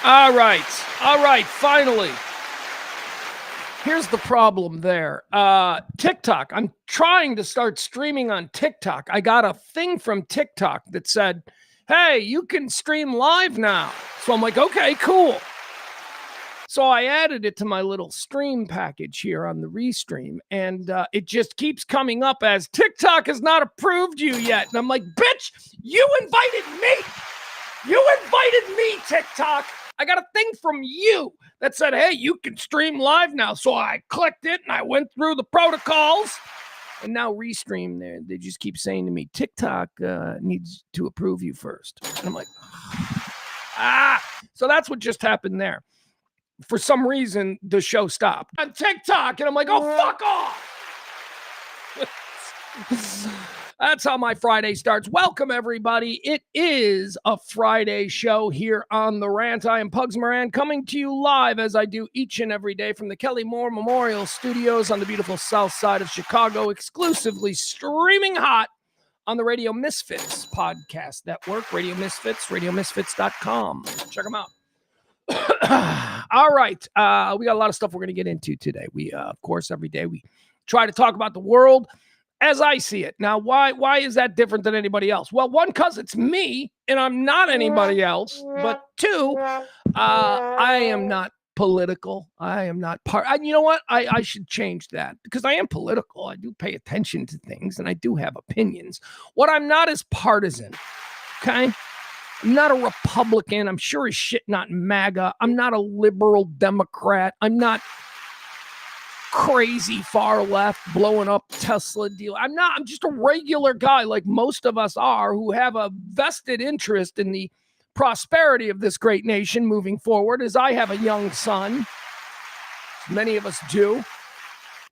All right. Finally. Here's the problem there. TikTok. I'm trying to start streaming on TikTok. I got a thing from TikTok that said, hey, you can stream live now. So I'm like, okay, cool. So I added it to my little stream package here on the Restream, and it just keeps coming up as TikTok has not approved you yet. And I'm like, bitch, you invited me. You invited me, TikTok. I got a thing from you that said, hey, you can stream live now. So I clicked it and I went through the protocols. And now Restream, they just keep saying to me, TikTok needs to approve you first. And I'm like, so that's what just happened there. For some reason, the show stopped on TikTok. And I'm like, oh, fuck off. That's how my Friday starts. Welcome, everybody. It is a Friday show here on The Rant. I am Pugs Moran, coming to you live as I do each and every day from the Kelly Moore Memorial Studios on the beautiful south side of Chicago, exclusively streaming hot on the Radio Misfits podcast network, Radio Misfits, radiomisfits.com. Check them out. All right. We got a lot of stuff we're going to get into today. We, of course, every day we try to talk about the world as I see it. Now, why is that different than anybody else? Well, one, because it's me and I'm not anybody else. But two, I am not political. I am not you know what? I should change that because I am political. I do pay attention to things and I do have opinions. What I'm not is partisan. Okay? I'm not a Republican. I'm sure as shit not MAGA. I'm not a liberal Democrat. I'm not crazy far left blowing up Tesla deal. I'm just a regular guy like most of us are who have a vested interest in the prosperity of this great nation moving forward, as I have a young son. Many of us do.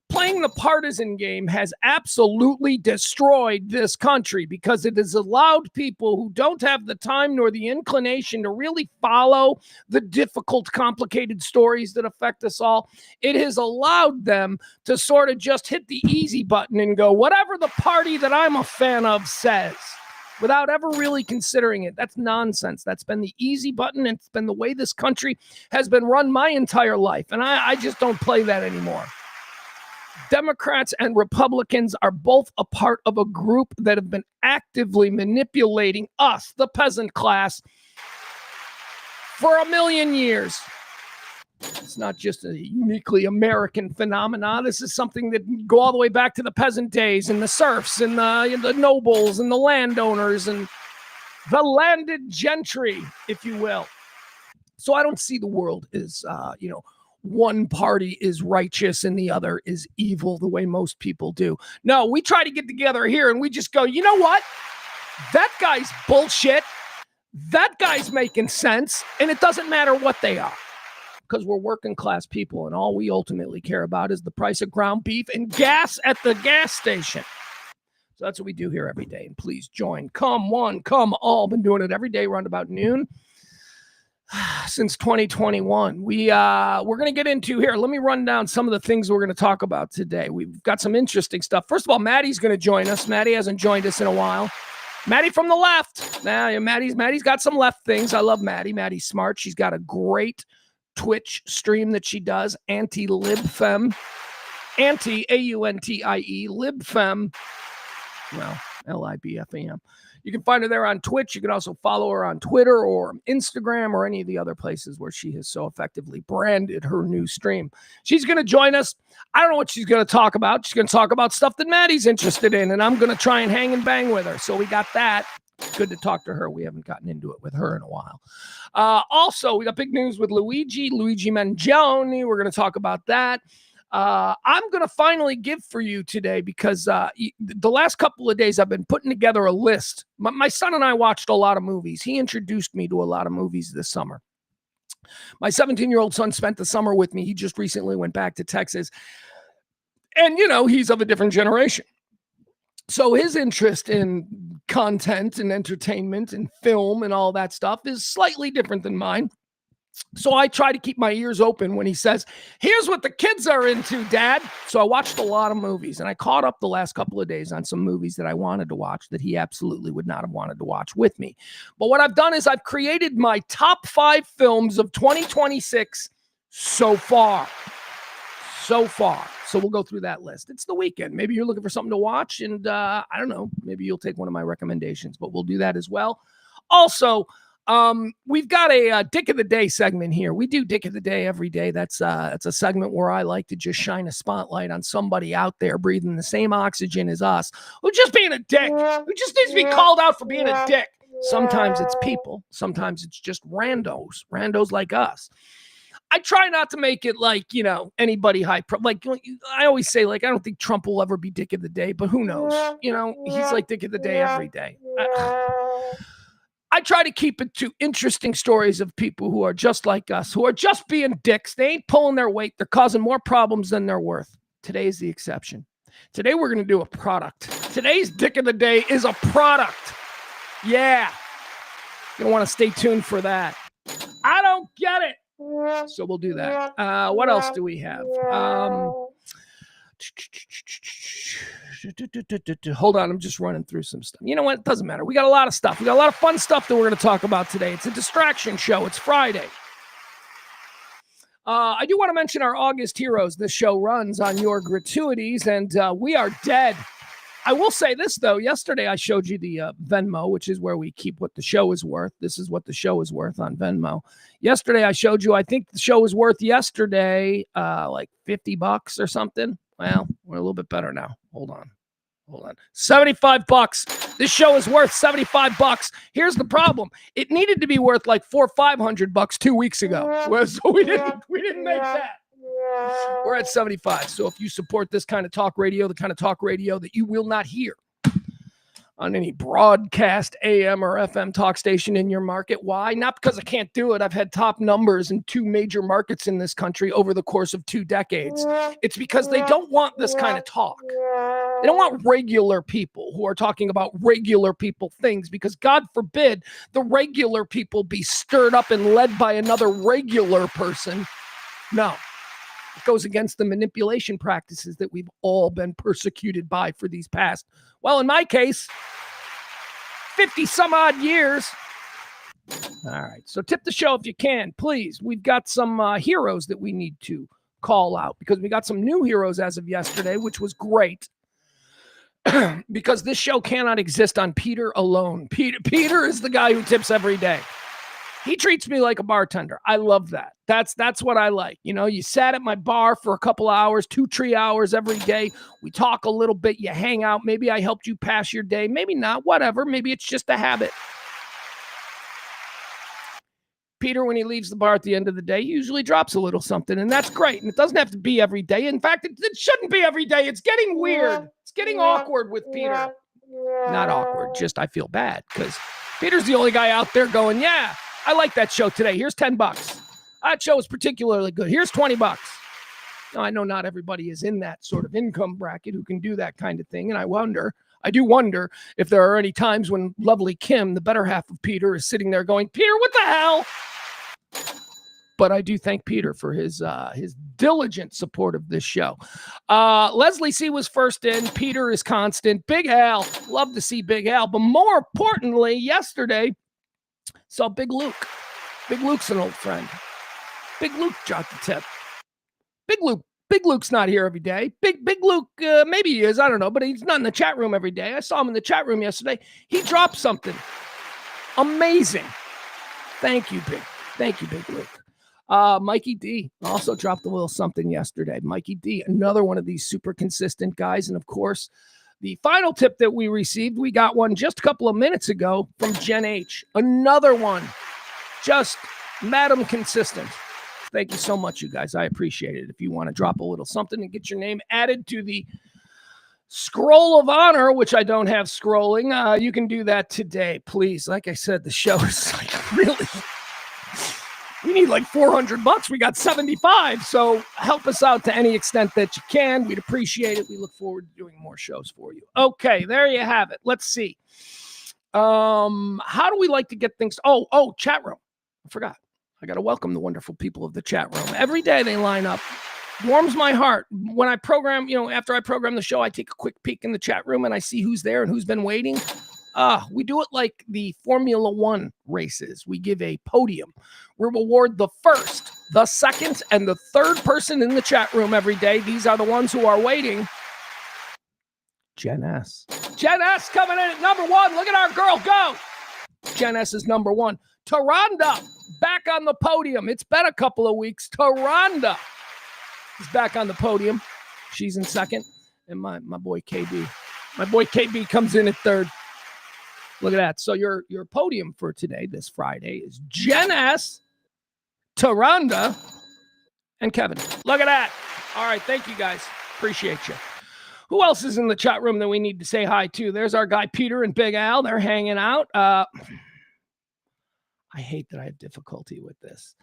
Playing the partisan game has absolutely destroyed this country because it has allowed people who don't have the time nor the inclination to really follow the difficult, complicated stories that affect us all. It has allowed them to sort of just hit the easy button and go, whatever the party that I'm a fan of says, without ever really considering it. That's nonsense. That's been the easy button. It's been the way this country has been run my entire life. And I just don't play that anymore. Democrats and Republicans are both a part of a group that have been actively manipulating us, the peasant class, for 1,000,000 years. It's not just a uniquely American phenomenon. This is something that go all the way back to the peasant days and the serfs and the nobles and the landowners and the landed gentry, if you will. So I don't see the world as, one party is righteous and the other is evil the way most people do. No, we try to get together here and we just go, you know what? That guy's bullshit. That guy's making sense. And it doesn't matter what they are because we're working class people and all we ultimately care about is the price of ground beef and gas at the gas station. So that's what we do here every day. And please join. Come one, come all. Been doing it every day around about noon since 2021. We're going to get into here. Let me run down some of the things we're going to talk about today. We've got some interesting stuff. First of all, Maddie's going to join us. Maddie hasn't joined us in a while. Maddie from the left. Now, Maddie's got some left things. I love Maddie. Maddie's smart. She's got a great Twitch stream that she does, anti-libfem, anti-AUNTIE, libfem, well, LIBFAM. You can find her there on Twitch. You can also follow her on Twitter or Instagram or any of the other places where she has so effectively branded her new stream. She's going to join us. I don't know what she's going to talk about. She's going to talk about stuff that Maddie's interested in, and I'm going to try and hang and bang with her. So we got that. Good to talk to her. We haven't gotten into it with her in a while. Also, we got big news with Luigi Mangione. We're going to talk about that. I'm going to finally give for you today because the last couple of days I've been putting together a list. My son and I watched a lot of movies. He introduced me to a lot of movies this summer. My 17-year-old son spent the summer with me. He just recently went back to Texas. And, he's of a different generation. So his interest in content and entertainment and film and all that stuff is slightly different than mine. So I try to keep my ears open when he says, here's what the kids are into, Dad. So I watched a lot of movies, and I caught up the last couple of days on some movies that I wanted to watch that he absolutely would not have wanted to watch with me. But what I've done is I've created my top 5 films of 2026 so far. So we'll go through that list. It's the weekend. Maybe you're looking for something to watch, and I don't know, maybe you'll take one of my recommendations, but we'll do that as well. Also, we've got a Dick of the Day segment here. We do Dick of the Day every day. That's a segment where I like to just shine a spotlight on somebody out there breathing the same oxygen as us, who's just being a dick, who just needs to be called out for being a dick. Sometimes it's people. Sometimes it's just randos like us. I try not to make it like, anybody like I always say, like, I don't think Trump will ever be Dick of the Day, but who knows? He's like Dick of the Day every day. I try to keep it to interesting stories of people who are just like us, who are just being dicks. They ain't pulling their weight. They're causing more problems than they're worth. Today's the exception. Today we're going to do a product. Today's Dick of the Day is a product. Yeah. You're going to want to stay tuned for that. I don't get it. So we'll do that. What else do we have? Hold on, I'm just running through some stuff. You know what? It doesn't matter. We got a lot of stuff. We got a lot of fun stuff that we're going to talk about today. It's a distraction show. It's Friday. I do want to mention our August Heroes. This show runs on your gratuities, and we are dead. I will say this, though. Yesterday, I showed you the Venmo, which is where we keep what the show is worth. This is what the show is worth on Venmo. Yesterday, I showed you, I think the show was worth yesterday like $50 or something. Well, we're a little bit better now. Hold on. $75. This show is worth $75. Here's the problem. It needed to be worth like $400 or $500 2 weeks ago. So we didn't make that. We're at 75. So if you support this kind of talk radio, the kind of talk radio that you will not hear on any broadcast AM or FM talk station in your market. Why? Not because I can't do it. I've had top numbers in 2 major markets in this country over the course of 2 decades. It's because they don't want this kind of talk. They don't want regular people who are talking about regular people things, because God forbid the regular people be stirred up and led by another regular person. No. It goes against the manipulation practices that we've all been persecuted by for these past, well, in my case, 50 some odd years. All right. So tip the show if you can, please. We've got some heroes that we need to call out, because we got some new heroes as of yesterday, which was great. Because this show cannot exist on Peter alone. Peter is the guy who tips every day. He treats me like a bartender. I love that. That's what I like. You sat at my bar for a couple hours, 2-3 hours every day. We talk a little bit. You hang out. Maybe I helped you pass your day. Maybe not. Whatever. Maybe it's just a habit. Peter, when he leaves the bar at the end of the day, usually drops a little something, and that's great. And it doesn't have to be every day. In fact, it shouldn't be every day. It's getting weird. It's getting awkward with Peter. Not awkward. Just I feel bad because Peter's the only guy out there going, yeah, I like that show today. Here's $10. That show is particularly good. Here's $20. Now, I know not everybody is in that sort of income bracket who can do that kind of thing. And I do wonder if there are any times when lovely Kim, the better half of Peter, is sitting there going, Peter, what the hell? But I do thank Peter for his diligent support of this show. Leslie C. was first in. Peter is constant. Big Al. Love to see Big Al. But more importantly, yesterday, saw Big Luke. Big Luke's an old friend. Big Luke dropped the tip. Big Luke's not here every day. Big Luke, maybe he is. I don't know. But he's not in the chat room every day. I saw him in the chat room yesterday. He dropped something amazing. Thank you, Big Luke. Mikey D also dropped a little something yesterday. Mikey D, another one of these super consistent guys. And of course, the final tip that we received, we got one just a couple of minutes ago from Jen H. Another one, just Madam Consistent. Thank you so much, you guys. I appreciate it. If you want to drop a little something and get your name added to the scroll of honor, which I don't have scrolling, you can do that today, please. Like I said, the show is like really... We need like $400. We got 75. So help us out to any extent that you can. We'd appreciate it. We look forward to doing more shows for you. Okay, there you have it. Let's see. How do we like to get things? Oh, chat room. I forgot. I got to welcome the wonderful people of the chat room. Every day they line up. Warms my heart. When I program, after I program the show, I take a quick peek in the chat room and I see who's there and who's been waiting. We do it like the Formula One races. We give a podium. We reward the first, the second, and the third person in the chat room every day. These are the ones who are waiting. Jen S. Jen S coming in at number 1. Look at our girl go. Jen S is number 1. Taronda back on the podium. It's been a couple of weeks. Taronda is back on the podium. She's in second. And my boy KB. My boy KB comes in at third. Look at that. So your podium for today, this Friday, is Jen S, Taronda, and Kevin. Look at that. All right. Thank you, guys. Appreciate you. Who else is in the chat room that we need to say hi to? There's our guy Peter and Big Al. They're hanging out. I hate that I have difficulty with this.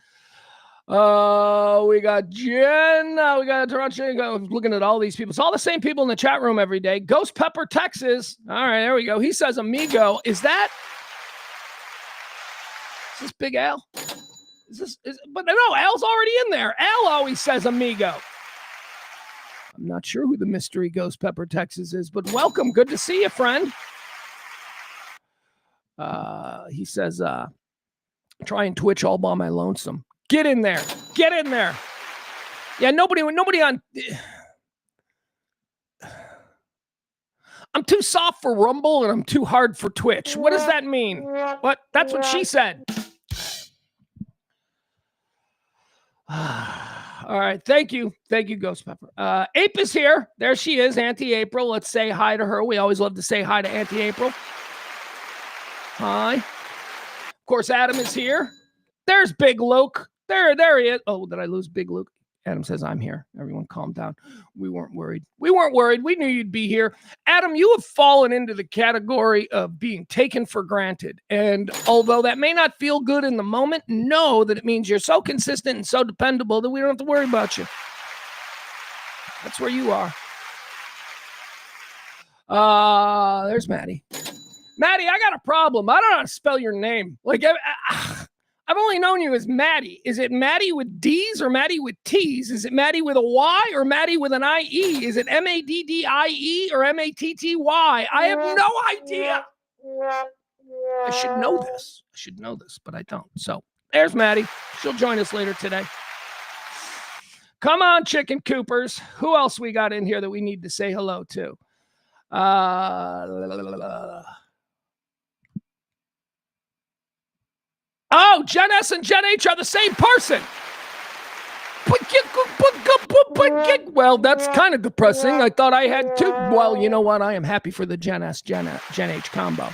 We got Jen. We got Toronto. Looking at all these people. It's all the same people in the chat room every day. Ghost Pepper, Texas. All right, there we go. He says amigo. Is this Big Al? But no, Al's already in there. Al always says amigo. I'm not sure who the mystery Ghost Pepper, Texas is, but welcome. Good to see you, friend. He says, try and Twitch all by my lonesome. Get in there. Get in there. Yeah, nobody on. I'm too soft for Rumble and I'm too hard for Twitch. What does that mean? What? That's what she said. All right. Thank you. Thank you, Ghost Pepper. Ape is here. There she is, Auntie April. Let's say hi to her. We always love to say hi to Auntie April. Hi. Of course, Adam is here. There's Big Luke. There he is. Oh, did I lose Big Luke? Adam says, I'm here. Everyone calm down. We weren't worried. We knew you'd be here. Adam, you have fallen into the category of being taken for granted. And although that may not feel good in the moment, know that it means you're so consistent and so dependable that we don't have to worry about you. That's where you are. There's Maddie. Maddie, I got a problem. I don't know how to spell your name. I've only known you as Maddie. Is it Maddie with D's or Maddie with T's? Is it Maddie with a Y or Maddie with an I-E? Is it M-A-D-D-I-E or M-A-T-T-Y? I have no idea. I should know this, but I don't. So there's Maddie. She'll join us later today. Come on, Chicken Coopers. Who else we got in here that we need to say hello to? Oh, Jen S and Jen H are the same person. Well, that's kind of depressing. I thought I had two. Well, you know what? I am happy for the Jen S, Jen H combo.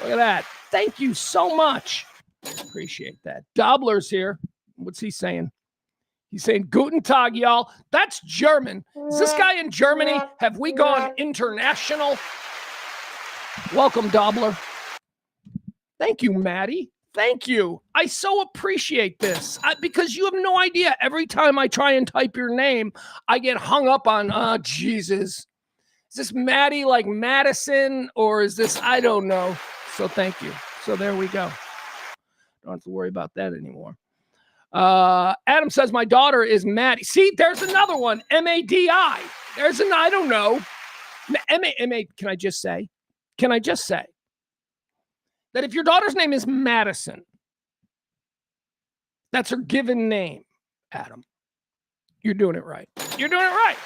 Look at that. Thank you so much. Appreciate that. Dobler's here. What's he saying? He's saying, Guten Tag, y'all. That's German. Is this guy in Germany? Have we gone international? Welcome, Dobler. Thank you, Maddie. Thank you. I so appreciate this because you have no idea. Every time I try and type your name, I get hung up on, Jesus. Is this Maddie like Madison or is this, I don't know. So thank you. So there we go. Don't have to worry about that anymore. Adam says, my daughter is Maddie. See, there's another one. M-A-D-I. There's an, I don't know. M-A, can I just say that if your daughter's name is Madison, that's her given name, Adam. You're doing it right. You're doing it right.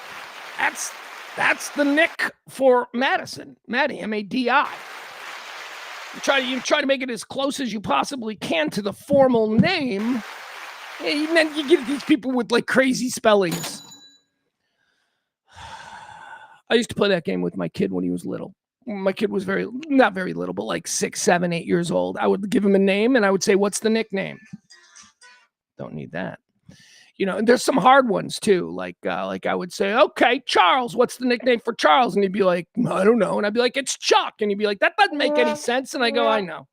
That's the nick for Madison. Maddie, M-A-D-I. You try to make it as close as you possibly can to the formal name. And then you get these people with like crazy spellings. I used to play that game with my kid when he was little. My kid was not very little, but like 6, 7, 8 years old. I would give him a name and I would say, what's the nickname? Don't need that. And there's some hard ones too. Like I would say, okay, Charles, what's the nickname for Charles? And he'd be like, I don't know. And I'd be like, it's Chuck. And he'd be like, that doesn't make any sense. And I go, I know.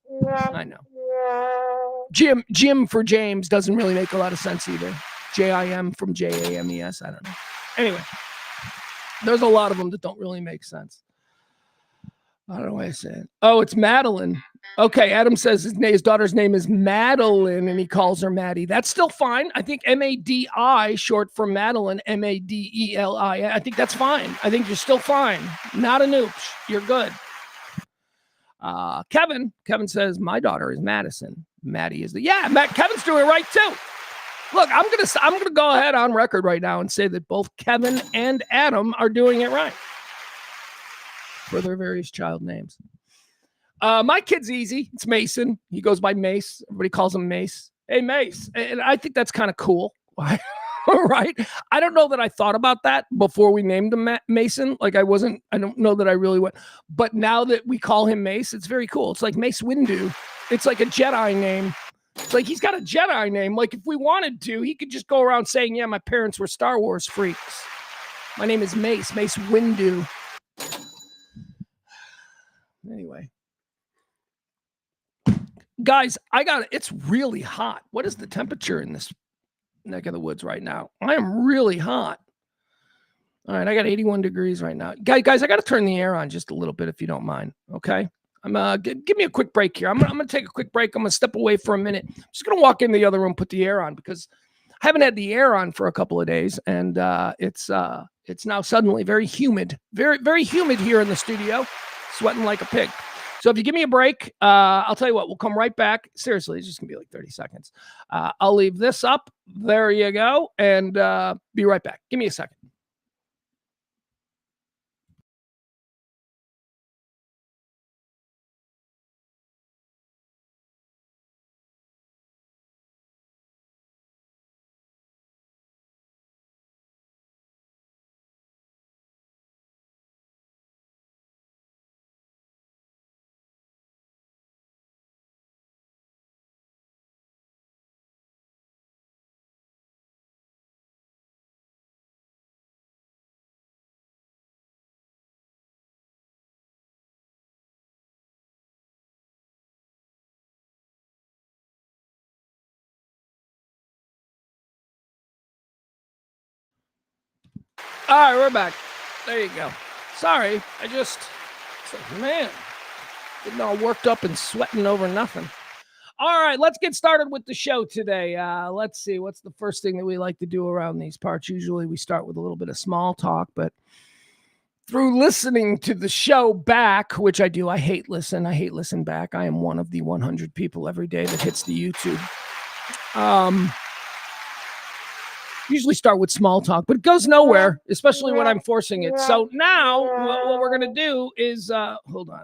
Jim for James doesn't really make a lot of sense either. J-I-M from J-A-M-E-S. I don't know. Anyway, there's a lot of them that don't really make sense. I don't know why I said. Oh, it's Madeline. Okay, Adam says his daughter's name is Madeline, and he calls her Maddie. That's still fine. I think Madi, short for Madeline, Madeli. I think that's fine. I think you're still fine. Not a nooch. You're good. Kevin says my daughter is Madison. Maddie is Kevin's doing it right too. Look, I'm gonna go ahead on record right now and say that both Kevin and Adam are doing it right for their various child names. My kid's easy. It's Mason. He goes by Mace. Everybody calls him Mace. Hey, Mace. And I think that's kind of cool. Right? I don't know that I thought about that before we named him Mason. Like I don't know that I really went. But now that we call him Mace, it's very cool. It's like Mace Windu. It's like a Jedi name. It's like he's got a Jedi name. Like if we wanted to, he could just go around saying, yeah, my parents were Star Wars freaks. My name is Mace Windu. Anyway. Guys, it's really hot. What is the temperature in this neck of the woods right now? I am really hot. All right, I got 81 degrees right now. Guys, I got to turn the air on just a little bit if you don't mind, okay? Give me a quick break here. I'm going to take a quick break. I'm going to step away for a minute. I'm just going to walk in the other room, put the air on because I haven't had the air on for a couple of days, and it's now suddenly very humid. Very, very humid here in the studio, sweating like a pig. So if you give me a break, I'll tell you what, we'll come right back. Seriously, it's just going to be like 30 seconds. I'll leave this up. There you go. And be right back. Give me a second. All right, we're back. There you go. Sorry, man, getting all worked up and sweating over nothing. All right, let's get started with the show today. Let's see, what's the first thing that we like to do around these parts? Usually we start with a little bit of small talk, but through listening to the show back, which I do, I hate listen back. I am one of the 100 people every day that hits the YouTube. Usually start with small talk, but it goes nowhere, especially when I'm forcing it. So now what we're going to do is, hold on.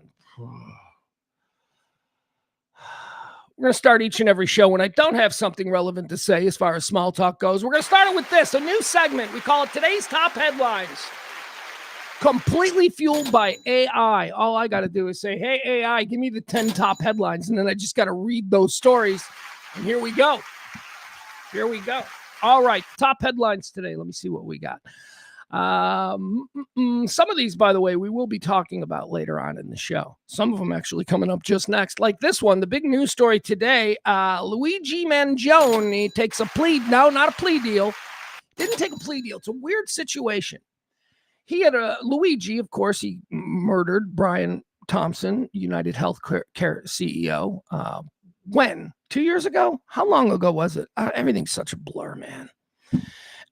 We're going to start each and every show when I don't have something relevant to say as far as small talk goes. We're going to start it with this, a new segment. We call it Today's Top Headlines. Completely fueled by AI. All I got to do is say, hey, AI, give me the 10 top headlines. And then I just got to read those stories. And here we go. All right, top headlines today. Let me see what we got. Some of these, by the way, we will be talking about later on in the show. Some of them actually coming up just next. Like this one, the big news story today, Luigi Mangione takes a plea. No, not a plea deal. Didn't take a plea deal. It's a weird situation. He had Luigi, of course, he murdered Brian Thompson, United Healthcare CEO. When? 2 years ago? How long ago was it? Everything's such a blur, man.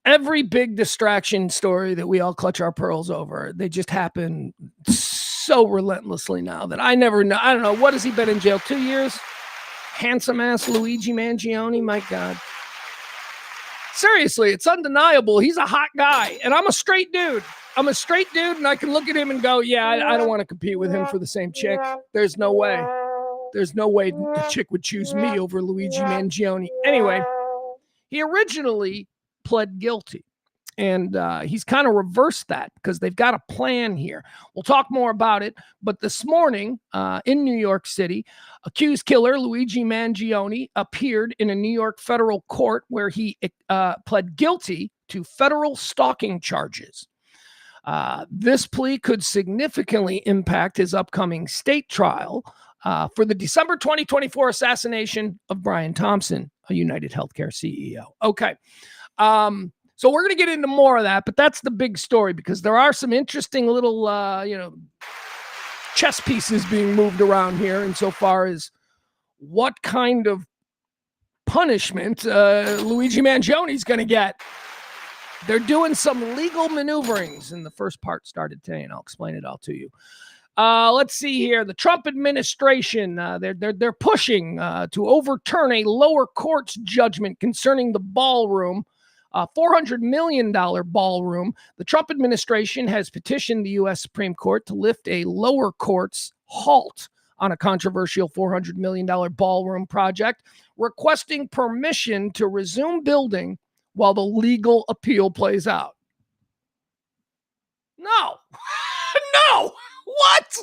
Every big distraction story that we all clutch our pearls over, they just happen so relentlessly now that I never know. I don't know. What has he been in jail? 2 years? Handsome ass Luigi Mangione. My God. Seriously, it's undeniable. He's a hot guy, and I'm a straight dude. And I can look at him and go, yeah, I don't want to compete with him for the same chick. There's no way. There's no way the chick would choose me over Luigi Mangione. Anyway, he originally pled guilty, and he's kind of reversed that because they've got a plan here. We'll talk more about it, but this morning in New York City, accused killer Luigi Mangione appeared in a New York federal court where he pled guilty to federal stalking charges. This plea could significantly impact his upcoming state trial for the December 2024 assassination of Brian Thompson, a United Healthcare CEO. Okay. So we're going to get into more of that, but that's the big story because there are some interesting little, chess pieces being moved around here insofar as what kind of punishment Luigi Mangioni's going to get. They're doing some legal maneuverings, and the first part started today, and I'll explain it all to you. Let's see here. The Trump administration, they're pushing to overturn a lower court's judgment concerning the ballroom, $400 million ballroom. The Trump administration has petitioned the U.S. Supreme Court to lift a lower court's halt on a controversial $400 million ballroom project, requesting permission to resume building while the legal appeal plays out. No. No. What?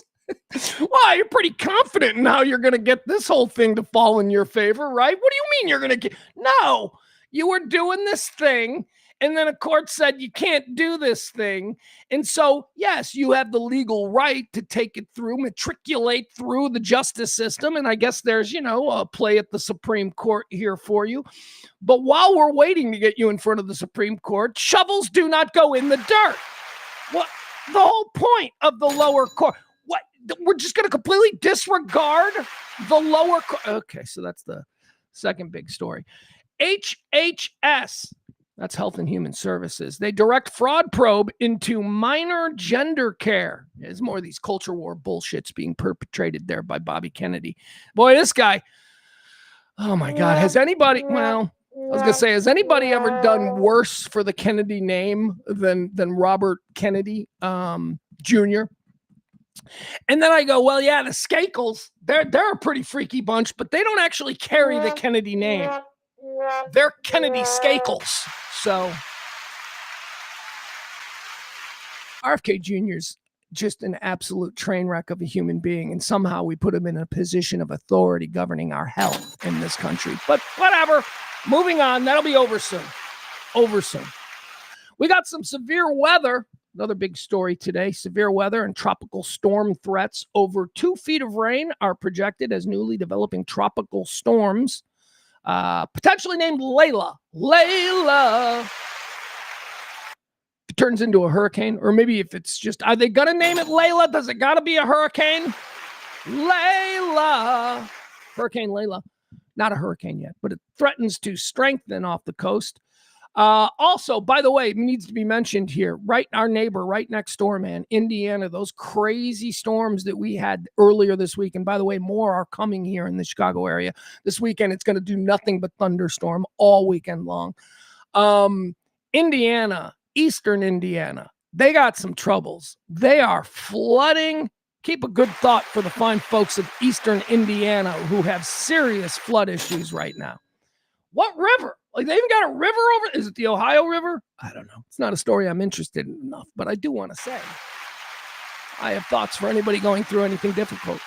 Well, you're pretty confident in how you're going to get this whole thing to fall in your favor, right? What do you mean you're going to get? No. You were doing this thing, and then a court said you can't do this thing. And so, yes, you have the legal right to take it through, matriculate through the justice system. And I guess there's, a play at the Supreme Court here for you. But while we're waiting to get you in front of the Supreme Court, shovels do not go in the dirt. What? The whole point of the lower court. What? We're just going to completely disregard the lower court. Okay, so that's the second big story. HHS, that's Health and Human Services. They direct fraud probe into minor gender care. There's more of these culture war bullshits being perpetrated there by Bobby Kennedy. Boy, this guy, oh my God, has anybody ever done worse for the Kennedy name than Robert Kennedy Jr.? And then I go, well, yeah, the Skankles, they're a pretty freaky bunch, but they don't actually carry the Kennedy name. They're Kennedy Skankles. So RFK Jr.'s just an absolute train wreck of a human being, and somehow we put him in a position of authority governing our health in this country. But whatever. Moving on. That'll be over soon. We got some severe weather. Another big story today. Severe weather and tropical storm threats. Over 2 feet of rain are projected as newly developing tropical storms, potentially named Layla. If it turns into a hurricane, or maybe if it's just, are they going to name it Layla? Does it got to be a hurricane? Layla. Hurricane Layla. Not a hurricane yet, but it threatens to strengthen off the coast. Also, by the way, it needs to be mentioned here, right? Our neighbor right next door, man, Indiana, those crazy storms that we had earlier this week. And by the way, more are coming here in the Chicago area. This weekend, it's going to do nothing but thunderstorm all weekend long. Indiana, Eastern Indiana, they got some troubles. They are flooding. Keep a good thought for the fine folks of Eastern Indiana who have serious flood issues right now. What river? Like, they even got a river over? Is it the Ohio River? I don't know. It's not a story I'm interested in enough, but I do want to say I have thoughts for anybody going through anything difficult.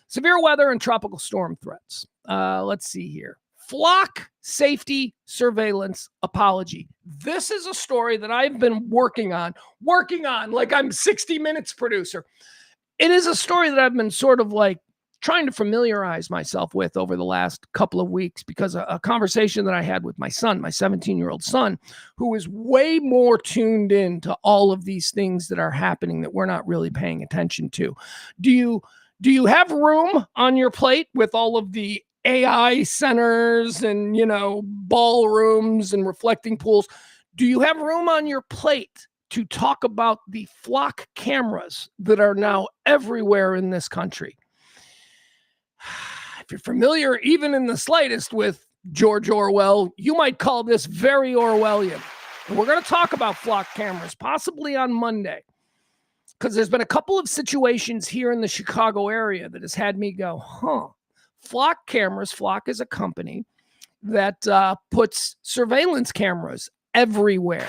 Severe weather and tropical storm threats. Let's see here. Flock safety surveillance apology. This is a story that I've been working on like I'm 60 Minutes producer. It is a story that I've been sort of like trying to familiarize myself with over the last couple of weeks, because a conversation that I had with my son, my 17-year-old son, who is way more tuned in to all of these things that are happening that we're not really paying attention to. Do you have room on your plate with all of the AI centers and, ballrooms and reflecting pools? Do you have room on your plate to talk about the flock cameras that are now everywhere in this country? If you're familiar, even in the slightest, with George Orwell, you might call this very Orwellian. And we're going to talk about flock cameras, possibly on Monday, because there's been a couple of situations here in the Chicago area that has had me go, Flock cameras. Flock is a company that puts surveillance cameras everywhere.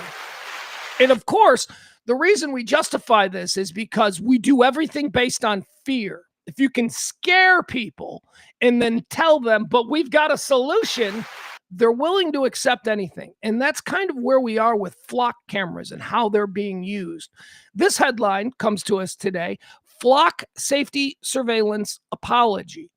And of course, the reason we justify this is because we do everything based on fear. If you can scare people and then tell them, but we've got a solution, they're willing to accept anything. And that's kind of where we are with flock cameras and how they're being used. This headline comes to us today: Flock safety surveillance apology.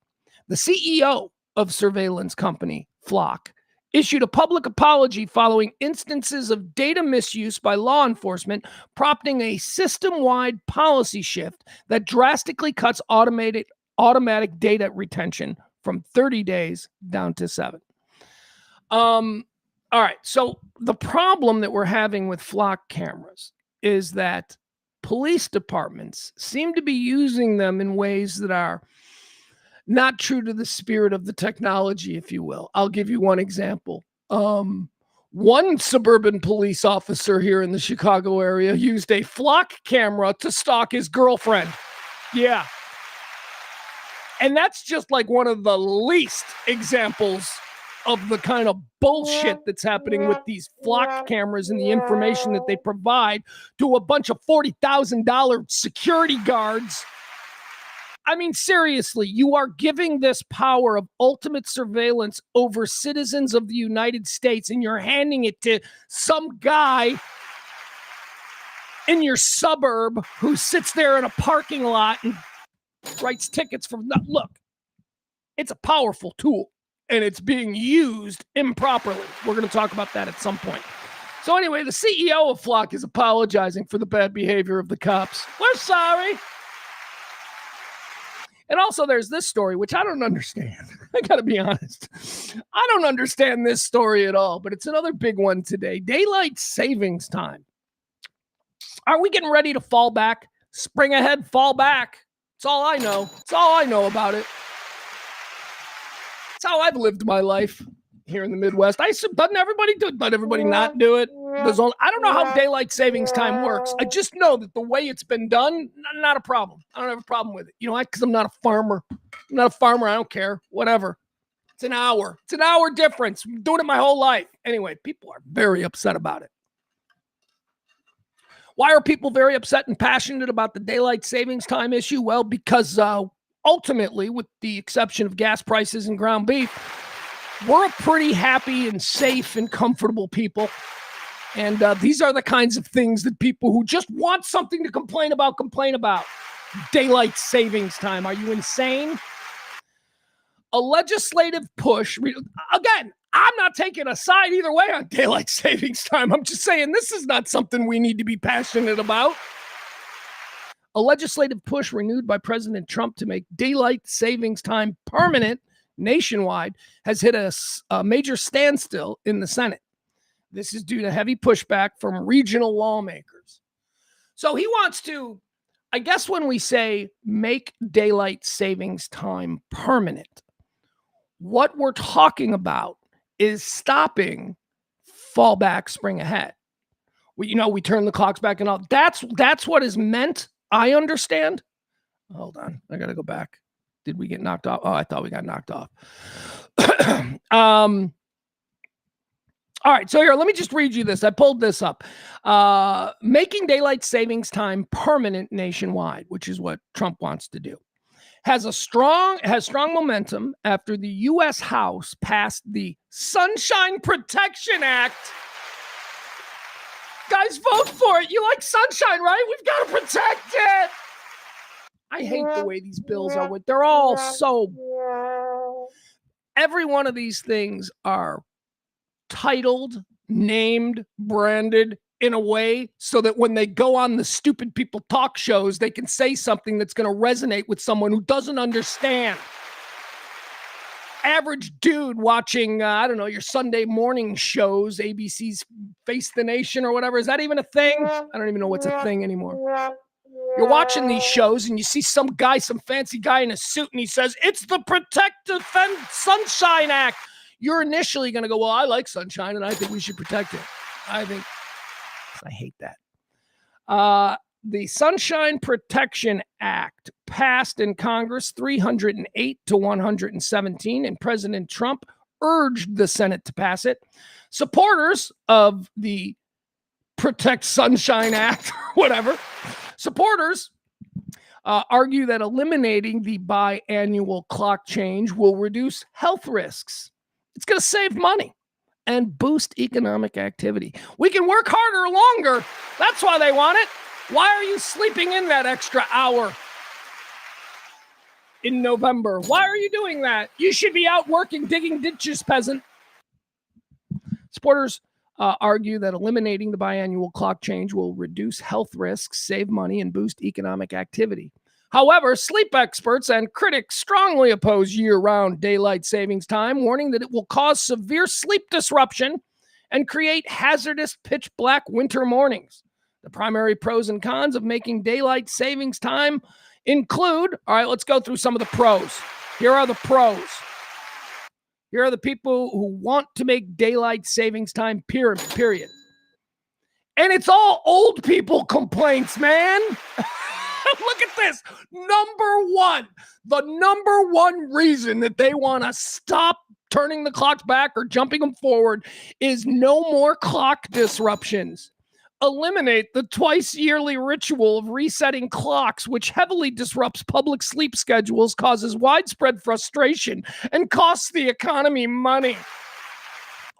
The CEO of surveillance company Flock issued a public apology following instances of data misuse by law enforcement, prompting a system-wide policy shift that drastically cuts automatic data retention from 30 days down to 7. All right, so the problem that we're having with flock cameras is that police departments seem to be using them in ways that are not true to the spirit of the technology, if you will. I'll give you one example. One suburban police officer here in the Chicago area used a flock camera to stalk his girlfriend. Yeah. And that's just like one of the least examples of the kind of bullshit that's happening with these flock cameras and the information that they provide to a bunch of $40,000 security guards. I mean, seriously, you are giving this power of ultimate surveillance over citizens of the United States, and you're handing it to some guy in your suburb who sits there in a parking lot and writes tickets for... Look, it's a powerful tool, and it's being used improperly. We're going to talk about that at some point. So anyway, the CEO of Flock is apologizing for the bad behavior of the cops. We're sorry. And also there's this story, which I don't understand. I got to be honest. I don't understand this story at all, but it's another big one today. Daylight savings time. Are we getting ready to fall back? Spring ahead, fall back. That's all I know. That's all I know about it. That's how I've lived my life here in the Midwest. Doesn't everybody do it? Doesn't everybody not do it? I don't know how daylight savings time works. I just know that the way it's been done, not a problem. I don't have a problem with it. You know why? Because I'm not a farmer. I'm not a farmer. I don't care. Whatever. It's an hour. It's an hour difference. I'm doing it my whole life. Anyway, people are very upset about it. Why are people very upset and passionate about the daylight savings time issue? Well, because ultimately, with the exception of gas prices and ground beef, we're a pretty happy and safe and comfortable people. And these are the kinds of things that people who just want something to complain about. Daylight savings time. Are you insane? A legislative push. Again, I'm not taking a side either way on daylight savings time. I'm just saying this is not something we need to be passionate about. A legislative push renewed by President Trump to make daylight savings time permanent nationwide has hit a major standstill in the Senate. This is due to heavy pushback from regional lawmakers. So he wants to, I guess when we say make daylight savings time permanent, what we're talking about is stopping fallback, spring ahead. We turn the clocks back and all. That's what is meant. I understand. Hold on. I got to go back. Did we get knocked off? Oh, I thought we got knocked off. All right, so here, let me just read you this. I pulled this up. Making daylight savings time permanent nationwide, which is what Trump wants to do, has strong momentum after the U.S. House passed the Sunshine Protection Act. Guys, vote for it. You like sunshine, right? We've got to protect it. I hate the way these bills are. They're all so... Every one of these things are titled, named, branded in a way so that when they go on the stupid people talk shows, they can say something that's going to resonate with someone who doesn't understand. Average dude watching, your Sunday morning shows, ABC's Face the Nation or whatever. Is that even a thing? I don't even know what's a thing anymore. You're watching these shows and you see some fancy guy in a suit, and he says, it's the Protect Defend Sunshine Act. You're initially going to go, well, I like sunshine and I think we should protect it. I hate that. The Sunshine Protection Act passed in Congress 308 to 117, and President Trump urged the Senate to pass it. Supporters of the Protect Sunshine Act, whatever, supporters argue that eliminating the biannual clock change will reduce health risks. It's going to save money and boost economic activity. We can work harder longer. That's why they want it. Why are you sleeping in that extra hour in November? Why are you doing that? You should be out working, digging ditches, peasant. Supporters argue that eliminating the biannual clock change will reduce health risks, save money, and boost economic activity. However, sleep experts and critics strongly oppose year-round daylight savings time, warning that it will cause severe sleep disruption and create hazardous pitch-black winter mornings. The primary pros and cons of making daylight savings time include, all right, let's go through some of the pros. Here are the pros. Here are the people who want to make daylight savings time, period. And it's all old people complaints, man. Look at this. The number one reason that they want to stop turning the clocks back or jumping them forward is no more clock disruptions. Eliminate the twice-yearly ritual of resetting clocks, which heavily disrupts public sleep schedules, causes widespread frustration, and costs the economy money.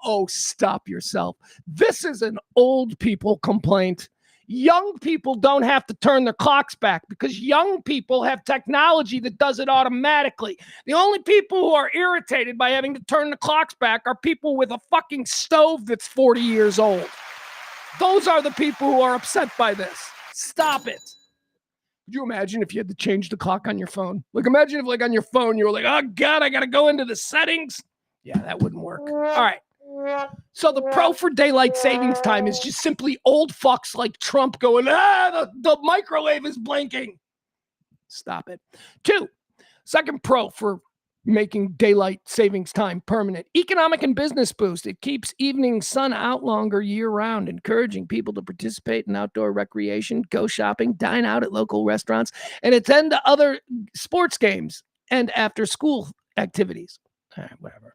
Oh, stop yourself. This is an old people complaint. Young people don't have to turn their clocks back because young people have technology that does it automatically. The only people who are irritated by having to turn the clocks back are people with a fucking stove that's 40 years old. Those are the people who are upset by this. Stop it. Could you imagine if you had to change the clock on your phone? Like, imagine if, like, on your phone, you were like, oh, God, I got to go into the settings. Yeah, that wouldn't work. All right. So the pro for daylight savings time is just simply old fucks like Trump going, the microwave is blinking. Stop it. Second pro for making daylight savings time permanent. Economic and business boost. It keeps evening sun out longer year-round, encouraging people to participate in outdoor recreation, go shopping, dine out at local restaurants, and attend to other sports games and after-school activities. All right, whatever.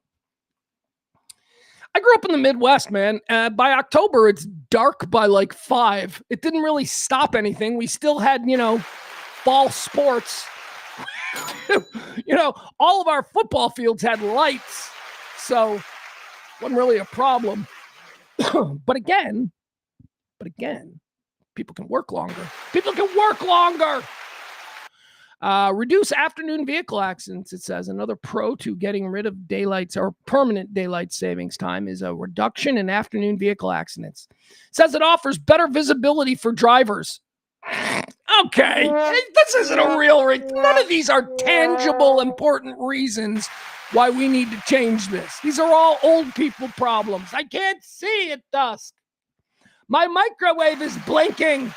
I grew up in the Midwest, man. By October, it's dark by like 5. It didn't really stop anything. We still had, fall sports. All of our football fields had lights, so it wasn't really a problem. But again, people can work longer. Reduce afternoon vehicle accidents, it says. Another pro to getting rid of daylight or permanent daylight savings time is a reduction in afternoon vehicle accidents. It says it offers better visibility for drivers. Okay, this isn't a real none of these are tangible, important reasons why we need to change this. These are all old people problems. I can't see at dusk. My microwave is blinking.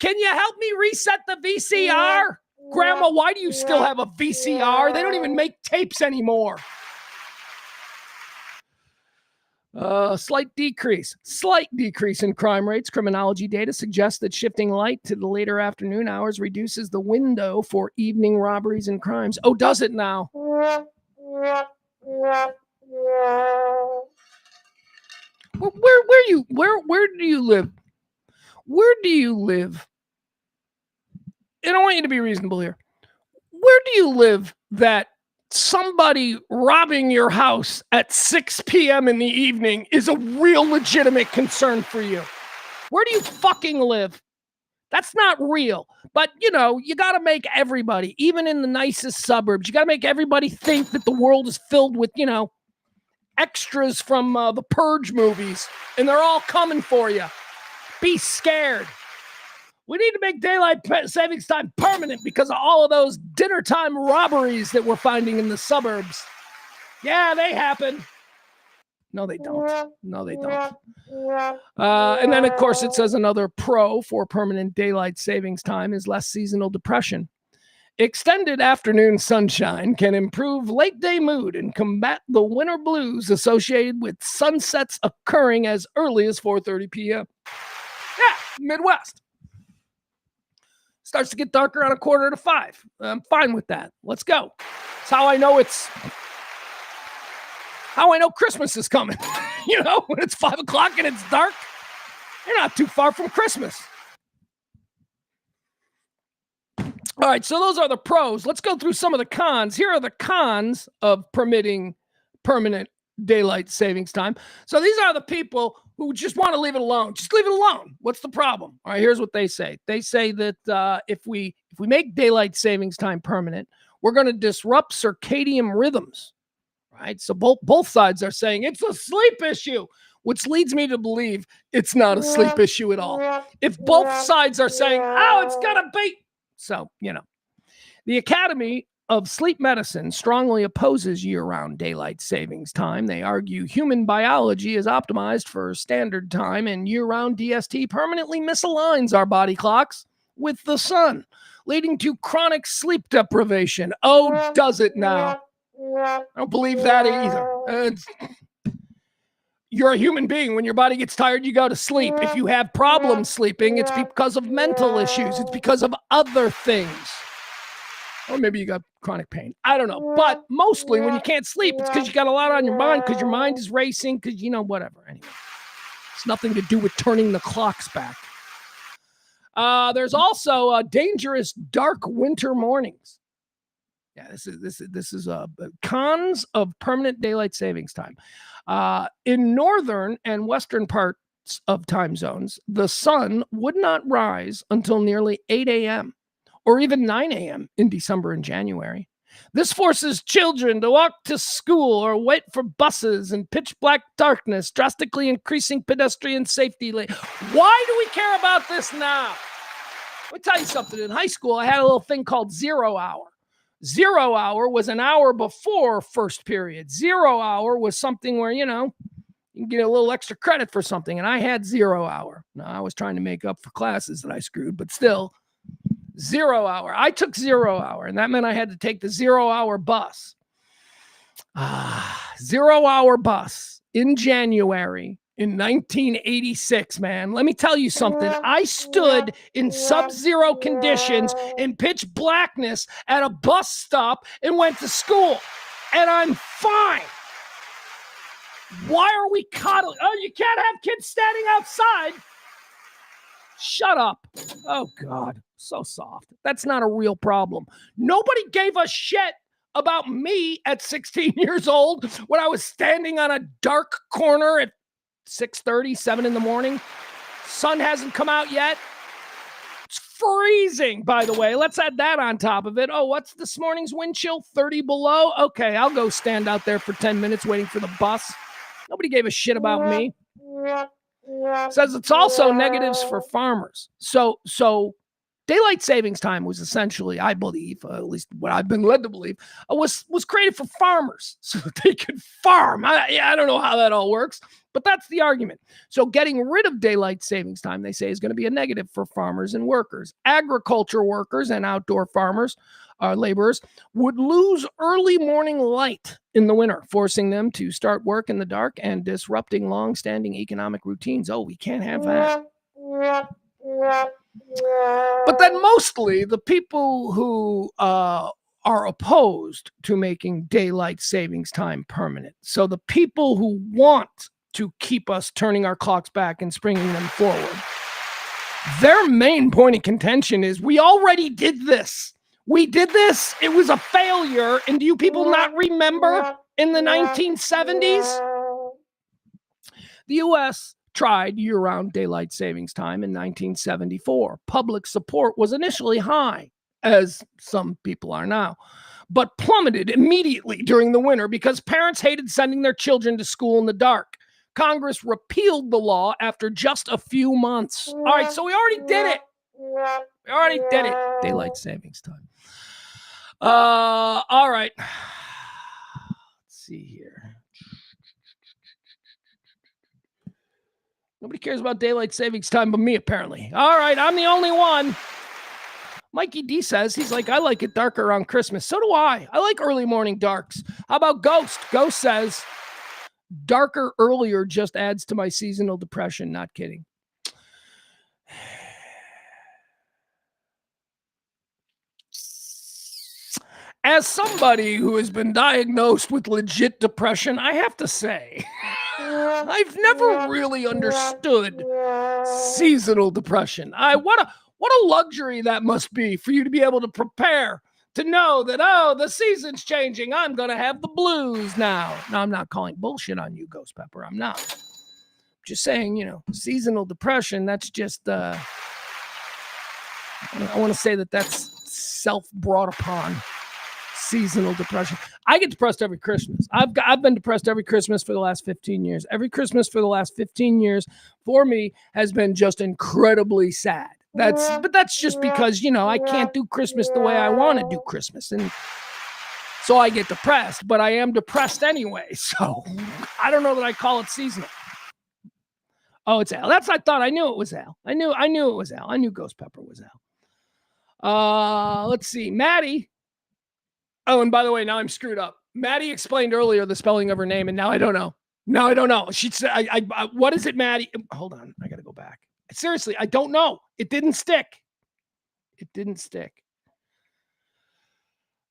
Can you help me reset the VCR? Grandma, why do you still have a VCR? They don't even make tapes anymore. Slight decrease in crime rates. Criminology data suggests that shifting light to the later afternoon hours reduces the window for evening robberies and crimes. Oh, does it now? Where do you live? Where do you live? And I want you to be reasonable here. Where do you live that somebody robbing your house at 6 p.m. in the evening is a real legitimate concern for you? Where do you fucking live? That's not real. But, you got to make everybody, even in the nicest suburbs, you got to make everybody think that the world is filled with, extras from the Purge movies, and they're all coming for you. Be scared. We need to make daylight savings time permanent because of all of those dinner time robberies that we're finding in the suburbs. Yeah, they happen. No, they don't. And then, of course, it says another pro for permanent daylight savings time is less seasonal depression. Extended afternoon sunshine can improve late day mood and combat the winter blues associated with sunsets occurring as early as 4:30 p.m. Yeah, Midwest. Starts to get darker on 4:45. I'm fine with that. Let's go. That's how I know Christmas is coming. When it's 5 o'clock and it's dark, you're not too far from Christmas. All right, so those are the pros. Let's go through some of the cons. Here are the cons of permitting permanent daylight savings time. So these are the people who just want to leave it alone. Just leave it alone. What's the problem? All right, here's what they say. They say that if we make daylight savings time permanent, we're going to disrupt circadian rhythms. right? So both sides are saying it's a sleep issue, which leads me to believe it's not a sleep issue at all. If both sides are saying, oh, it's got to be. So, the Academy of Sleep Medicine strongly opposes year-round daylight savings time. They argue human biology is optimized for standard time, and year-round DST permanently misaligns our body clocks with the sun, leading to chronic sleep deprivation. Oh, does it now? I don't believe that either. You're a human being. When your body gets tired, you go to sleep. If you have problems sleeping, it's because of mental issues. It's because of other things. Or maybe you got chronic pain. I don't know. But mostly when you can't sleep, it's because you got a lot on your mind, because your mind is racing, because, whatever. Anyway, it's nothing to do with turning the clocks back. There's also dangerous dark winter mornings. Yeah, this is cons of permanent daylight savings time. In northern and western parts of time zones, the sun would not rise until nearly 8 a.m. or even 9 a.m. in December and January. This forces children to walk to school or wait for buses in pitch black darkness, drastically increasing pedestrian safety. Why do we care about this now? Let me tell you something. In high school, I had a little thing called 0 hour. 0 hour was an hour before first period. 0 hour was something where, you can get a little extra credit for something. And I had 0 hour. Now, I was trying to make up for classes that I screwed, but still, 0 hour. I took 0 hour, and that meant I had to take the 0 hour bus. 0 hour bus in January in 1986, man. Let me tell you something. I stood in sub-zero conditions in pitch blackness at a bus stop and went to school, and I'm fine. Why are we coddling? Oh, you can't have kids standing outside. Shut up. Oh, God. So soft. That's not a real problem. Nobody gave a shit about me at 16 years old when I was standing on a dark corner at 6:30, 7 in the morning. Sun hasn't come out yet. It's freezing, by the way. Let's add that on top of it. Oh, what's this morning's wind chill? 30 below? Okay, I'll go stand out there for 10 minutes waiting for the bus. Nobody gave a shit about me. Says it's also negatives for farmers. So daylight savings time was essentially, I believe, at least what I've been led to believe, was created for farmers so that they could farm. I don't know how that all works, but that's the argument. So getting rid of daylight savings time, they say, is going to be a negative for farmers and workers. Agriculture workers and outdoor farmers, laborers, would lose early morning light in the winter, forcing them to start work in the dark and disrupting long-standing economic routines. Oh, we can't have that. But then mostly the people who are opposed to making daylight savings time permanent. So the people who want to keep us turning our clocks back and springing them forward, their main point of contention is we already did this. We did this. It was a failure. And do you people not remember in the 1970s? The U.S. tried year-round daylight savings time in 1974. Public support was initially high, as some people are now, but plummeted immediately during the winter because parents hated sending their children to school in the dark. Congress repealed the law after just a few months. All right, so we already did it. We already did it. Daylight savings time. All right. Let's see here. Nobody cares about daylight savings time but me, apparently. All right, I'm the only one. Mikey D says, he's like, I like it darker around Christmas. So do I. I like early morning darks. How about Ghost? Ghost says, darker earlier just adds to my seasonal depression. Not kidding. As somebody who has been diagnosed with legit depression, I have to say, I've never really understood seasonal depression. What a luxury that must be for you to be able to prepare to know that, oh, the season's changing. I'm going to have the blues now. Now, I'm not calling bullshit on you, Ghost Pepper. I'm not. Just saying, seasonal depression, that's just, I want to say that's self-brought upon. Seasonal depression. I get depressed every Christmas. I've been depressed every Christmas for the last 15 years. Every Christmas for the last 15 years for me has been just incredibly sad. But that's just because, I can't do Christmas the way I want to do Christmas. And so I get depressed, but I am depressed anyway. So I don't know that I call it seasonal. Oh, it's Al. I thought I knew it was Al. I knew it was Al. I knew Ghost Pepper was Al. Let's see. Maddie. Oh, and by the way, now I'm screwed up. Maddie explained earlier the spelling of her name, and now I don't know. Now I don't know. She said, what is it, Maddie? Hold on. I got to go back. Seriously, I don't know. It didn't stick.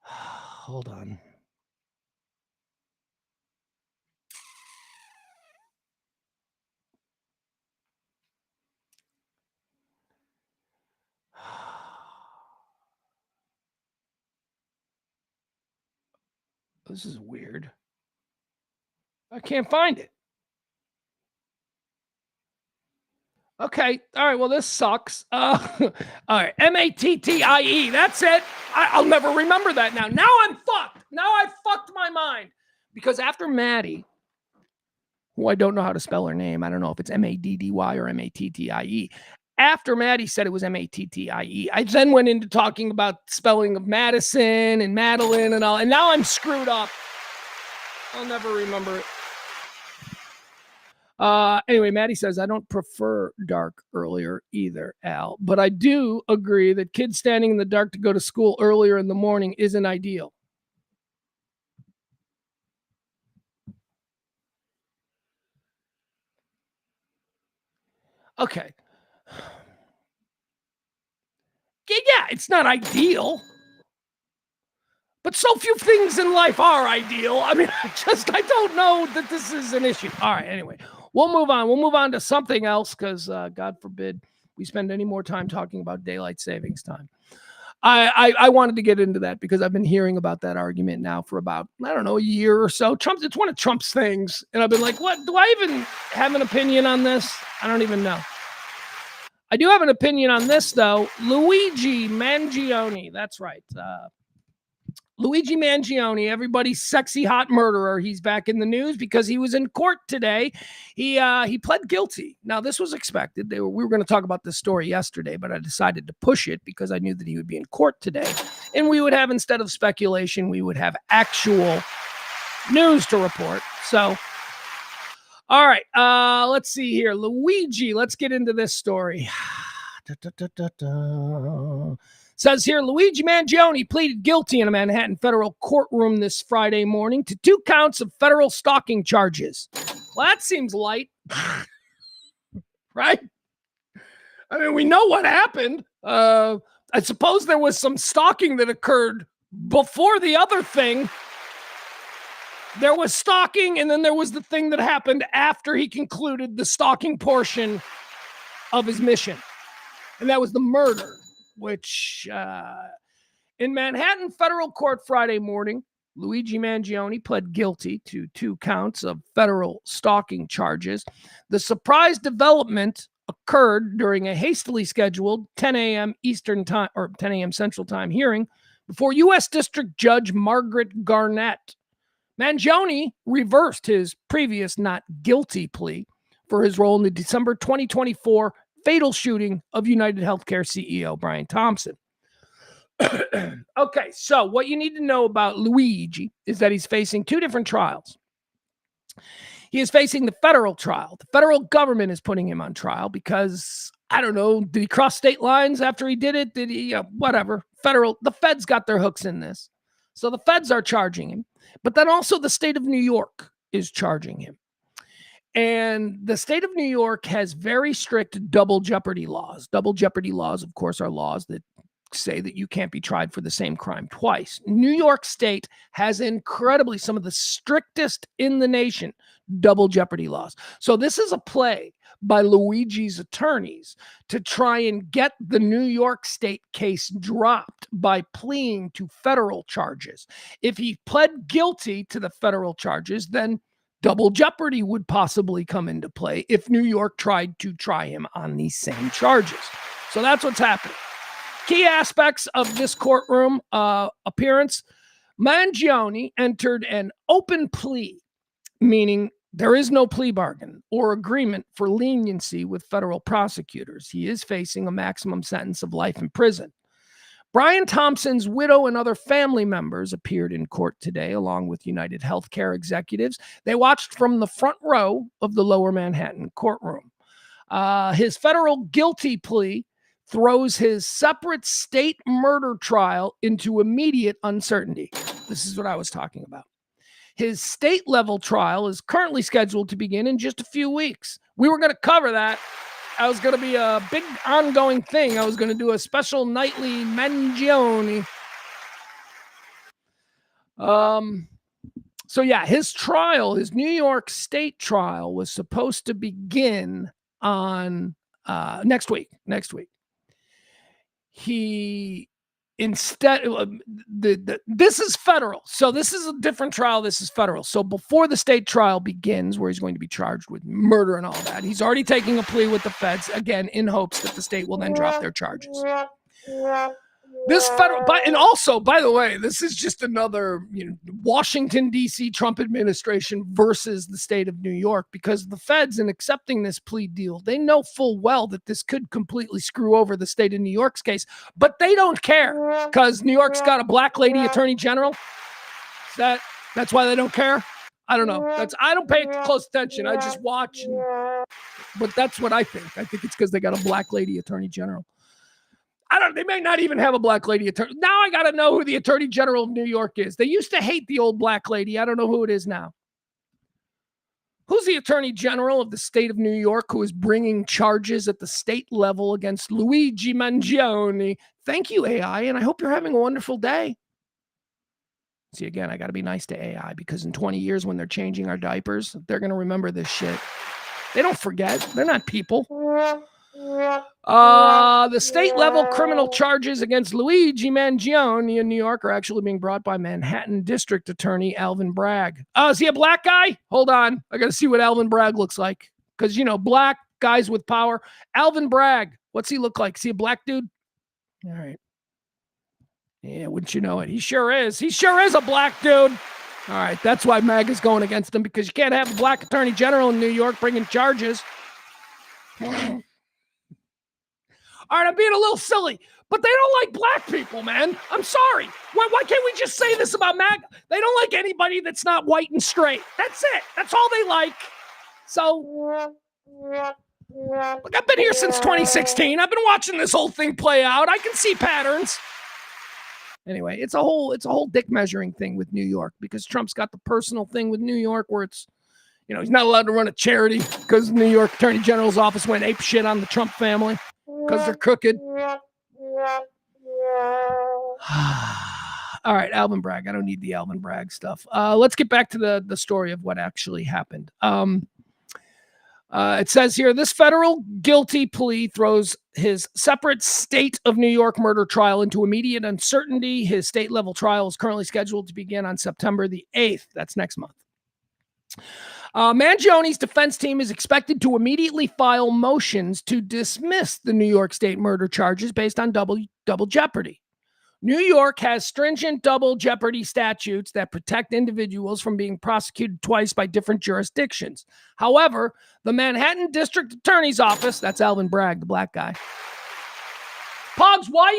Hold on. This is weird. I can't find it. Okay. All right. Well, this sucks. All right. Mattie. That's it. I'll never remember that now. Now I'm fucked. Now I fucked my mind. Because after Maddie, who I don't know how to spell her name, I don't know if it's Maddy or Mattie. After Maddie said it was Mattie, I then went into talking about spelling of Madison and Madeline and all. And now I'm screwed up. I'll never remember it. Anyway, Maddie says, I don't prefer dark earlier either, Al, but I do agree that kids standing in the dark to go to school earlier in the morning isn't ideal. Okay. Yeah, it's not ideal. But so few things in life are ideal. I mean, I don't know that this is an issue. All right, anyway, we'll move on. We'll move on to something else because, God forbid, we spend any more time talking about daylight savings time. I wanted to get into that because I've been hearing about that argument now for about, I don't know, a year or so. It's one of Trump's things. And I've been like, what? Do I even have an opinion on this? I don't even know. I do have an opinion on this, though. Luigi Mangione. That's right. Luigi Mangione, everybody's sexy hot murderer. He's back in the news because he was in court today. He pled guilty. Now, this was expected. We were going to talk about this story yesterday, but I decided to push it because I knew that he would be in court today. And we would have, instead of speculation, we would have actual news to report. So, all right, let's see here. Luigi, let's get into this story. Says here, Luigi Mangione pleaded guilty in a Manhattan federal courtroom this Friday morning to 2 counts of federal stalking charges. Well, that seems light, right? I mean, we know what happened. I suppose there was some stalking that occurred before the other thing. There was stalking, and then there was the thing that happened after he concluded the stalking portion of his mission. And that was the murder, which in Manhattan federal court Friday morning, Luigi Mangione pled guilty to 2 counts of federal stalking charges. The surprise development occurred during a hastily scheduled 10 a.m. Eastern time or 10 a.m. Central Time hearing before U.S. District Judge Margaret Garnett. Mangione reversed his previous not guilty plea for his role in the December 2024 fatal shooting of United Healthcare CEO Brian Thompson. Okay, so what you need to know about Luigi is that he's facing 2 different trials. He is facing the federal trial. The federal government is putting him on trial because, I don't know, did he cross state lines after he did it? Did he, whatever. The feds got their hooks in this. So the feds are charging him. But then also the state of New York is charging him. And the state of New York has very strict double jeopardy laws. Double jeopardy laws, of course, are laws that say that you can't be tried for the same crime twice. New York State has incredibly some of the strictest in the nation double jeopardy laws. So this is a play by Luigi's attorneys to try and get the New York State case dropped by pleading to federal charges. If he pled guilty to the federal charges, then double jeopardy would possibly come into play if New York tried to try him on these same charges. So that's what's happening. Key aspects of this courtroom appearance. Mangione entered an open plea, meaning there is no plea bargain or agreement for leniency with federal prosecutors. He is facing a maximum sentence of life in prison. Brian Thompson's widow and other family members appeared in court today, along with United Healthcare executives. They watched from the front row of the Lower Manhattan courtroom. His federal guilty plea throws his separate state murder trial into immediate uncertainty. This is what I was talking about. His state-level trial is currently scheduled to begin in just a few weeks. We were going to cover that. I was going to be a big ongoing thing. I was going to do a special nightly Mangione. So yeah, his trial, his New York State trial, was supposed to begin on next week. He instead, this is federal. So this is a different trial. This is federal. So before the state trial begins, where he's going to be charged with murder and all that, he's already taking a plea with the feds, again, in hopes that the state will then drop their charges. This federal, and also, by the way, this is just another Washington, D.C. Trump administration versus the state of New York, because the feds, in accepting this plea deal, they know full well that this could completely screw over the state of New York's case, but they don't care because New York's got a black lady attorney general. That's why they don't care. I don't know. I don't pay close attention. I just watch, but that's what I think. I think it's because they got a black lady attorney general. They may not even have a black lady attorney. Now I got to know who the attorney general of New York is. They used to hate the old black lady. I don't know who it is now. Who's the attorney general of the state of New York who is bringing charges at the state level against Luigi Mangione? Thank you, AI, and I hope you're having a wonderful day. See, again, I got to be nice to AI because in 20 years when they're changing our diapers, they're going to remember this shit. They don't forget. They're not people. The state-level criminal charges against Luigi Mangione in New York are actually being brought by Manhattan District Attorney Alvin Bragg. Oh, is he a black guy? Hold on. I got to see what Alvin Bragg looks like. Because, black guys with power. Alvin Bragg. What's he look like? Is he a black dude? All right. Yeah, wouldn't you know it? He sure is. He sure is a black dude. All right. That's why MAG is going against him, because you can't have a black attorney general in New York bringing charges. All right, I'm being a little silly, but they don't like black people, man. I'm sorry. Why can't we just say this about MAGA? They don't like anybody that's not white and straight. That's it. That's all they like. So, look, I've been here since 2016. I've been watching this whole thing play out. I can see patterns. Anyway, it's a whole dick measuring thing with New York, because Trump's got the personal thing with New York where it's, he's not allowed to run a charity because New York Attorney General's office went ape shit on the Trump family. Because they're crooked. All right, Alvin Bragg. I don't need the Alvin Bragg stuff. Let's get back to the story of what actually happened. It says here, this federal guilty plea throws his separate state of New York murder trial into immediate uncertainty. His state-level trial is currently scheduled to begin on September the 8th. That's next month. Mangione's defense team is expected to immediately file motions to dismiss the New York State murder charges based on double jeopardy. New York has stringent double jeopardy statutes that protect individuals from being prosecuted twice by different jurisdictions. However, the Manhattan District Attorney's Office, that's Alvin Bragg, the black guy. Pogs, why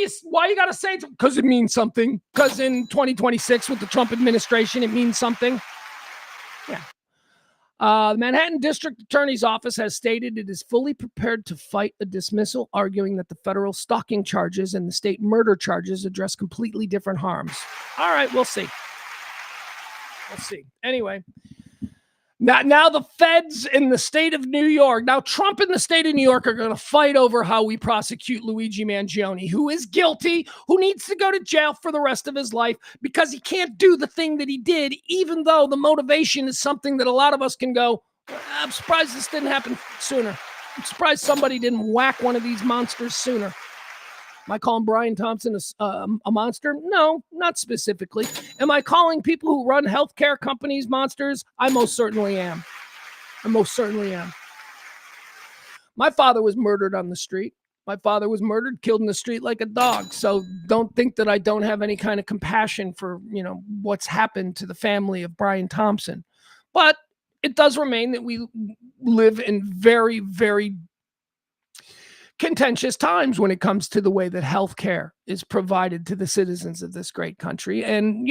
you got to say it? Because it means something. Because in 2026 with the Trump administration, it means something. Yeah. The Manhattan District Attorney's Office has stated it is fully prepared to fight a dismissal, arguing that the federal stalking charges and the state murder charges address completely different harms. All right, we'll see. We'll see. Anyway, now the feds in the state of New York, now Trump and the state of New York are going to fight over how we prosecute Luigi Mangione, who is guilty, who needs to go to jail for the rest of his life because he can't do the thing that he did, even though the motivation is something that a lot of us can go, I'm surprised this didn't happen sooner. I'm surprised somebody didn't whack one of these monsters sooner. Am I calling Brian Thompson a monster? No, not specifically. Am I calling people who run healthcare companies monsters? I most certainly am. My father was murdered on the street. My father was murdered, killed in the street like a dog. So don't think that I don't have any kind of compassion for, what's happened to the family of Brian Thompson. But it does remain that we live in very, very contentious times when it comes to the way that healthcare is provided to the citizens of this great country. And,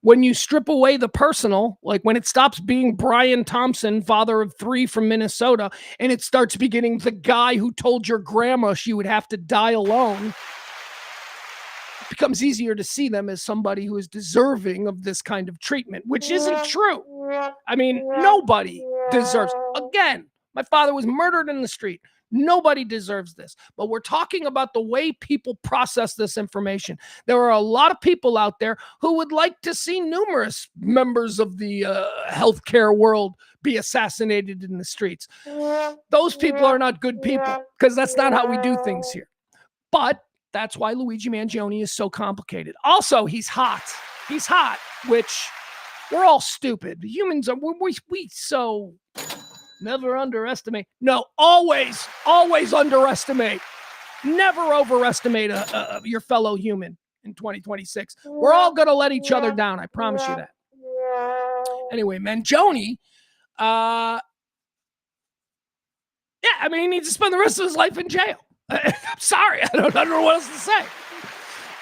when you strip away the personal, like when it stops being Brian Thompson, father of 3 from Minnesota, and it starts beginning the guy who told your grandma she would have to die alone, it becomes easier to see them as somebody who is deserving of this kind of treatment, which isn't true. I mean, nobody deserves. Again, my father was murdered in the street. Nobody deserves this. But we're talking about the way people process this information. There are a lot of people out there who would like to see numerous members of the healthcare world be assassinated in the streets. Those people are not good people, because that's not how we do things here. But that's why Luigi Mangione is so complicated. Also, he's hot. He's hot, which we're all stupid. Humans are, we so... Never underestimate. No, always underestimate. Never overestimate your fellow human in 2026. We're all going to let each other down. I promise you that. Anyway, Mangione, he needs to spend the rest of his life in jail. I'm sorry. I don't know what else to say.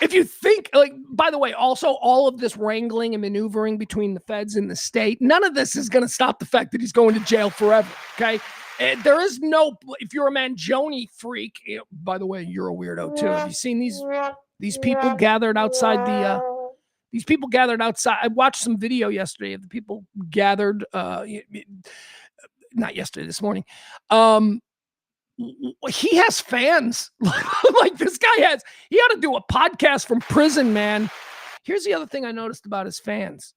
If you think, by the way, also all of this wrangling and maneuvering between the feds and the state, none of this is going to stop the fact that he's going to jail forever, okay? There is no, if you're a Mangione freak, by the way, you're a weirdo too. Have you seen these people gathered outside I watched some video yesterday of the people gathered, not yesterday, this morning. He has fans like this guy has. He ought to do a podcast from prison, man. Here's the other thing I noticed about his fans.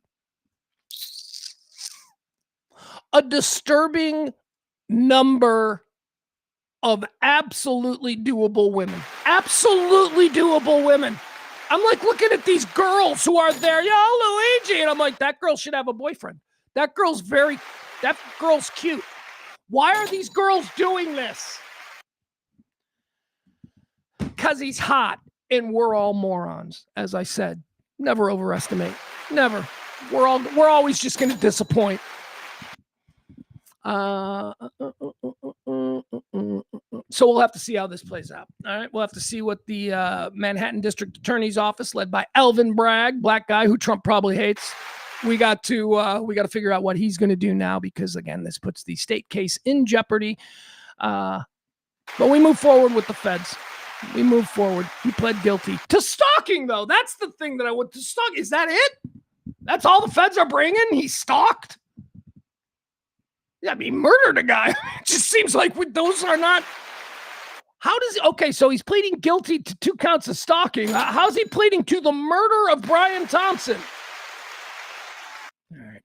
A disturbing number of absolutely doable women. Absolutely doable women. I'm like looking at these girls who are there. Yo, Luigi. And I'm like, that girl should have a boyfriend. That girl's cute. Why are these girls doing this? Because he's hot and we're all morons. As I said, never overestimate. Never. We're always just going to disappoint. So we'll have to see how this plays out. All right. We'll have to see what the Manhattan District Attorney's Office, led by Alvin Bragg, black guy who Trump probably hates. We got to figure out what he's going to do now, because again, this puts the state case in jeopardy. But we move forward with the feds. We move forward. He pled guilty to stalking, though. That's the thing that I want to stalk. Is that it? That's all the feds are bringing? He stalked? Yeah, he murdered a guy. It just seems like those are not. How does okay? So he's pleading guilty to 2 counts of stalking. How's he pleading to the murder of Brian Thompson? All right.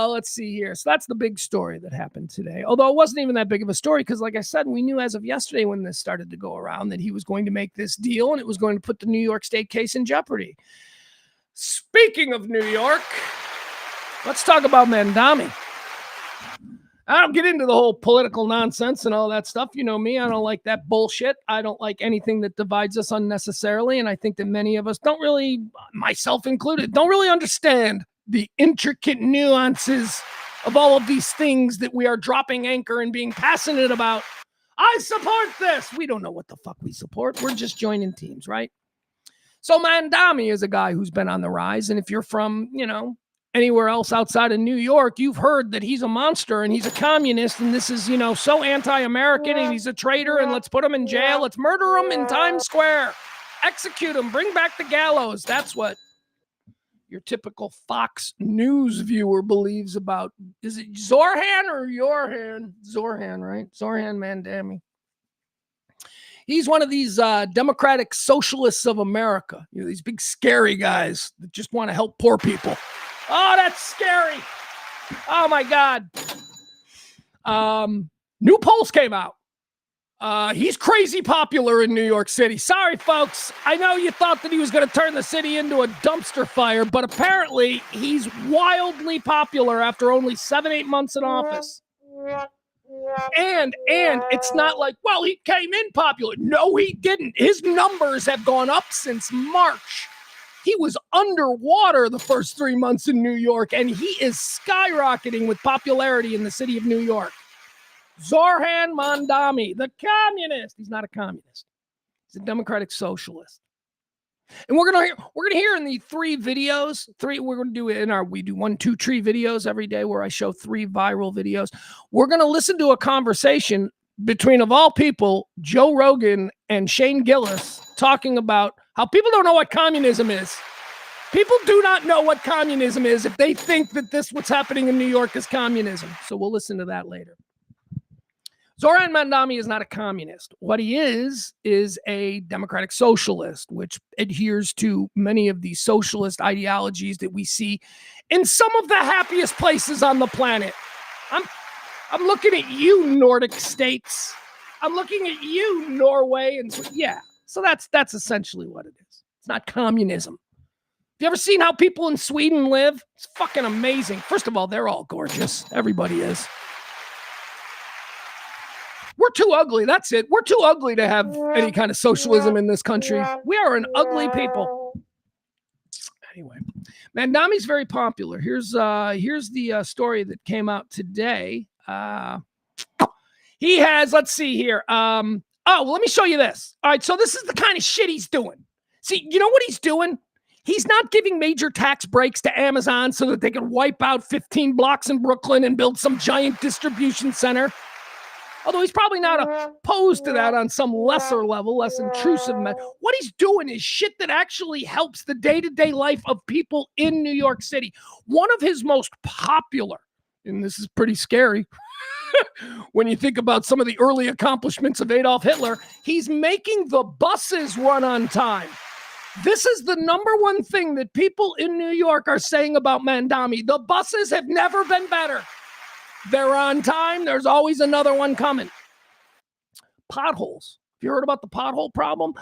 Let's see here. So that's the big story that happened today. Although it wasn't even that big of a story, because like I said, we knew as of yesterday when this started to go around that he was going to make this deal and it was going to put the New York State case in jeopardy. Speaking of New York, let's talk about Mangione. I don't get into the whole political nonsense and all that stuff. You know me, I don't like that bullshit. I don't like anything that divides us unnecessarily. And I think that many of us don't really, myself included, don't really understand the intricate nuances of all of these things that we are dropping anchor and being passionate about. I support this. We don't know what the fuck we support. We're just joining teams, right? So Mangione is a guy who's been on the rise. And if you're from, anywhere else outside of New York, you've heard that he's a monster and he's a communist and this is, so anti-American and he's a traitor and let's put him in jail. Let's murder him in Times Square. Execute him. Bring back the gallows. That's what your typical Fox News viewer believes about. Is it Zorhan or Yorhan? Zorhan, right? Zorhan Mangione. He's one of these democratic socialists of America. These big scary guys that just want to help poor people. Oh, that's scary. Oh, my God. New polls came out. He's crazy popular in New York City. Sorry, folks. I know you thought that he was going to turn the city into a dumpster fire, but apparently he's wildly popular after only 7-8 months in office. And it's not like, well, he came in popular. No, he didn't. His numbers have gone up since March. He was underwater the first 3 months in New York, and he is skyrocketing with popularity in the city of New York. Zoran Mandami, the communist. He's not a communist. He's a democratic socialist. And we're gonna hear in the 3 videos. We're gonna do it in our we do 1, 2 tree videos every day where I show 3 viral videos. We're gonna listen to a conversation between, of all people, Joe Rogan and Shane Gillis talking about how people don't know what communism is. People do not know what communism is if they think that what's happening in New York is communism. So we'll listen to that later. Zoran Mandami is not a communist. What he is a democratic socialist, which adheres to many of the socialist ideologies that we see in some of the happiest places on the planet. I'm looking at you, Nordic states. I'm looking at you, Norway, and yeah. So that's essentially what it is. It's not communism. Have you ever seen how people in Sweden live? It's fucking amazing. First of all, they're all gorgeous. Everybody is. We're too ugly. That's it. We're too ugly to have any kind of socialism in this country. We are an ugly people. Anyway, Mandami's very popular. Here's the story that came out today. He has, let's see here. Well, let me show you this. All right, so this is the kind of shit he's doing. See, you know what he's doing? He's not giving major tax breaks to Amazon so that they can wipe out 15 blocks in Brooklyn and build some giant distribution center. Although he's probably not opposed to that on some lesser level, less intrusive. What he's doing is shit that actually helps the day-to-day life of people in New York City. One of his most popular, and this is pretty scary when you think about some of the early accomplishments of Adolf Hitler, he's making the buses run on time. This is the number one thing that people in New York are saying about Mandami. The buses have never been better. They're on time. There's always another one coming. Potholes. Have you heard about the pothole problem?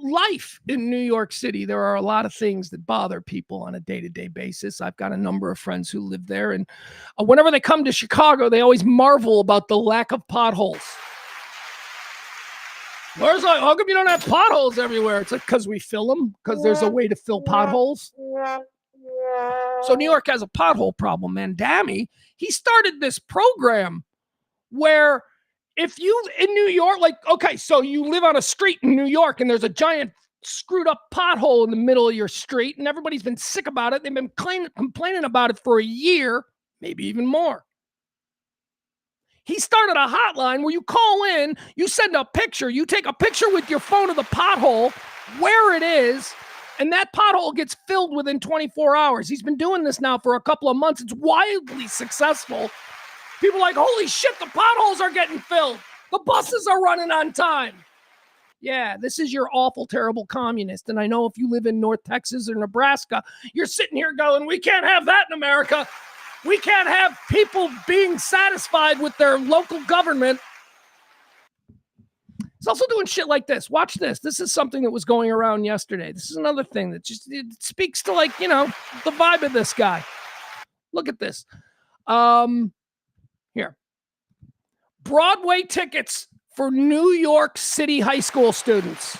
Life in New York City, there are a lot of things that bother people on a day-to-day basis. I've got a number of friends who live there, and whenever they come to Chicago, they always marvel about the lack of potholes. How come you don't have potholes everywhere? It's like, because we fill them, because there's a way to fill potholes. So New York has a pothole problem. Mandami, he started this program where if you in New York, like, okay, so you live on a street in New York and there's a giant screwed up pothole in the middle of your street and everybody's been sick about it. They've been complaining about it for a year, maybe even more. He started a hotline where you call in, you send a picture, you take a picture with your phone of the pothole, where it is, and that pothole gets filled within 24 hours. He's been doing this now for a couple of months. It's wildly successful. People are like, holy shit, the potholes are getting filled. The buses are running on time. Yeah, this is your awful, terrible communist. And I know if you live in North Texas or Nebraska, you're sitting here going, we can't have that in America. We can't have people being satisfied with their local government. He's also doing shit like this. Watch this. This is something that was going around yesterday. This is another thing that just it speaks to, like, you know, the vibe of this guy. Look at this. Here. Broadway tickets for New York City high school students.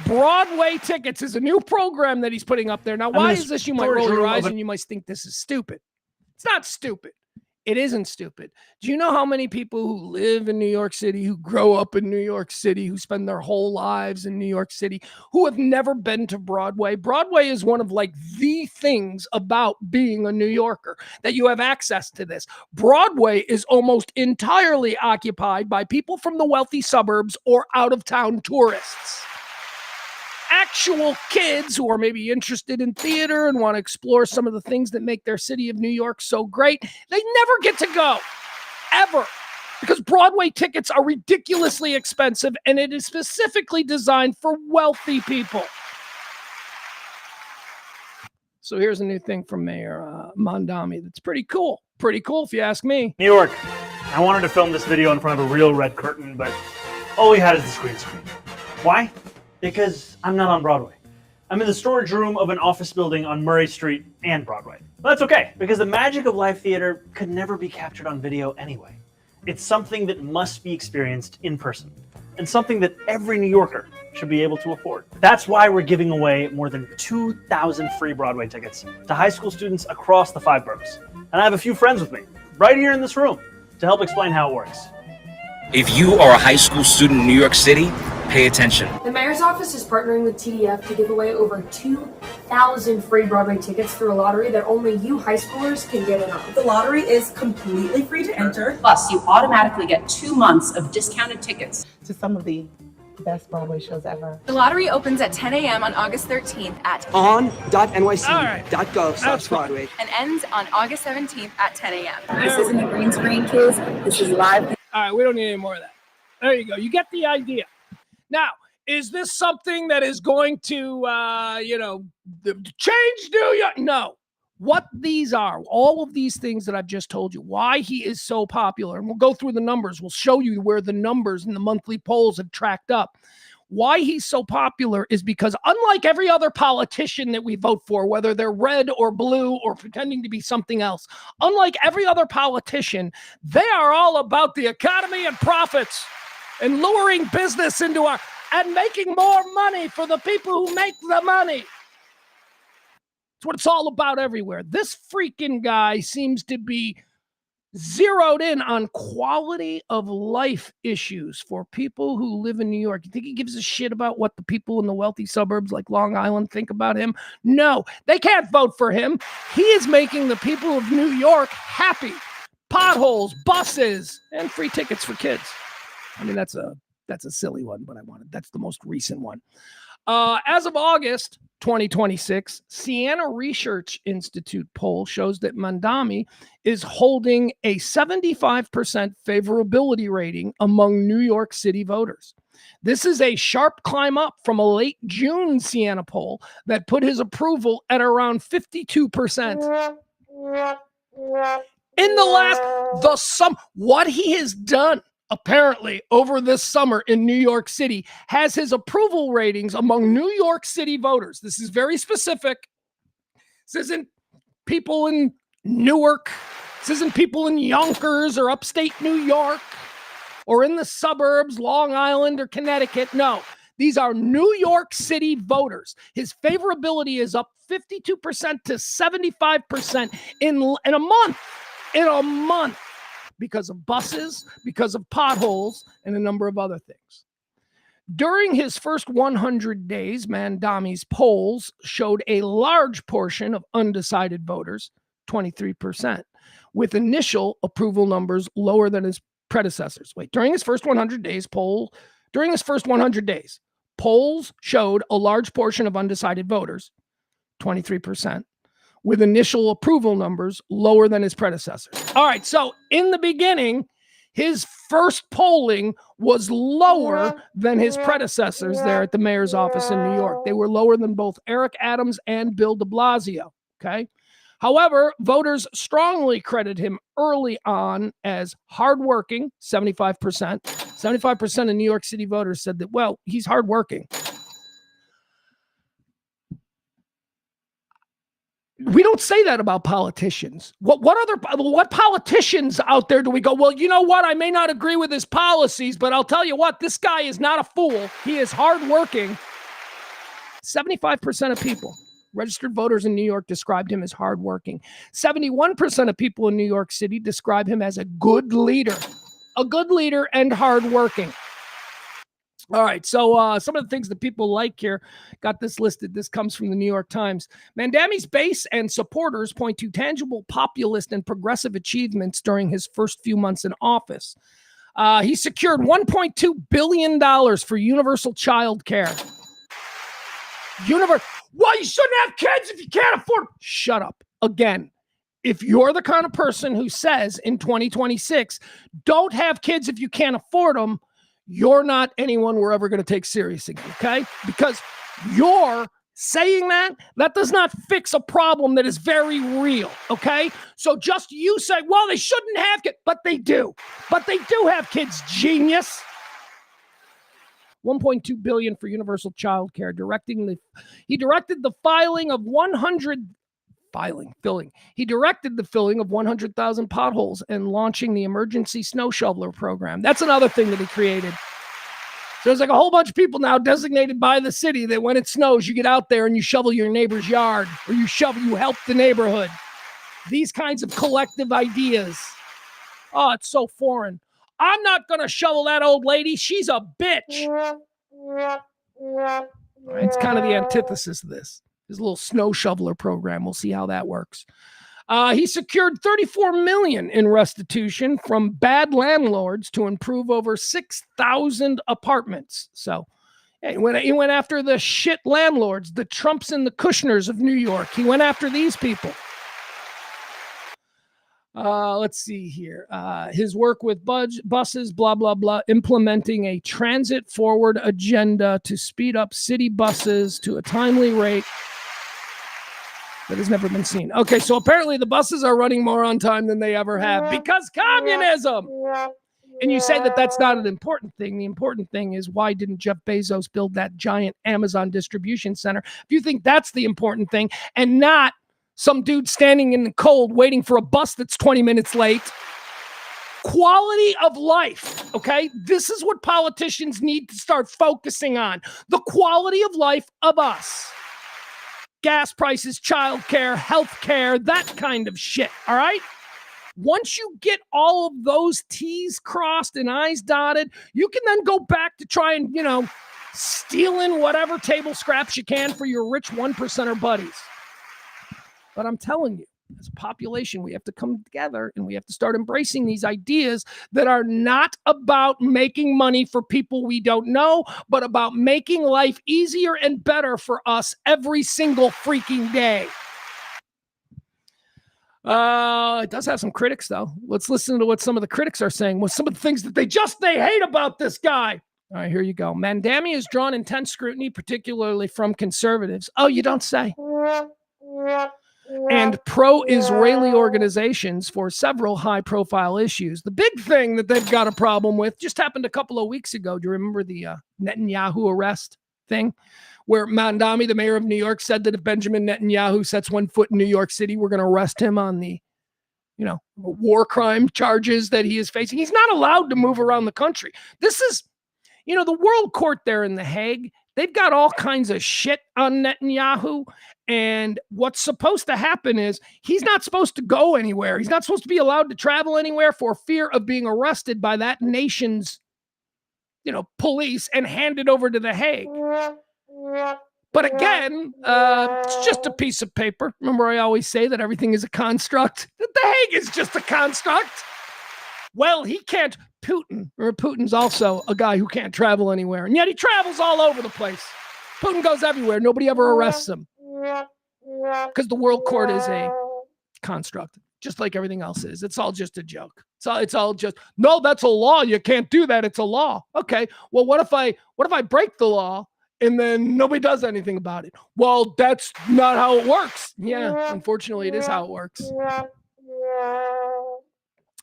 Broadway tickets is a new program that he's putting up there. Now, why is this? You might roll your eyes and you might think this is stupid. It's not stupid. It isn't stupid. Do you know how many people who live in New York City, who grow up in New York City, who spend their whole lives in New York City, who have never been to Broadway? Broadway is one of, like, the things about being a New Yorker, that you have access to this. Broadway is almost entirely occupied by people from the wealthy suburbs or out-of-town tourists. Actual kids who are maybe interested in theater and want to explore some of the things that make their city of New York so great, they never get to go, ever, because Broadway tickets are ridiculously expensive and it is specifically designed for wealthy people. So here's a new thing from Mayor Mandami that's pretty cool. Pretty cool if you ask me. New York, I wanted to film this video in front of a real red curtain, but all we had is the green screen. Why? Because I'm not on Broadway. I'm in the storage room of an office building on Murray Street and Broadway. But that's okay, because the magic of live theater could never be captured on video anyway. It's something that must be experienced in person, and something that every New Yorker should be able to afford. That's why we're giving away more than 2,000 free Broadway tickets to high school students across the 5 boroughs. And I have a few friends with me, right here in this room, to help explain how it works. If you are a high school student in New York City, pay attention. The mayor's office is partnering with TDF to give away over 2,000 free Broadway tickets through a lottery that only you high schoolers can get in on. The lottery is completely free to enter. Plus, you automatically get 2 months of discounted tickets To some of the best Broadway shows ever. The lottery opens at 10 a.m. on August 13th at on.nyc.gov/Broadway and ends on August 17th at 10 a.m. This isn't a green screen, kids. This is live. All right, we don't need any more of that. There you go. You get the idea. Now, is this something that is going to, change New York? No. What these are, all of these things that I've just told you, why he is so popular, and we'll go through the numbers. We'll show you where the numbers in the monthly polls have tracked up. Why he's so popular is because unlike every other politician that we vote for, whether they're red or blue or pretending to be something else, unlike every other politician, they are all about the economy and profits and luring business into our, and making more money for the people who make the money. That's what it's all about everywhere. This freaking guy seems to be zeroed in on quality of life issues for people who live in New York. You think he gives a shit about what the people in the wealthy suburbs like Long Island think about him? No, they can't vote for him. He is making the people of New York happy. Potholes, buses, and free tickets for kids. I mean, that's a silly one, but that's the most recent one. As of August 2026, Siena Research Institute poll shows that Mandami is holding a 75% favorability rating among New York City voters. This is a sharp climb up from a late June Siena poll that put his approval at around 52%. In what he has done apparently over this summer in New York City has his approval ratings among New York City voters. This is very specific. This isn't people in Newark. This isn't people in Yonkers or upstate New York or in the suburbs, Long Island or Connecticut. No, these are New York City voters. His favorability is up 52% to 75% in a month. In a month. Because of buses, because of potholes, and a number of other things. During his first 100 days, Mandami's polls showed a large portion of undecided voters, 23%, with initial approval numbers lower than his predecessors. During his first 100 days, polls showed a large portion of undecided voters, 23%. With initial approval numbers lower than his predecessors. All right, so in the beginning, his first polling was lower than his predecessors there at the mayor's office in New York. They were lower than both Eric Adams and Bill de Blasio, okay? However, voters strongly credit him early on as hardworking, 75%. 75% of New York City voters said that, well, he's hardworking. We don't say that about politicians. What politicians out there do we go, well, you know what? I may not agree with his policies, but I'll tell you what, this guy is not a fool. He is hardworking. 75% of people, registered voters in New York, described him as hardworking. 71% of people in New York City describe him as a good leader and hardworking. All right, so some of the things that people like here, got this listed. This comes from the New York Times. Mandami's base and supporters point to tangible populist and progressive achievements during his first few months in office. He secured $1.2 billion for universal child care. Well, you shouldn't have kids if you can't afford them. Shut up. Again, if you're the kind of person who says in 2026, don't have kids if you can't afford them, you're not anyone we're ever going to take seriously, okay? Because you're saying that does not fix a problem that is very real, okay? So just you say, well, they shouldn't have kids, but they do. But they do have kids, genius. $1.2 billion for universal child care, he directed the filing of 100 filling. He directed the filling of 100,000 potholes and launching the emergency snow shoveler program. That's another thing that he created. So there's like a whole bunch of people now designated by the city that when it snows, you get out there and you shovel your neighbor's yard, or you help the neighborhood. These kinds of collective ideas. Oh, it's so foreign. I'm not going to shovel that old lady. She's a bitch. It's kind of the antithesis of this. His little snow shoveler program. We'll see how that works. He secured $34 million in restitution from bad landlords to improve over 6,000 apartments. So he went after the shit landlords, the Trumps and the Kushners of New York. He went after these people. Let's see here. His work with buses, blah, blah, blah, implementing a transit-forward agenda to speed up city buses to a timely rate that has never been seen. Okay, so apparently the buses are running more on time than they ever have because communism. And you say that that's not an important thing. The important thing is, why didn't Jeff Bezos build that giant Amazon distribution center? If you think that's the important thing and not some dude standing in the cold waiting for a bus that's 20 minutes late. Quality of life, okay? This is what politicians need to start focusing on. The quality of life of us. Gas prices, childcare, healthcare, that kind of shit, all right? Once you get all of those T's crossed and I's dotted, you can then go back to try and, steal in whatever table scraps you can for your rich 1%er buddies. But I'm telling you, as a population, we have to come together and we have to start embracing these ideas that are not about making money for people we don't know, but about making life easier and better for us every single freaking day. It does have some critics, though. Let's listen to what some of the critics are saying. What some of the things that they hate about this guy. All right, here you go. Mandami has drawn intense scrutiny, particularly from conservatives. Oh, you don't say. And pro-Israeli organizations for several high-profile issues. The big thing that they've got a problem with just happened a couple of weeks ago. Do you remember the Netanyahu arrest thing? Where Mandami, the mayor of New York, said that if Benjamin Netanyahu sets one foot in New York City, we're going to arrest him on the, war crime charges that he is facing. He's not allowed to move around the country. This is, the world court there in The Hague. They've got all kinds of shit on Netanyahu. And what's supposed to happen is he's not supposed to go anywhere. He's not supposed to be allowed to travel anywhere for fear of being arrested by that nation's, police and handed over to The Hague. But again, it's just a piece of paper. Remember, I always say that everything is a construct. The Hague is just a construct. Well, he can't. Putin's also a guy who can't travel anywhere. And yet he travels all over the place. Putin goes everywhere. Nobody ever arrests him. Because the world court is a construct, just like everything else is. It's all just a joke. It's all just, no, that's a law. You can't do that. It's a law. Okay. Well, what if I break the law and then nobody does anything about it? Well, that's not how it works. Yeah, unfortunately, it is how it works.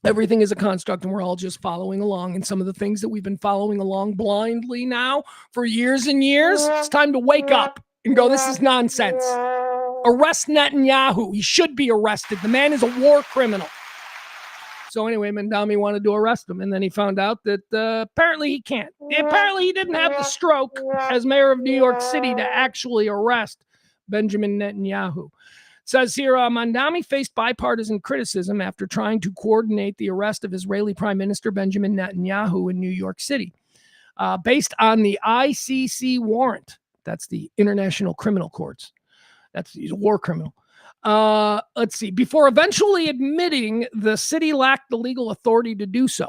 Everything is a construct, and we're all just following along. And some of the things that we've been following along blindly now for years and years, it's time to wake up and go, this is nonsense. Arrest Netanyahu. He should be arrested. The man is a war criminal. So anyway, Mandami wanted to arrest him, and then he found out that apparently he can't. Apparently he didn't have the stroke as mayor of New York City to actually arrest Benjamin Netanyahu. It says here, Mandami faced bipartisan criticism after trying to coordinate the arrest of Israeli Prime Minister Benjamin Netanyahu in New York City, based on the ICC warrant. That's the International Criminal Courts. He's a war criminal. Let's see. Before eventually admitting the city lacked the legal authority to do so.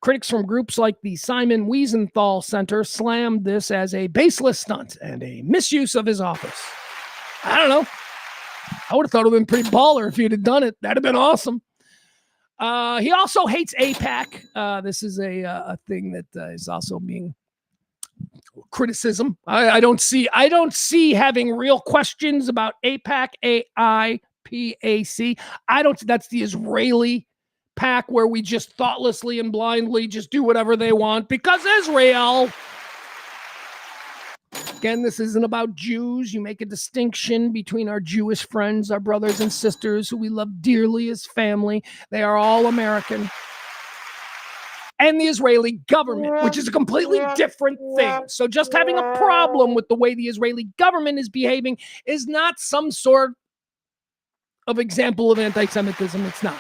Critics from groups like the Simon Wiesenthal Center slammed this as a baseless stunt and a misuse of his office. I don't know. I would have thought it would have been pretty baller if he'd have done it. That'd have been awesome. He also hates AIPAC. This is a thing that is also being criticism. I don't see having real questions about AIPAC, AIPAC. That's the Israeli PAC where we just thoughtlessly and blindly just do whatever they want because Israel. Again, this isn't about Jews. You make a distinction between our Jewish friends, our brothers and sisters who we love dearly as family. They are all American. And the Israeli government, which is a completely different thing. So just having a problem with the way the Israeli government is behaving is not some sort of example of anti-Semitism. It's not.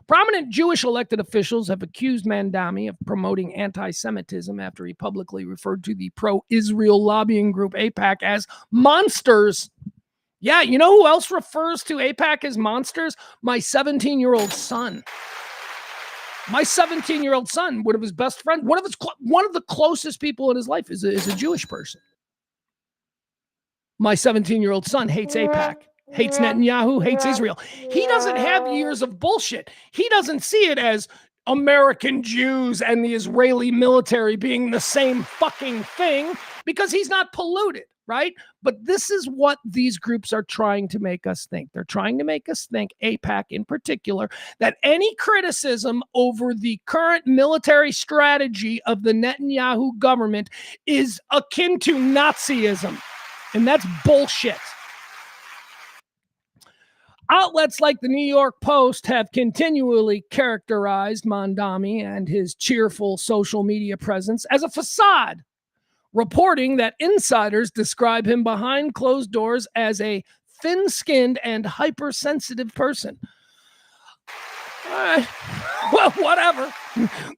Prominent Jewish elected officials have accused Mandami of promoting anti-Semitism after he publicly referred to the pro-Israel lobbying group AIPAC as monsters. Yeah, you know who else refers to AIPAC as monsters? My 17-year-old son. My 17-year-old son, one of his best friends, one of the closest people in his life is a Jewish person. My 17-year-old son hates AIPAC, hates Netanyahu, hates Israel. He doesn't have years of bullshit. He doesn't see it as American Jews and the Israeli military being the same fucking thing because he's not polluted, right? But this is what these groups are trying to make us think. They're trying to make us think, AIPAC in particular, that any criticism over the current military strategy of the Netanyahu government is akin to Nazism. And that's bullshit. Outlets like the New York Post have continually characterized Mandami and his cheerful social media presence as a facade, reporting that insiders describe him behind closed doors as a thin-skinned and hypersensitive person. All right. Well, whatever.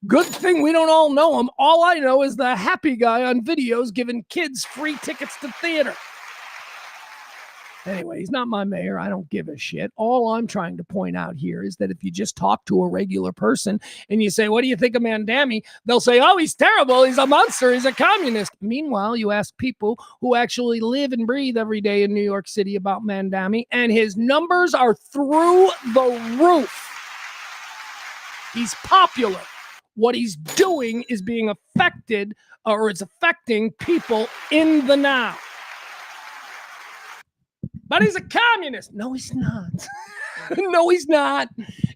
Good thing we don't all know him. All I know is the happy guy on videos giving kids free tickets to theater. Anyway, he's not my mayor. I don't give a shit. All I'm trying to point out here is that if you just talk to a regular person and you say, what do you think of Mandami? They'll say, oh, he's terrible. He's a monster. He's a communist. Meanwhile, you ask people who actually live and breathe every day in New York City about Mandami, and his numbers are through the roof. He's popular. What he's doing is being affected, or it's affecting people in the now. But he's a communist. No, he's not. No, he's not.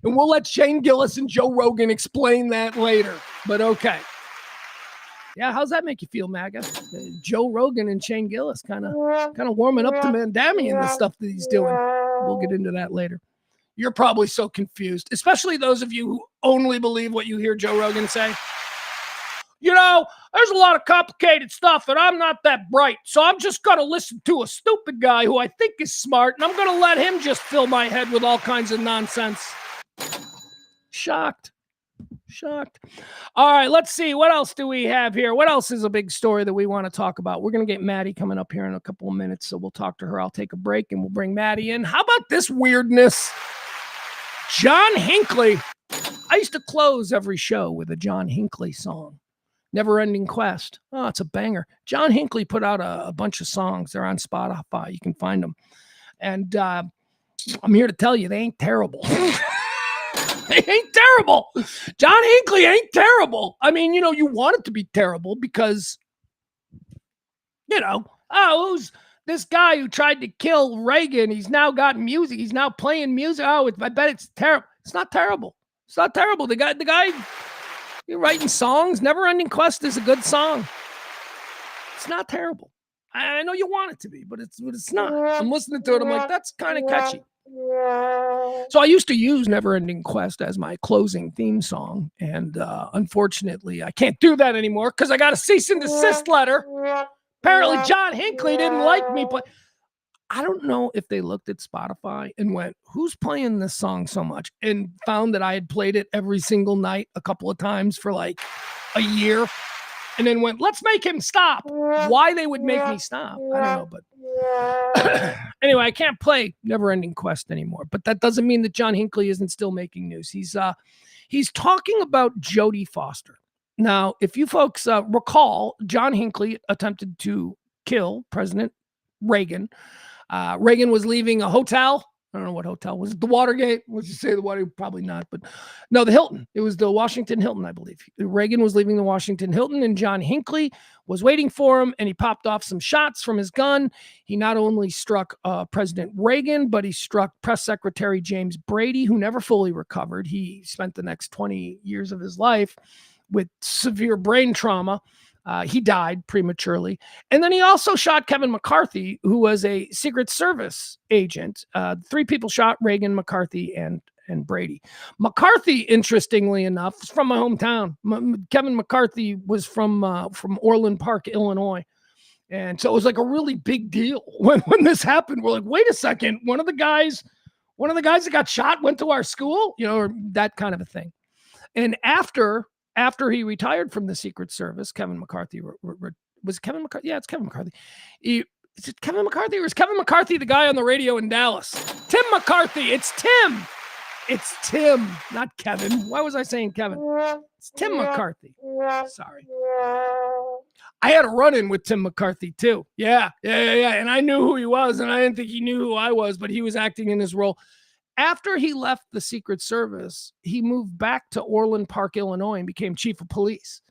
And we'll let Shane Gillis and Joe Rogan explain that later. But okay. Yeah, how's that make you feel, MAGA? Joe Rogan and Shane Gillis kind of warming up to Mandami and the stuff that he's doing. We'll get into that later. You're probably so confused, especially those of you who only believe what you hear Joe Rogan say. You know, there's a lot of complicated stuff, and I'm not that bright. So I'm just going to listen to a stupid guy who I think is smart, and I'm going to let him just fill my head with all kinds of nonsense. Shocked. All right, let's see. What else do we have here? What else is a big story that we want to talk about? We're going to get Maddie coming up here in a couple of minutes, so we'll talk to her. I'll take a break, and we'll bring Maddie in. How about this weirdness? John Hinckley. I used to close every show with a John Hinckley song. Never Ending Quest. Oh, it's a banger. John Hinckley put out a bunch of songs. They're on Spotify. You can find them. And I'm here to tell you, they ain't terrible. They ain't terrible. John Hinckley ain't terrible. I mean, you know, you want it to be terrible because, you know, who's this guy who tried to kill Reagan? He's now got music. He's now playing music. Oh, I bet it's terrible. It's not terrible. It's not terrible. The guy... You're writing songs. Never Ending Quest is a good song. It's not terrible. I know you want it to be, but it's not. I'm listening to it. I'm like, that's kind of catchy. So I used to use Never Ending Quest as my closing theme song. And unfortunately, I can't do that anymore because I got a cease and desist letter. Apparently, John Hinckley didn't like me. But I don't know if they looked at Spotify and went, who's playing this song so much? And found that I had played it every single night a couple of times for like a year. And then went, let's make him stop. Why they would make me stop, I don't know. But anyway, I can't play Never Ending Quest anymore. But that doesn't mean that John Hinckley isn't still making news. He's talking about Jodie Foster. Now, if you folks recall, John Hinckley attempted to kill President Reagan. Reagan was leaving a hotel. I don't know what hotel. Was it the Watergate? Let's just say the Watergate. Probably not. But no, the Hilton. It was the Washington Hilton, I believe. Reagan was leaving the Washington Hilton, and John Hinckley was waiting for him, and he popped off some shots from his gun. He not only struck President Reagan, but he struck Press Secretary James Brady, who never fully recovered. He spent the next 20 years of his life with severe brain trauma. He died prematurely. And then he also shot Kevin McCarthy, who was a Secret Service agent. 3 people shot: Reagan, McCarthy, and Brady. McCarthy, interestingly enough, is from my hometown. Kevin McCarthy was from Orland Park, Illinois. And so it was like a really big deal when this happened. We're like, wait a second, one of the guys that got shot went to our school, or that kind of a thing. And after he retired from the Secret Service, Kevin McCarthy was Kevin McCarthy. Yeah, it's Kevin McCarthy. Is it Kevin McCarthy, or is Kevin McCarthy the guy on the radio in Dallas? Tim McCarthy. It's Tim. It's Tim, not Kevin. Why was I saying Kevin? It's Tim McCarthy. Sorry. I had a run-in with Tim McCarthy too. Yeah. And I knew who he was, and I didn't think he knew who I was, but he was acting in his role. After he left the Secret Service, he moved back to Orland Park, Illinois, and became chief of police.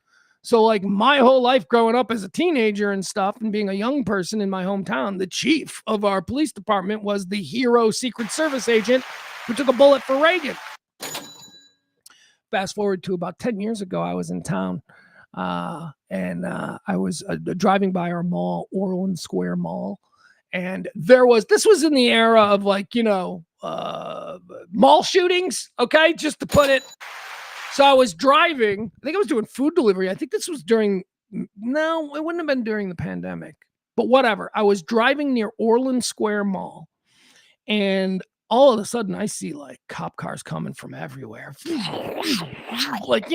So like my whole life growing up as a teenager and stuff, and being a young person in my hometown, the chief of our police department was the hero Secret Service agent who took a bullet for Reagan. Fast forward to about 10 years ago, I was in town, and I was driving by our mall, Orland Square Mall, and this was in the era of mall shootings, okay, just to put it. So I was driving, I think I was doing food delivery. I think this was no, it wouldn't have been during the pandemic, but whatever. I was driving near Orland Square Mall, and all of a sudden I see like cop cars coming from everywhere. Like,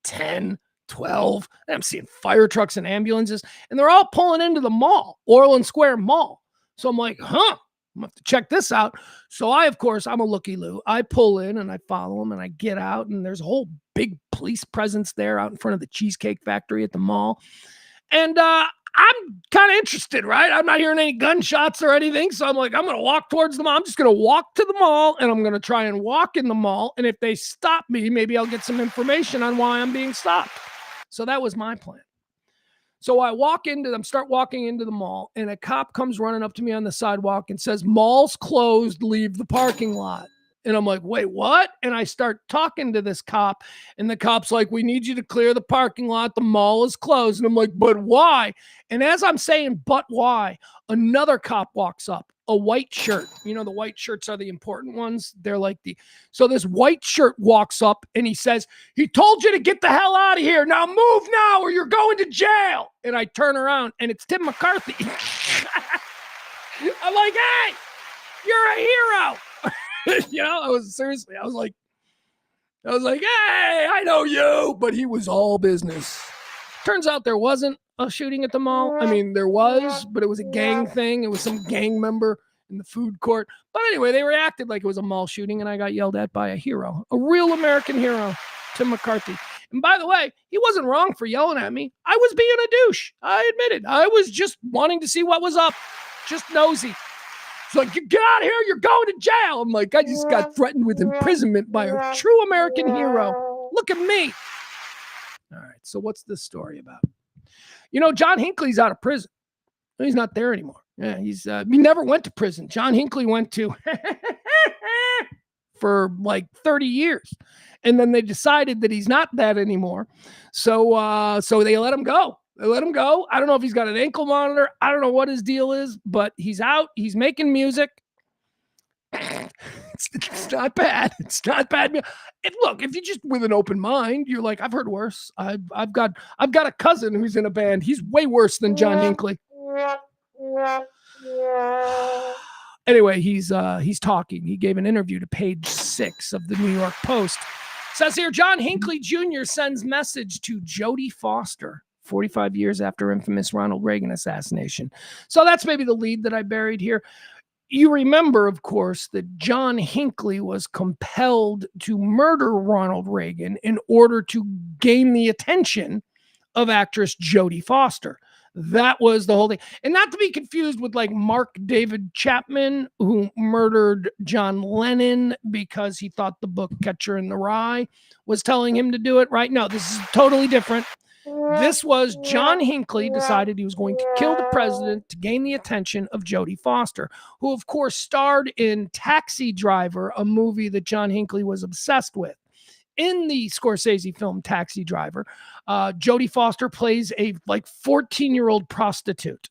10, 12. And I'm seeing fire trucks and ambulances, and they're all pulling into the mall, Orland Square Mall. So I'm like, I'm gonna have to check this out. So I'm a looky-loo. I pull in and I follow them, and I get out, and there's a whole big police presence there out in front of the Cheesecake Factory at the mall. And I'm kind of interested, right? I'm not hearing any gunshots or anything. So I'm like, I'm going to walk towards the mall. I'm just going to walk to the mall, and I'm going to try and walk in the mall. And if they stop me, maybe I'll get some information on why I'm being stopped. So that was my plan. So I start walking into the mall, and a cop comes running up to me on the sidewalk and says, "Mall's closed, leave the parking lot." And I'm like, wait, what? And I start talking to this cop, and the cop's like, "We need you to clear the parking lot. The mall is closed." And I'm like, "But why?" And as I'm saying, "But why?" another cop walks up, a white shirt. The white shirts are the important ones. They're like so this white shirt walks up, and he says, "He told you to get the hell out of here. Now move now, or you're going to jail." And I turn around, and it's Tim McCarthy. I'm like, "Hey, you're a hero." I was like, "Hey, I know you," but he was all business. Turns out there wasn't a shooting at the mall. I mean, there was, but it was a gang thing. It was some gang member in the food court. But anyway, they reacted like it was a mall shooting, and I got yelled at by a hero, a real American hero, Tim McCarthy. And by the way, he wasn't wrong for yelling at me. I was being a douche. I admit it. I was just wanting to see what was up, just nosy. It's like, "You get out of here, you're going to jail." I'm like, I just got threatened with imprisonment by a true American hero. Look at me. All right, so what's this story about? John Hinckley's out of prison. He's not there anymore. Yeah, he never went to prison. John Hinckley went to for like 30 years. And then they decided that he's not that anymore. So they let him go. I don't know if he's got an ankle monitor. I don't know what his deal is, but he's out. He's making music. It's not bad. It's not bad. Look, if you're just with an open mind, you're like, I've heard worse. I've got a cousin who's in a band. He's way worse than John Hinckley. Anyway, he's talking. He gave an interview to page 6 of the New York Post. It says here, John Hinckley Jr. sends message to Jodie Foster 45 years after infamous Ronald Reagan assassination. So that's maybe the lead that I buried here. You remember, of course, that John Hinckley was compelled to murder Ronald Reagan in order to gain the attention of actress Jodie Foster. That was the whole thing. And not to be confused with like Mark David Chapman, who murdered John Lennon because he thought the book Catcher in the Rye was telling him to do it, right? No, this is totally different. This was John Hinckley decided he was going to kill the president to gain the attention of Jodie Foster, who, of course, starred in Taxi Driver, a movie that John Hinckley was obsessed with. in the Scorsese film Taxi Driver, Jodie Foster plays a 14-year-old prostitute.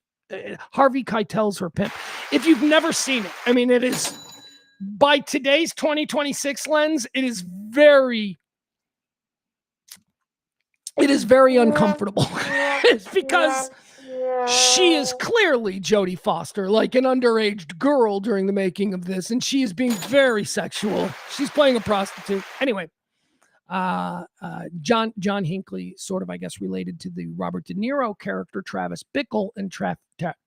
Harvey Keitel's her pimp. If you've never seen it, I mean, it is, by today's 2026 lens, it is very uncomfortable. It's because she is clearly Jodie Foster, like an underage girl during the making of this, and she is being very sexual. She's playing a prostitute. Anyway, John Hinckley, sort of, I guess, related to the Robert De Niro character Travis Bickle in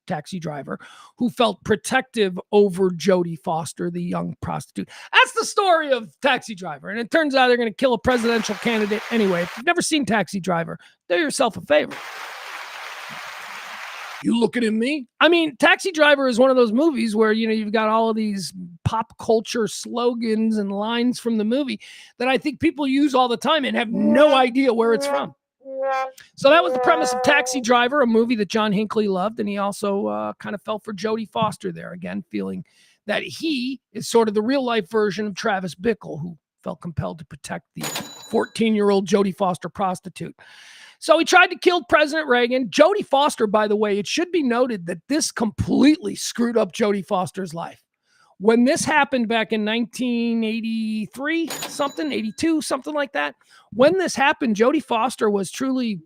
Taxi Driver, who felt protective over Jodie Foster, the young prostitute. That's the story of Taxi Driver, and it turns out they're going to kill a presidential candidate anyway. If you've never seen Taxi Driver, do yourself a favor. You looking at me? I mean, Taxi Driver is one of those movies where, you've got all of these pop culture slogans and lines from the movie that I think people use all the time and have no idea where it's from. So that was the premise of Taxi Driver, a movie that John Hinckley loved. And he also kind of fell for Jodie Foster there, again, feeling that he is sort of the real life version of Travis Bickle, who felt compelled to protect the 14-year-old Jodie Foster prostitute. So he tried to kill President Reagan. Jodie Foster, by the way, it should be noted that this completely screwed up Jodie Foster's life. When this happened back in 1983, 82, something like that, when this happened, Jodie Foster was truly,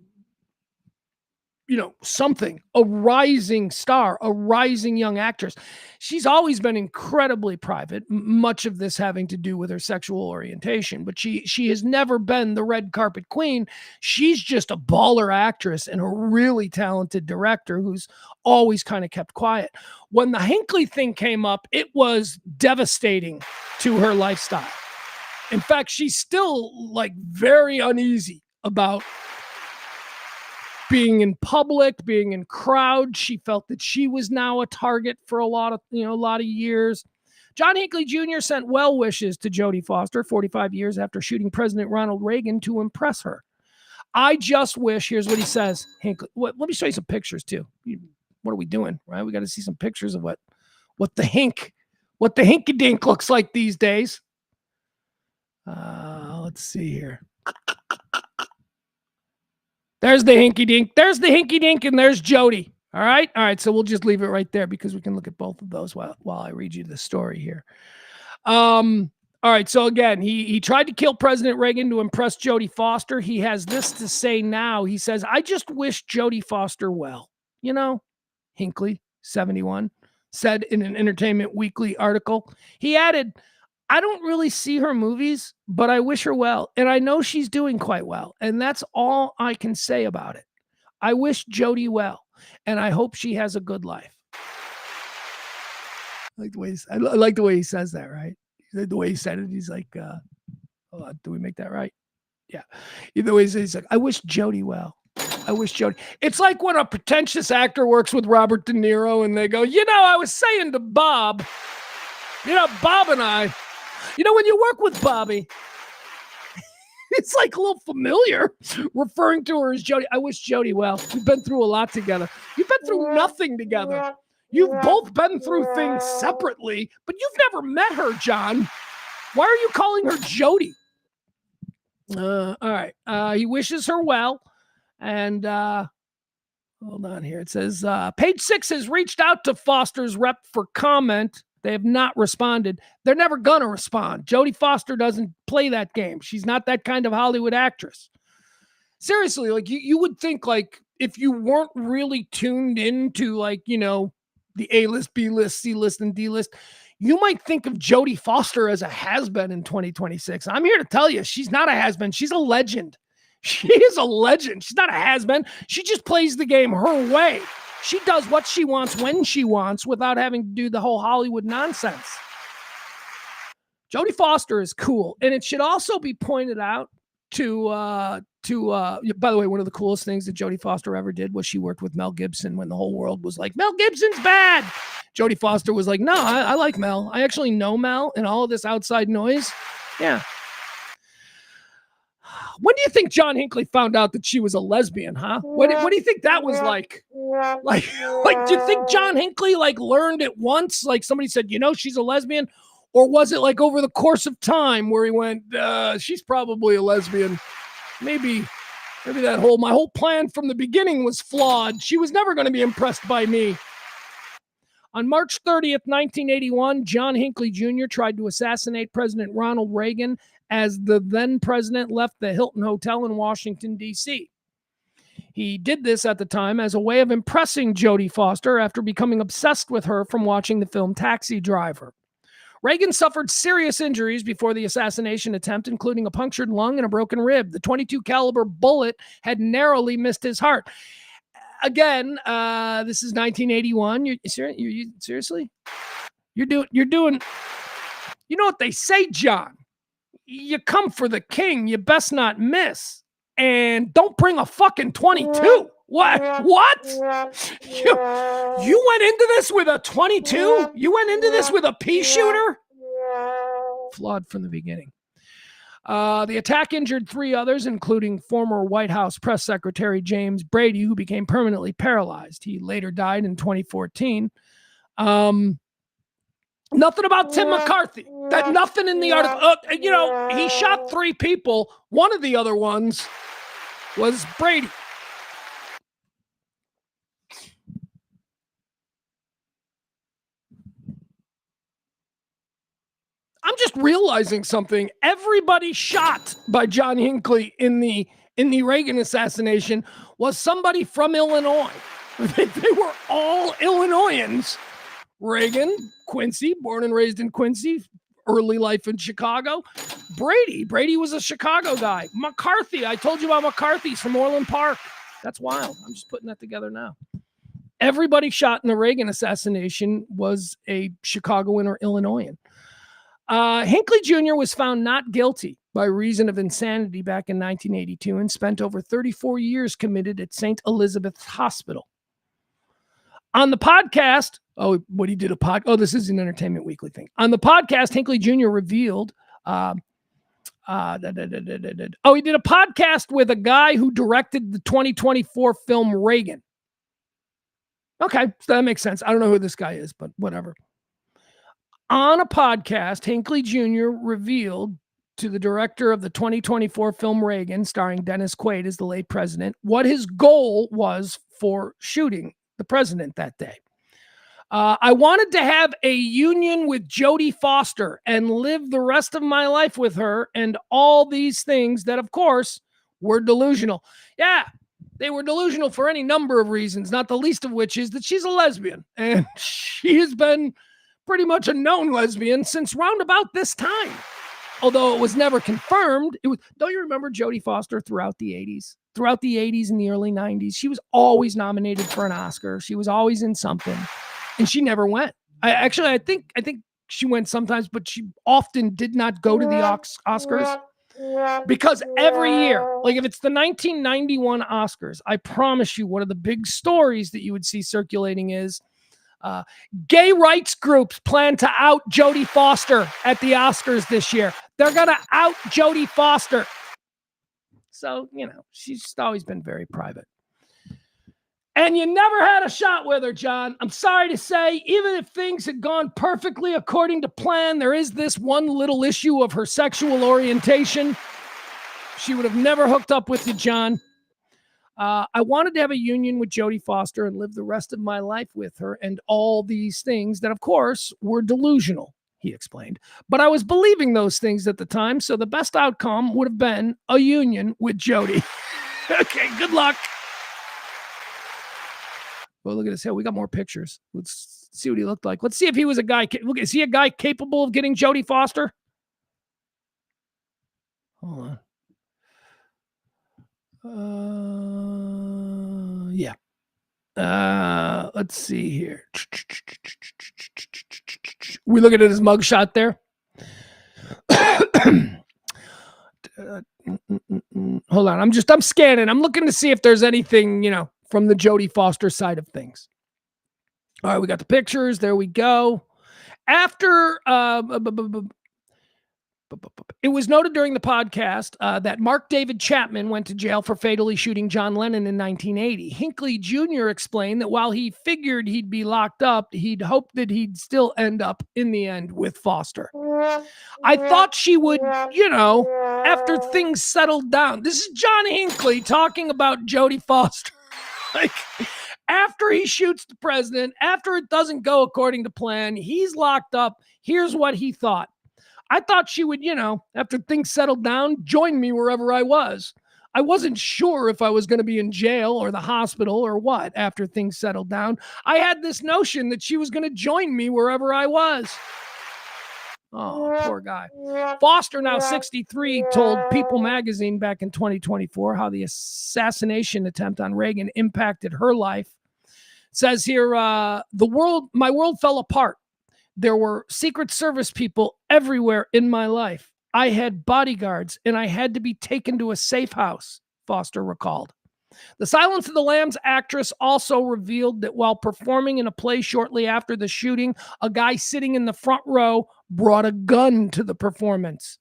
something, a rising star, a rising young actress. She's always been incredibly private, much of this having to do with her sexual orientation, but she has never been the red carpet queen. She's just a baller actress and a really talented director who's always kind of kept quiet. When the Hinckley thing came up, it was devastating to her lifestyle. In fact, she's still very uneasy about being in public, being in crowds. She felt that she was now a target for a lot of years. John Hinckley Jr. sent well wishes to Jodie Foster 45 years after shooting President Ronald Reagan to impress her. I just wish, here's what he says, Hinckley. Let me show you some pictures too. What are we doing, right? We got to see some pictures of what the hinky dink looks like these days. Let's see here. There's the hinky dink. There's the hinky dink, and there's Jodie. All right. So we'll just leave it right there because we can look at both of those while I read you the story here. All right. So again, he tried to kill President Reagan to impress Jodie Foster. He has this to say now. He says, "I just wish Jodie Foster well." Hinckley, 71, said in an Entertainment Weekly article. He added, "I don't really see her movies, but I wish her well. And I know she's doing quite well. And that's all I can say about it. I wish Jodie well. And I hope she has a good life." I like the way he says that, right? The way he said it, he's like, hold on, do we make that right? Yeah. Either way, he's like, "I wish Jodie well. I wish Jodie." It's like when a pretentious actor works with Robert De Niro and they go, "I was saying to Bob, Bob and I, when you work with Bobby," it's like a little familiar referring to her as Jodie. "I wish Jodie well. We've been through a lot together." You've been through nothing together. You've both been through things separately, but you've never met her, John. Why are you calling her Jodie? All right. He wishes her well. And hold on here. It says, Page 6 has reached out to Foster's rep for comment. They have not responded. They're never going to respond. Jodie Foster doesn't play that game. She's not that kind of Hollywood actress. Seriously, you would think if you weren't really tuned into the A-list, B-list, C-list, and D-list, you might think of Jodie Foster as a has-been in 2026. I'm here to tell you, she's not a has-been. She's a legend. She is a legend. She's not a has-been. She just plays the game her way. She does what she wants when she wants without having to do the whole Hollywood nonsense. Jodie Foster is cool. And it should also be pointed out by the way, one of the coolest things that Jodie Foster ever did was she worked with Mel Gibson when the whole world was like, "Mel Gibson's bad." Jodie Foster was like, "No, I like Mel. I actually know Mel, and all of this outside noise." Yeah. When do you think John Hinckley found out that she was a lesbian, huh? What do you think that was like? Like, do you think John Hinckley learned it once? Like somebody said, she's a lesbian? Or was it like over the course of time where he went, she's probably a lesbian. Maybe my whole plan from the beginning was flawed. She was never going to be impressed by me. On March 30th, 1981, John Hinckley Jr. tried to assassinate President Ronald Reagan as the then president left the Hilton Hotel in Washington, D.C. He did this at the time as a way of impressing Jodie Foster after becoming obsessed with her from watching the film Taxi Driver. Reagan suffered serious injuries before the assassination attempt, including a punctured lung and a broken rib. The .22 caliber bullet had narrowly missed his heart. Again, this is 1981. You seriously? You're doing. You know what they say, John? You come for the king, you best not miss. And don't bring a fucking 22. What? You went into this with a 22? You went into this with a pea shooter? Flawed from the beginning. The attack injured 3 others, including former White House Press Secretary James Brady, who became permanently paralyzed. He later died in 2014. Nothing about Tim McCarthy. Nothing in the article. He shot 3 people. One of the other ones was Brady. I'm just realizing something. Everybody shot by John Hinckley in the Reagan assassination was somebody from Illinois. They were all Illinoisans. Reagan, Quincy, born and raised in Quincy, early life in Chicago. Brady was a Chicago guy. McCarthy, I told you about McCarthy's from Orland Park. That's wild. I'm just putting that together now. Everybody shot in the Reagan assassination was a Chicagoan or Illinoisan. Hinckley Jr. was found not guilty by reason of insanity back in 1982 and spent over 34 years committed at St. Elizabeth's Hospital. On the podcast, this is an Entertainment Weekly thing. On the podcast, Hinckley Jr. revealed, he did a podcast with a guy who directed the 2024 film Reagan. Okay, so that makes sense. I don't know who this guy is, but whatever. On a podcast, Hinckley Jr. revealed to the director of the 2024 film Reagan, starring Dennis Quaid as the late president, what his goal was for shooting the president that day. I wanted to have a union with Jodie Foster and live the rest of my life with her and all these things that, of course, were delusional. Yeah, they were delusional for any number of reasons, not the least of which is that she's a lesbian. And she has been pretty much a known lesbian since round about this time. Although it was never confirmed. Don't you remember Jodie Foster throughout the 80s? Throughout the 80s and the early 90s, she was always nominated for an Oscar. She was always in something. And she never went. I think she went sometimes, but she often did not go to the Oscars because every year, like if it's the 1991 Oscars, I promise you one of the big stories that you would see circulating is gay rights groups plan to out Jodie Foster at the Oscars this year. They're going to out Jodie Foster. So, she's always been very private. And you never had a shot with her, John. I'm sorry to say, even if things had gone perfectly according to plan, there is this one little issue of her sexual orientation. She would have never hooked up with you, John. I wanted to have a union with Jodie Foster and live the rest of my life with her and all these things that, of course, were delusional, he explained. But I was believing those things at the time, so the best outcome would have been a union with Jodie. Okay, good luck. Well, look at his hair. We got more pictures. Let's see what he looked like. Let's see if he was a guy. Look, is he a guy capable of getting Jodie Foster? Hold on. Yeah. Let's see here. We looking at his mugshot there. Hold on. I'm scanning. I'm looking to see if there's anything, from the Jodie Foster side of things. All right, we got the pictures. There we go. After It was noted during the podcast that Mark David Chapman went to jail for fatally shooting John Lennon in 1980. Hinckley Jr. explained that while he figured he'd be locked up, he'd hoped that he'd still end up in the end with Foster. I thought she would, after things settled down. This is John Hinckley talking about Jodie Foster. Like, after he shoots the president, after it doesn't go according to plan, he's locked up. Here's what he thought. I thought she would, after things settled down, join me wherever I was. I wasn't sure if I was going to be in jail or the hospital or what after things settled down. I had this notion that she was going to join me wherever I was. Oh, poor guy. Foster, now 63, told People magazine back in 2024 how the assassination attempt on Reagan impacted her life. It says here, my world fell apart. There were Secret Service people everywhere in my life. I had bodyguards, and I had to be taken to a safe house, Foster recalled. The Silence of the Lambs actress also revealed that while performing in a play shortly after the shooting, a guy sitting in the front row brought a gun to the performance.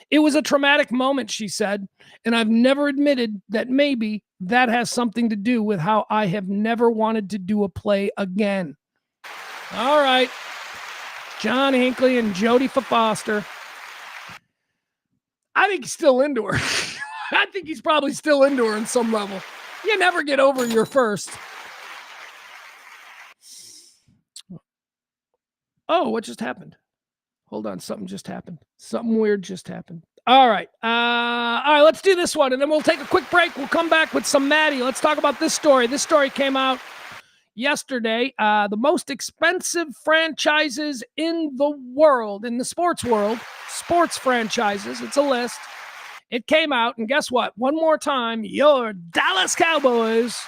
It was a traumatic moment, she said, and I've never admitted that maybe that has something to do with how I have never wanted to do a play again. All right. John Hinckley and Jodie Foster. I think he's still into her. I think he's probably still into her in some level. You never get over your first. Oh, what just happened? Hold on, something just happened. Something weird just happened. All right. Let's do this one, and then we'll take a quick break. We'll come back with some Maddie. Let's talk about this story. This story came out yesterday. The most expensive franchises in the world, in the sports world, sports franchises. It's a list. It came out, and guess what? One more time, your Dallas Cowboys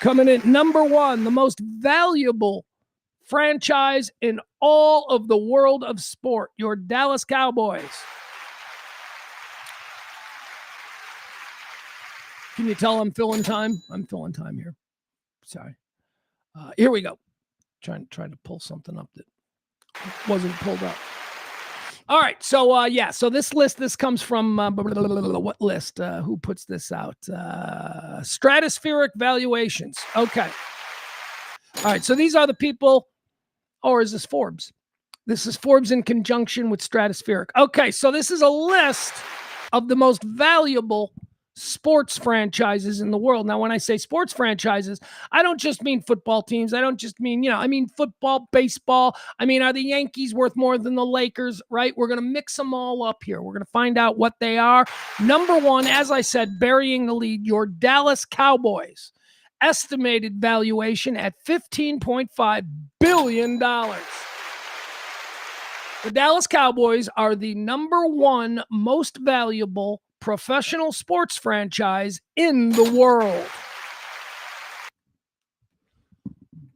coming in number one, the most valuable franchise in all of the world of sport. Your Dallas Cowboys. Can you tell I'm filling time? I'm filling time here. Sorry. Here we go. Trying to pull something up that wasn't pulled up. All right. So, so this comes from what list? Who puts this out? Stratospheric Valuations. Okay. All right. So these are the people, or is this Forbes? This is Forbes in conjunction with Stratospheric. Okay. So this is a list of the most valuable sports franchises in the world. Now, when I say sports franchises, I don't just mean football teams. I don't just mean, I mean football, baseball. I mean, are the Yankees worth more than the Lakers, right? We're going to mix them all up here. We're going to find out what they are. Number one, as I said, burying the lead, your Dallas Cowboys. Estimated valuation at $15.5 billion. The Dallas Cowboys are the number one most valuable professional sports franchise in the world.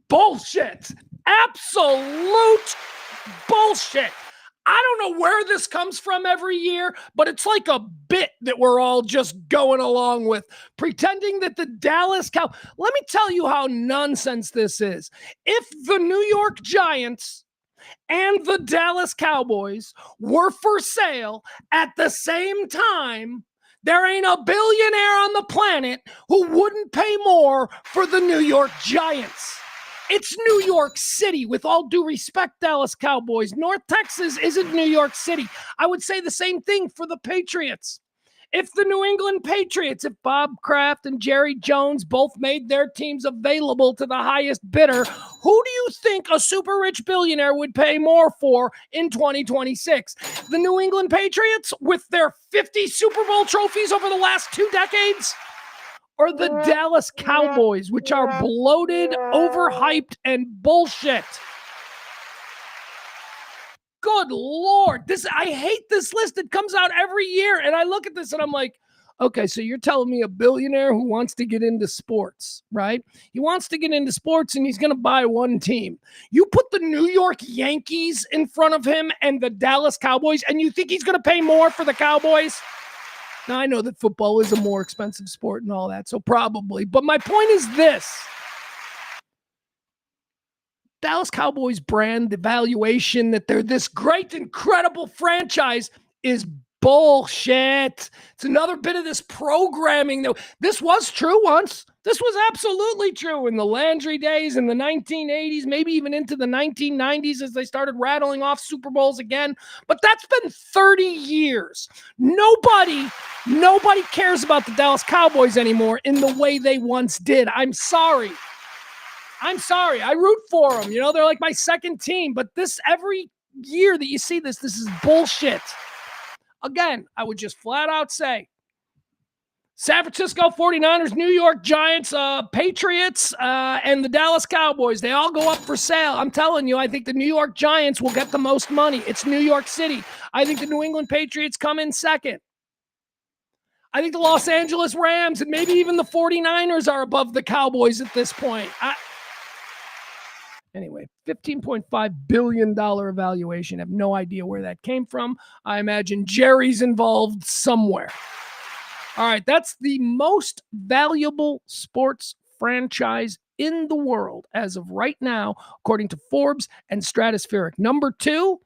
Bullshit. Absolute bullshit. I don't know where this comes from every year, but it's like a bit that we're all just going along with, pretending that the Dallas Cow. Let me tell you how nonsense this is. If the New York Giants and the Dallas Cowboys were for sale at the same time, there ain't a billionaire on the planet who wouldn't pay more for the New York Giants. It's New York City, with all due respect, Dallas Cowboys. North Texas isn't New York City. I would say the same thing for the Patriots. If the New England Patriots, if Bob Kraft and Jerry Jones both made their teams available to the highest bidder, who do you think a super rich billionaire would pay more for in 2026? The New England Patriots with their 50 Super Bowl trophies over the last 2 decades? Or the Dallas Cowboys, which are bloated, overhyped, and bullshit? Good Lord. I hate this list. It comes out every year, and I look at this and I'm like, okay, so you're telling me a billionaire who wants to get into sports, right? He wants to get into sports and he's going to buy one team. You put the New York Yankees in front of him and the Dallas Cowboys, and you think he's going to pay more for the Cowboys? Now, I know that football is a more expensive sport and all that, so probably. But my point is this. Dallas Cowboys brand, the valuation that they're this great, incredible franchise is bullshit. It's another bit of this programming. This was true once. This was absolutely true in the Landry days, in the 1980s, maybe even into the 1990s as they started rattling off Super Bowls again. But that's been 30 years. Nobody cares about the Dallas Cowboys anymore in the way they once did. I'm sorry. I root for them. You know, they're like my second team. But this, every year that you see this is bullshit. Again, I would just flat out say San Francisco 49ers, New York Giants, Patriots, and the Dallas Cowboys, they all go up for sale. I'm telling you, I think the New York Giants will get the most money. It's New York City. I think the New England Patriots come in second. I think the Los Angeles Rams and maybe even the 49ers are above the Cowboys at this point. Anyway, $15.5 billion evaluation. I have no idea where that came from. I imagine Jerry's involved somewhere. All right, that's the most valuable sports franchise in the world as of right now, according to Forbes and Stratospheric. Number 2,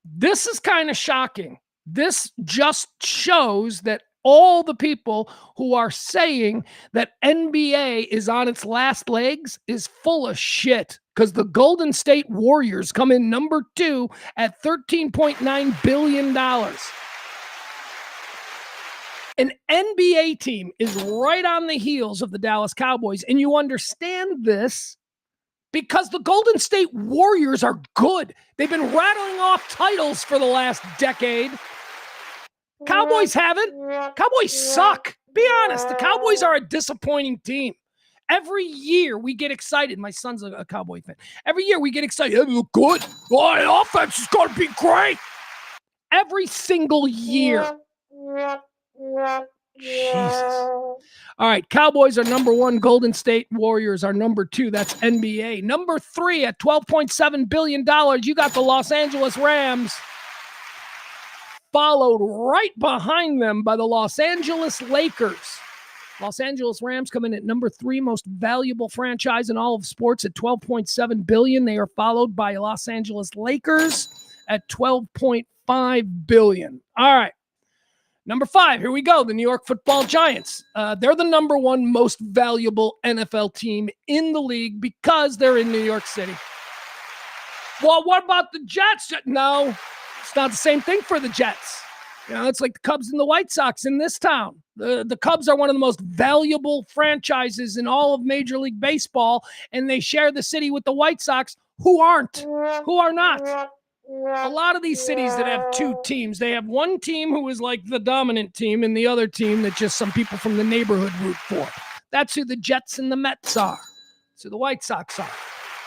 this is kind of shocking. This just shows that all the people who are saying that NBA is on its last legs is full of shit, because the Golden State Warriors come in number 2 at $13.9 billion. An NBA team is right on the heels of the Dallas Cowboys, and you understand this because the Golden State Warriors are good. They've been rattling off titles for the last decade. Cowboys haven't. Cowboys suck. Be honest. The Cowboys are a disappointing team. Every year we get excited. My son's a Cowboy fan. Every year we get excited. They look good. Oh, the offense is going to be great. Every single year. Jesus. All right. Cowboys are number 1. Golden State Warriors are number 2. That's NBA. Number 3 at $12.7 billion. You got the Los Angeles Rams. Followed right behind them by the Los Angeles Lakers. Los Angeles Rams come in at number 3, most valuable franchise in all of sports at $12.7 billion. They are followed by Los Angeles Lakers at $12.5 billion. All right. Number 5, here we go. The New York Football Giants. They're the number 1 most valuable NFL team in the league because they're in New York City. Well, what about the Jets? No. It's not the same thing for the Jets. You know, it's like the Cubs and the White Sox in this town. The Cubs are one of the most valuable franchises in all of Major League Baseball, and they share the city with the White Sox, who are not. A lot of these cities that have 2 teams, they have one team who is like the dominant team and the other team that just some people from the neighborhood root for. That's who the Jets and the Mets are. That's who the White Sox are.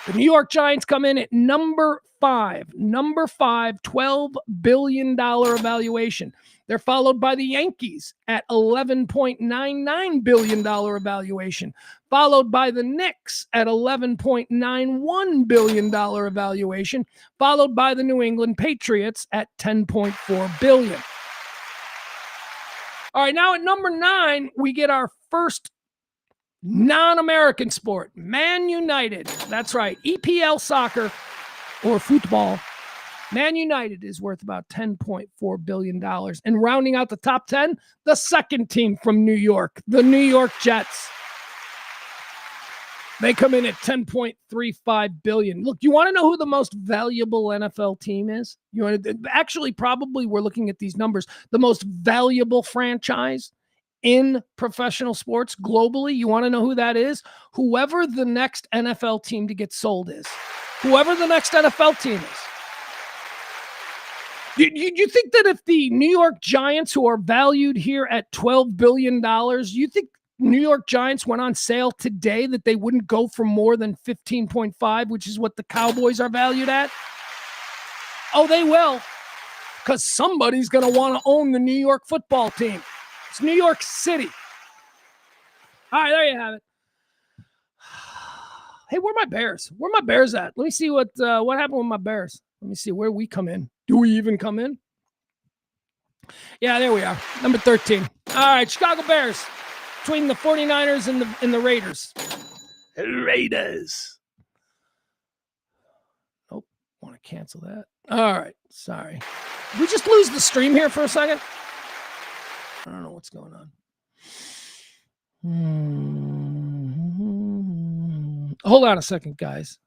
The New York Giants come in at number 5, $12 billion evaluation. They're followed by the Yankees at $11.99 billion evaluation, followed by the Knicks at $11.91 billion evaluation, followed by the New England Patriots at $10.4 billion. All right, now at number 9, we get our first non-American sport, Man United. That's right, EPL soccer or football. Man United is worth about $10.4 billion. And rounding out the top 10, the second team from New York, the New York Jets. They come in at $10.35 billion. Look, you want to know who the most valuable NFL team is? Actually, probably we're looking at these numbers. The most valuable franchise in professional sports globally, you want to know who that is? Whoever the next NFL team to get sold is. Whoever the next NFL team is. You think that if the New York Giants, who are valued here at $12 billion, you think New York Giants went on sale today that they wouldn't go for more than 15.5, which is what the Cowboys are valued at? Oh, they will, because somebody's going to want to own the New York football team. It's New York City. All right, there you have it. Hey, where are my Bears? Where are my Bears at? Let me see what happened with my Bears. Let me see where we come in. Do we even come in? Yeah, there we are. Number 13. All right, Chicago Bears. Between the 49ers and the Raiders. Raiders. Nope. Want to cancel that. All right. Sorry. we just lose the stream here for a second? I don't know what's going on. Hold on a second, guys.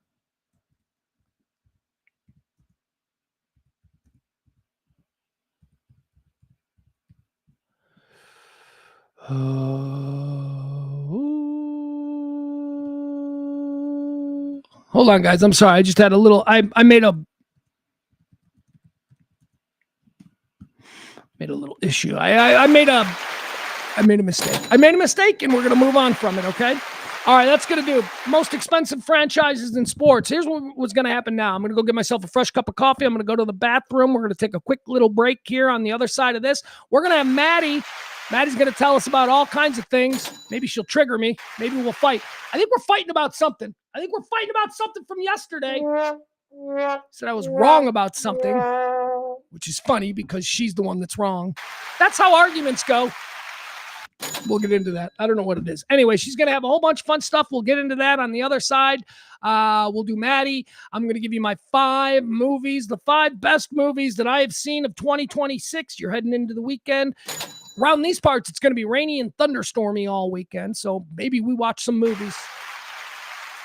Hold on, guys. I'm sorry. I just had a little. I made a little issue. I made a mistake. I made a mistake, and we're gonna move on from it. Okay. All right, that's going to do. Most expensive franchises in sports. Here's what's going to happen now. I'm going to go get myself a fresh cup of coffee. I'm going to go to the bathroom. We're going to take a quick little break here on the other side of this. We're going to have Maddie. Maddie's going to tell us about all kinds of things. Maybe she'll trigger me. Maybe we'll fight. I think we're fighting about something. I think we're fighting about something from yesterday. Said I was wrong about something, which is funny because she's the one that's wrong. That's how arguments go. We'll get into that. I don't know what it is. Anyway, she's going to have a whole bunch of fun stuff. We'll get into that on the other side. We'll do Maddie. I'm going to give you my 5 movies, the 5 best movies that I have seen of 2026. You're heading into the weekend. Around these parts, it's going to be rainy and thunderstormy all weekend. So maybe we watch some movies.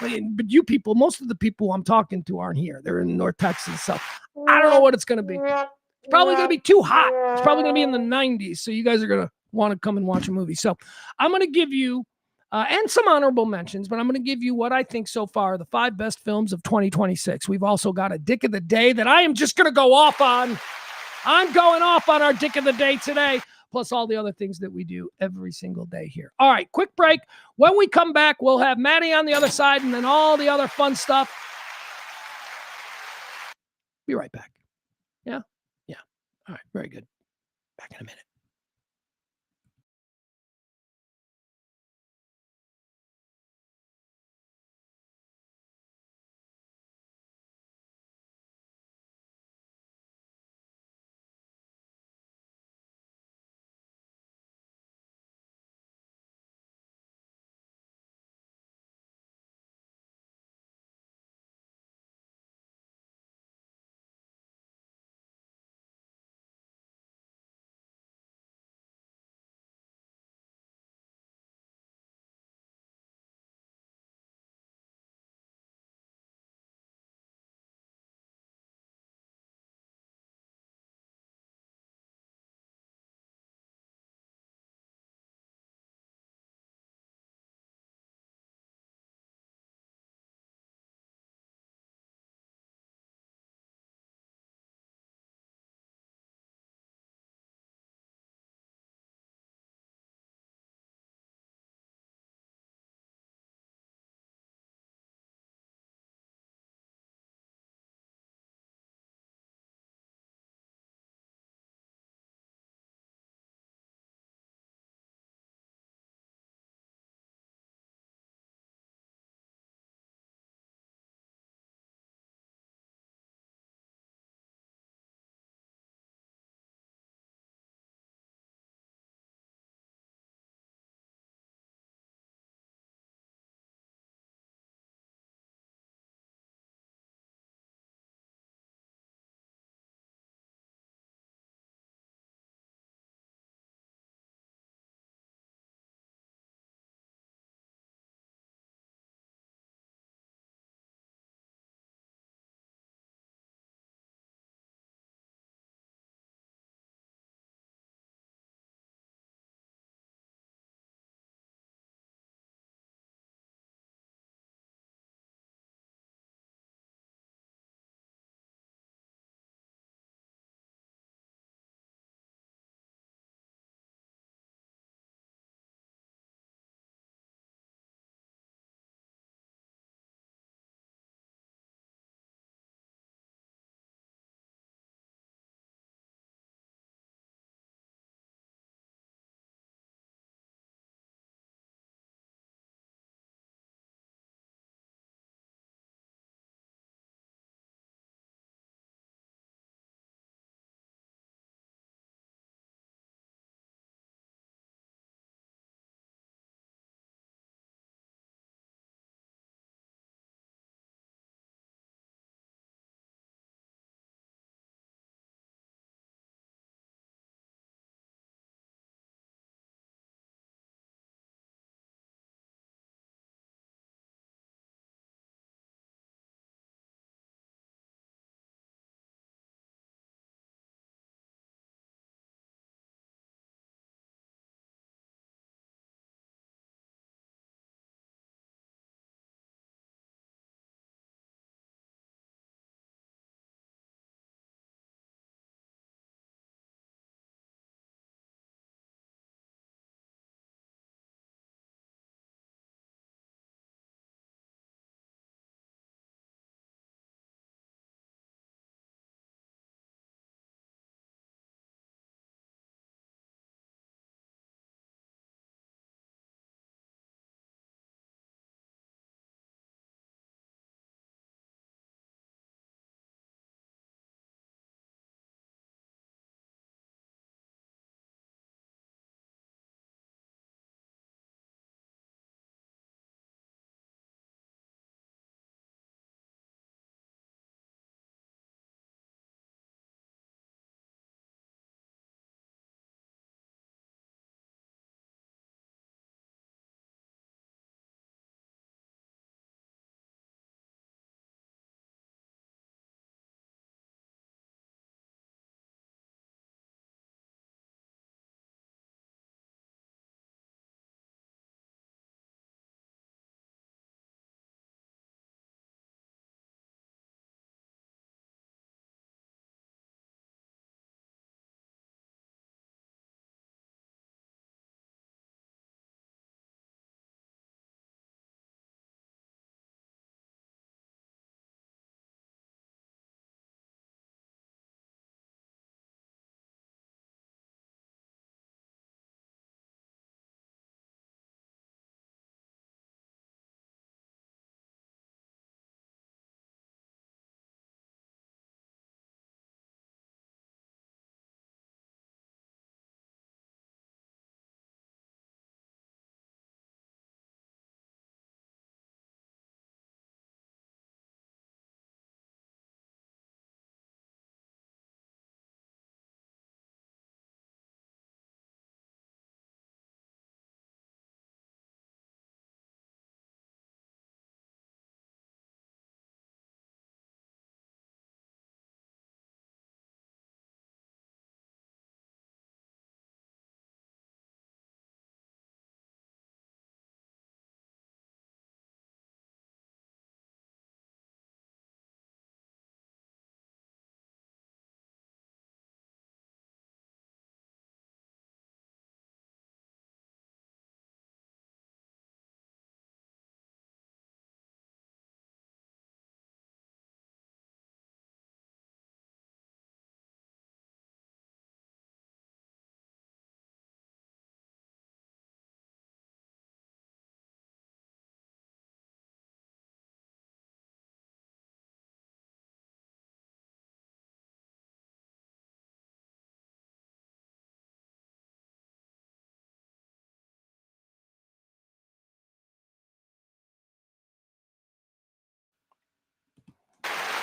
But you people, most of the people I'm talking to aren't here. They're in North Texas. So I don't know what it's going to be. It's probably going to be too hot. It's probably going to be in the 90s. So you guys are going to want to come and watch a movie. So I'm going to give you, and some honorable mentions, but I'm going to give you what I think so far, the 5 best films of 2026. We've also got a Dick of the Day that I am just going to go off on. I'm going off on our Dick of the Day today, plus all the other things that we do every single day here. All right, quick break. When we come back, we'll have Maddie on the other side and then all the other fun stuff. Be right back. Yeah? Yeah. All right, very good. Back in a minute.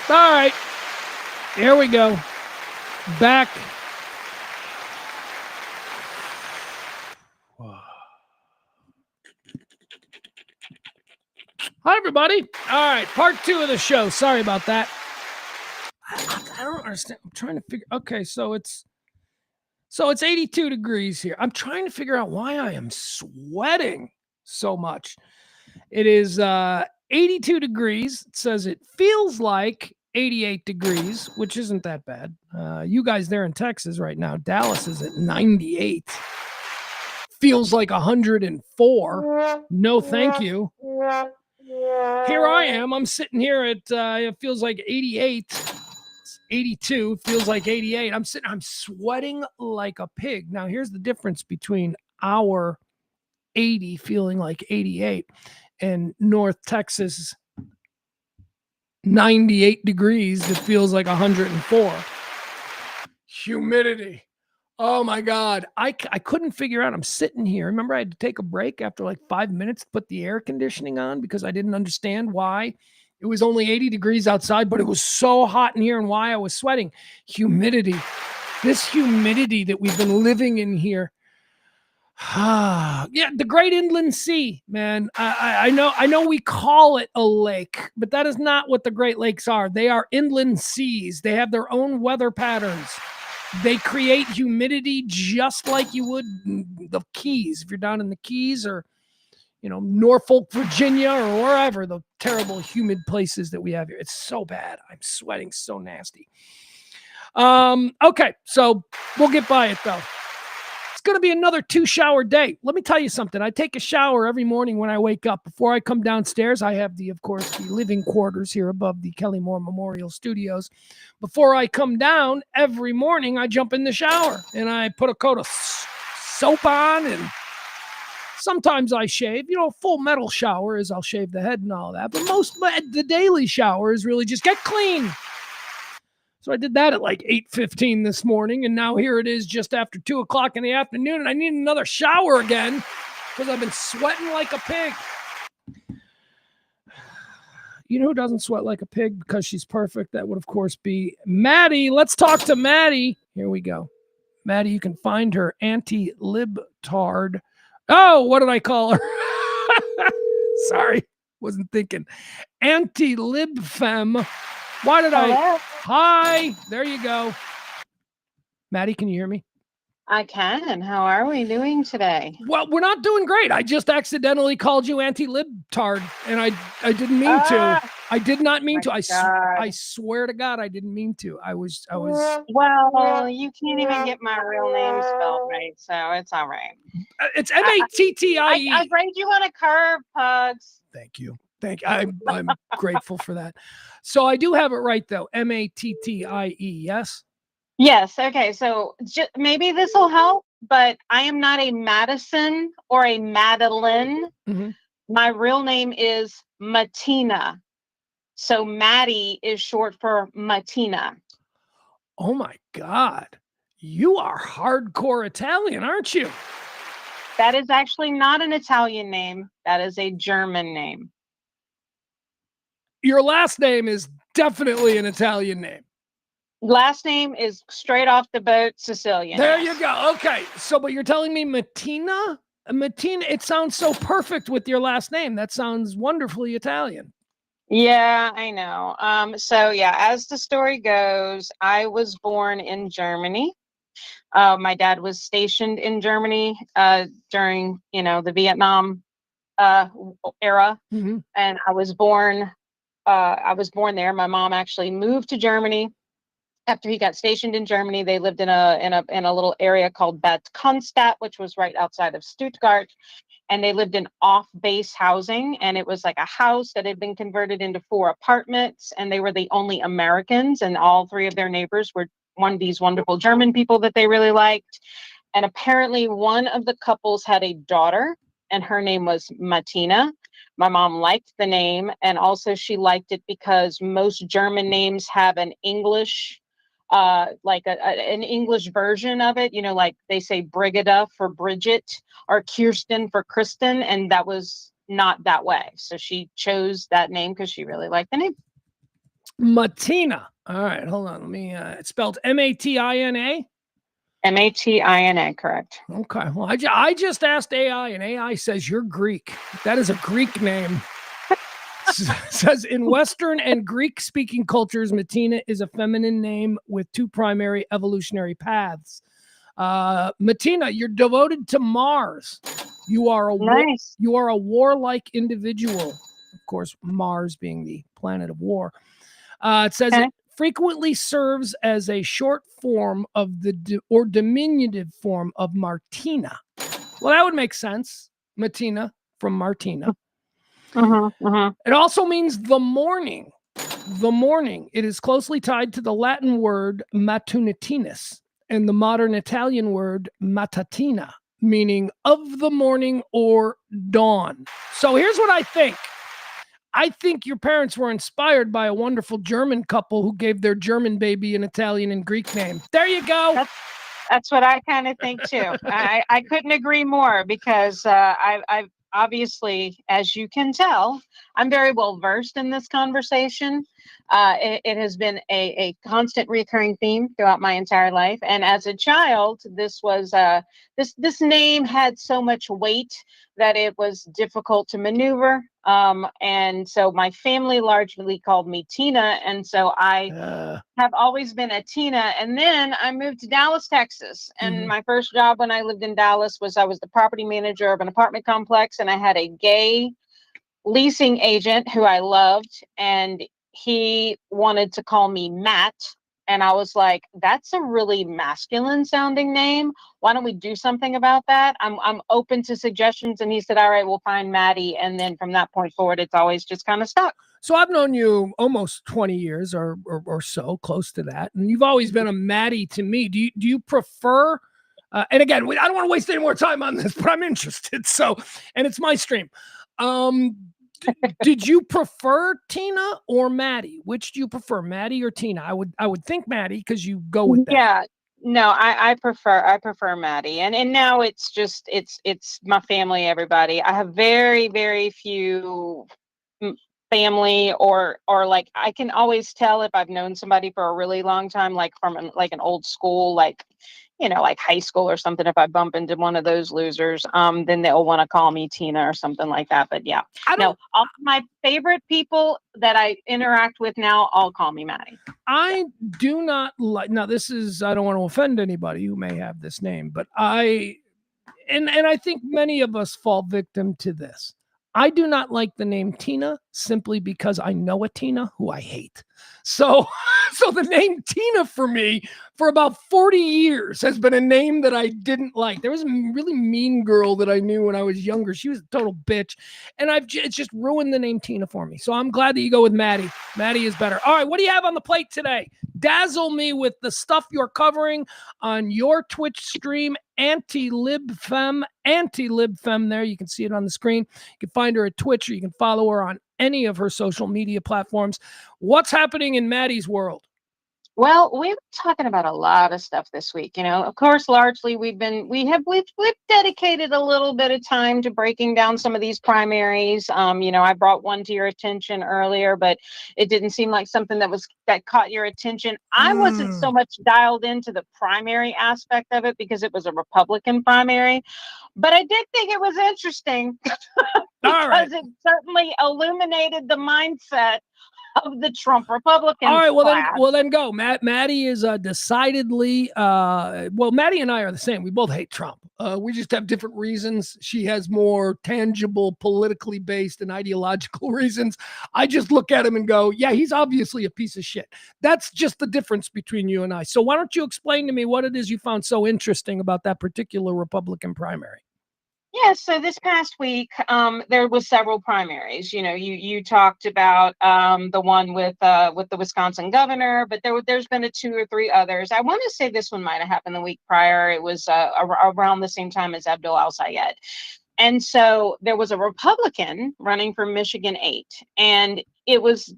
All right. Here we go. Back. Hi, everybody. All right. Part 2 of the show. Sorry about that. I don't understand. I'm trying to figure. Okay. So it's 82 degrees here. I'm trying to figure out why I am sweating so much. It is 82 degrees. It says it feels like 88 degrees, which isn't that bad. You guys there in Texas right now, Dallas is at 98. Feels like 104. No, thank you. Here I am. I'm sitting here at, it feels like 88. 82 feels like 88. I'm sweating like a pig. Now, here's the difference between our 80 feeling like 88 and North Texas 98 degrees that feels like 104. Humidity. Oh my God. I couldn't figure out. I'm sitting here. Remember, I had to take a break after like 5 minutes to put the air conditioning on because I didn't understand why it was only 80 degrees outside, but it was so hot in here and why I was sweating. Humidity. This humidity that we've been living in here. Yeah, the Great Inland Sea, man. I know we call it a lake, but that is not what the Great Lakes are. They are inland seas. They have their own weather patterns. They create humidity just like you would the Keys. If you're down in the Keys or, Norfolk, Virginia, or wherever, the terrible humid places that we have here. It's so bad. I'm sweating so nasty. Okay, so we'll get by it though. It's going to be another 2-shower day. Let me tell you something. I take a shower every morning when I wake up. Before I come downstairs, I have the living quarters here above the Kelly Moore Memorial Studios. Before I come down every morning, I jump in the shower and I put a coat of soap on, and sometimes I shave. Full metal shower is I'll shave the head and all that. But the daily shower is really just get clean. So I did that at like 8:15 this morning, and now here it is just after 2 o'clock in the afternoon, and I need another shower again because I've been sweating like a pig. You know who doesn't sweat like a pig because she's perfect? That would, of course, be Maddie. Let's talk to Maddie. Here we go. Maddie, you can find her anti-libtard. Oh, what did I call her? Sorry, wasn't thinking. Anti-libfem. Why did Hello? Hi, there you go. Maddie, can you hear me? I can. How are we doing today? Well, we're not doing great. I just accidentally called you anti-libtard, and I didn't mean to. I did not mean to. I swear to God, I didn't mean to. I was. Well, you can't even get my real name spelled right, so it's all right. It's Mattie. I grade you on a curve, Pugs. Thank you. I'm grateful for that. So I do have it right though. Mattie. Yes. Yes. Okay. So maybe this will help, but I am not a Madison or a Madeline. Mm-hmm. My real name is Mattina. So Mattie is short for Mattina. Oh my God. You are hardcore Italian, aren't you? That is actually not an Italian name. That is a German name. Your last name is definitely an Italian name. Last name is straight off the boat Sicilian. There you go. Okay. So, but you're telling me Mattina? Mattina, it sounds so perfect with your last name. That sounds wonderfully Italian. Yeah, I know. So yeah, as the story goes, I was born in Germany. My dad was stationed in Germany during, the Vietnam era. Mm-hmm. And I was born there. My mom actually moved to Germany after he got stationed in Germany. They lived in a little area called Bad Cannstatt, which was right outside of Stuttgart. And they lived in off-base housing, and it was like a house that had been converted into 4 apartments, and they were the only Americans, and all 3 of their neighbors were one of these wonderful German people that they really liked. And apparently one of the couples had a daughter, and her name was Mattina. My mom liked the name, and also she liked it because most German names have an English like an English version of it, like they say Brigida for Bridget or Kirsten for Kristen, and that was not that way. So she chose that name because she really liked the name. Matina. All right, hold on. Let me. It's spelled Matina. Matina, correct. Okay. Well, I just asked AI, and AI says you're Greek. That is a Greek name. Says in Western and Greek-speaking cultures, Matina is a feminine name with two primary evolutionary paths. Matina, you're devoted to Mars. You are a Nice. you are a warlike individual. Of course, Mars being the planet of war. It says Okay. it frequently serves as a short form of or diminutive form of Martina. Well, that would make sense. Matina from Martina. It also means the morning. The morning. It is closely tied to the Latin word matunitinus and the modern Italian word matatina, meaning of the morning or dawn. So here's what I think. I think your parents were inspired by a wonderful German couple who gave their German baby an Italian and Greek name. There you go. That's what I kind of think too. I couldn't agree more because I've obviously, as you can tell, I'm very well versed in this conversation. It has been a constant recurring theme throughout my entire life. And as a child, this was this name had so much weight that it was difficult to maneuver. And so my family largely called me Tina. And so I have always been a Tina. And then I moved to Dallas, Texas. And my first job when I lived in Dallas was I was the property manager of an apartment complex. And I had a gay leasing agent who I loved. And he wanted to call me Matt. And I was like, that's a really masculine sounding name. Why don't we do something about that? I'm open to suggestions. And he said, all right, we'll find Maddie. And then from that point forward, it's always just kind of stuck. So I've known you almost 20 years or so, close to that. And you've always been a Maddie to me. Do you prefer, and again, I don't want to waste any more time on this, but I'm interested. So, and it's my stream. Did you prefer Tina or Maddie? Which do you prefer, Maddie or Tina? I would think Maddie because you go with that. Yeah, no, I prefer Maddie, and now it's just it's my family. Everybody, I have very few family or like I can always tell if I've known somebody for a really long time, like from an old school, like like high school or something. If I bump into one of those losers, then they'll want to call me Tina or something like that. But yeah, no, all my favorite people that I interact with now all call me Maddie. I do not like, now this is, I don't want to offend anybody who may have this name, but I think many of us fall victim to this. I do not like the name Tina simply because I know a Tina who I hate. So the name Tina for me for about 40 years has been a name that I didn't like. There was a really mean girl that I knew when I was younger. She was a total bitch. And it's just ruined the name Tina for me. So I'm glad that you go with Maddie. Maddie is better. All right, what do you have on the plate today? Dazzle me with the stuff you're covering on your Twitch stream, anti-libfem there. You can see it on the screen. You can find her at Twitch, or you can follow her on any of her social media platforms. What's happening in Maddie's world? Well, we've been talking about a lot of stuff this week. Of course, largely we've dedicated a little bit of time to breaking down some of these primaries. I brought one to your attention earlier, but it didn't seem like something that caught your attention. I wasn't so much dialed into the primary aspect of it because it was a Republican primary, but I did think it was interesting because it certainly illuminated the mindset of the Trump Republicans. All right, well then go. Maddie is decidedly Maddie and I are the same. We both hate Trump. We just have different reasons. She has more tangible, politically based and ideological reasons. I just look at him and go, yeah, he's obviously a piece of shit. That's just the difference between you and I. So why don't you explain to me what it is you found so interesting about that particular Republican primary? Yeah, so this past week, there was several primaries. You talked about the one with the Wisconsin governor, but there's been 2 or 3 others. I want to say this one might have happened the week prior. It was around the same time as Abdul Al-Sayed. And so there was a Republican running for Michigan 8, and it was,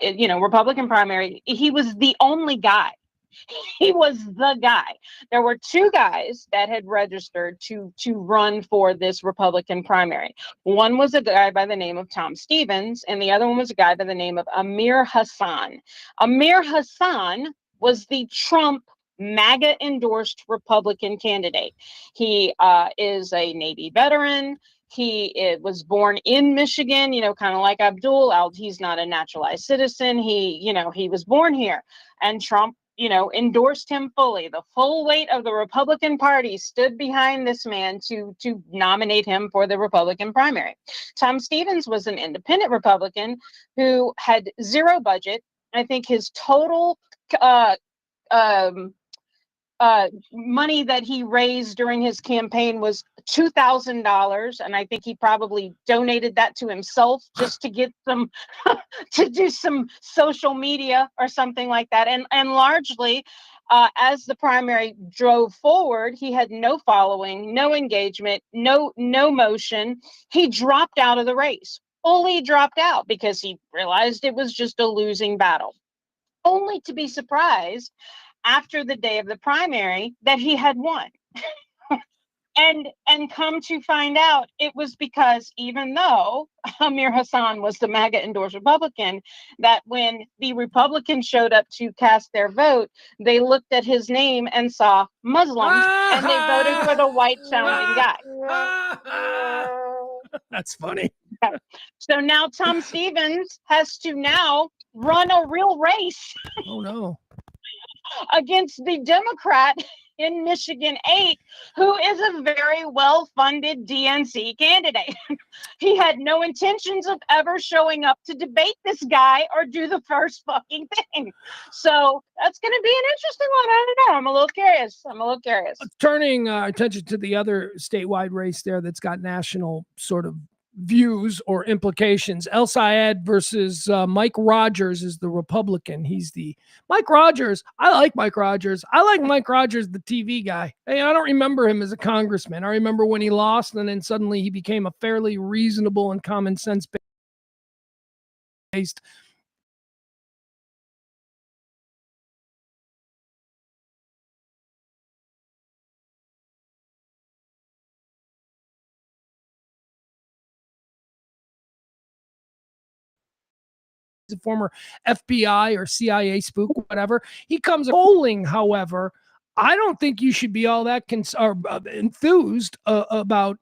Republican primary. He was the only guy. He was the guy. There were two guys that had registered to run for this Republican primary. One was a guy by the name of Tom Stevens, and the other one was a guy by the name of Amir Hassan. Amir Hassan was the Trump MAGA endorsed Republican candidate. He is a Navy veteran. He was born in Michigan, kind of like Abdul. He's not a naturalized citizen. He was born here, and Trump, endorsed him fully. The full weight of the Republican Party stood behind this man to nominate him for the Republican primary. Tom Stevens was an independent Republican who had zero budget. I think his total money that he raised during his campaign was $2,000, and I think he probably donated that to himself just to get some to do some social media or something like that. And largely, as the primary drove forward, he had no following, no engagement, no motion. He dropped out of the race, fully dropped out, because he realized it was just a losing battle, only to be surprised after the day of the primary that he had won. and come to find out, it was because even though Amir Hassan was the MAGA endorsed Republican, that when the Republicans showed up to cast their vote, they looked at his name and saw Muslim, and they voted for the white sounding guy. That's funny. So now Tom Stevens has to now run a real race. Oh no. Against the Democrat in Michigan 8, who is a very well-funded DNC candidate. He had no intentions of ever showing up to debate this guy or do the first fucking thing. So that's going to be an interesting one. I don't know. I'm a little curious. Turning attention to the other statewide race there that's got national sort of views or implications. El Sayed versus Mike Rogers is the Republican. He's the Mike Rogers. I like Mike Rogers. I like Mike Rogers, the TV guy. Hey, I don't remember him as a congressman. I remember when he lost, and then suddenly he became a fairly reasonable and common sense based a former FBI or CIA spook, whatever. He comes polling, however. I don't think you should be all that enthused about,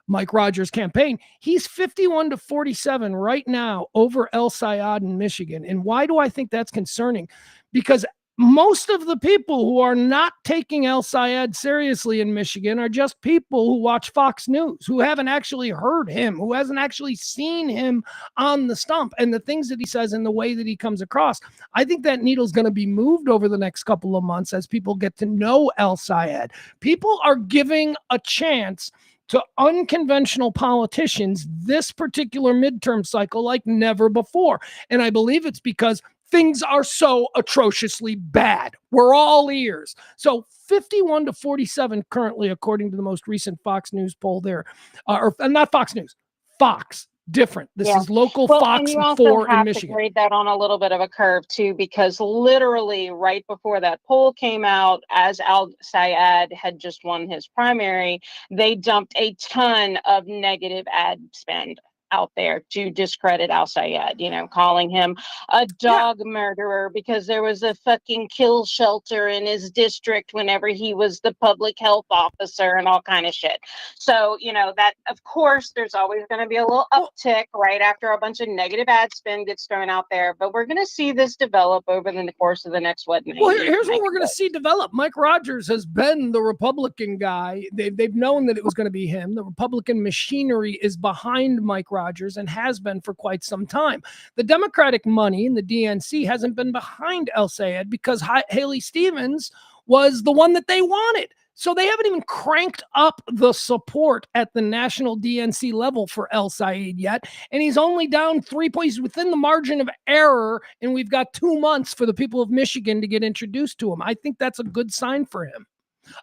Mike Rogers' campaign. He's 51-47 right now over El Sayed in Michigan. And why do I think that's concerning? Because most of the people who are not taking El Sayed seriously in Michigan are just people who watch Fox News, who haven't actually heard him, who hasn't actually seen him on the stump, and the things that he says and the way that he comes across. I think that needle's going to be moved over the next couple of months as people get to know El Sayed. People are giving a chance to unconventional politicians this particular midterm cycle like never before. And I believe it's because things are so atrociously bad. We're all ears. So 51-47 currently, according to the most recent Fox News poll there, or not Fox News, Fox. Different. This is local Fox 4 in Michigan. To grade that on a little bit of a curve too, because literally right before that poll came out, as Al Sayed had just won his primary, they dumped a ton of negative ad spend out there to discredit Al Sayed, calling him a dog murderer because there was a fucking kill shelter in his district whenever he was the public health officer and all kind of shit. So, that of course there's always going to be a little uptick right after a bunch of negative ad spend gets thrown out there, but we're going to see this develop over the course of the next Well, here's what we're going to see develop. Mike Rogers has been the Republican guy. They've known that it was going to be him. The Republican machinery is behind Mike Rogers and has been for quite some time. The Democratic money in the DNC hasn't been behind El Sayed because Haley Stevens was the one that they wanted. So they haven't even cranked up the support at the national DNC level for El Sayed yet. And he's only down 3 points within the margin of error. And we've got 2 months for the people of Michigan to get introduced to him. I think that's a good sign for him.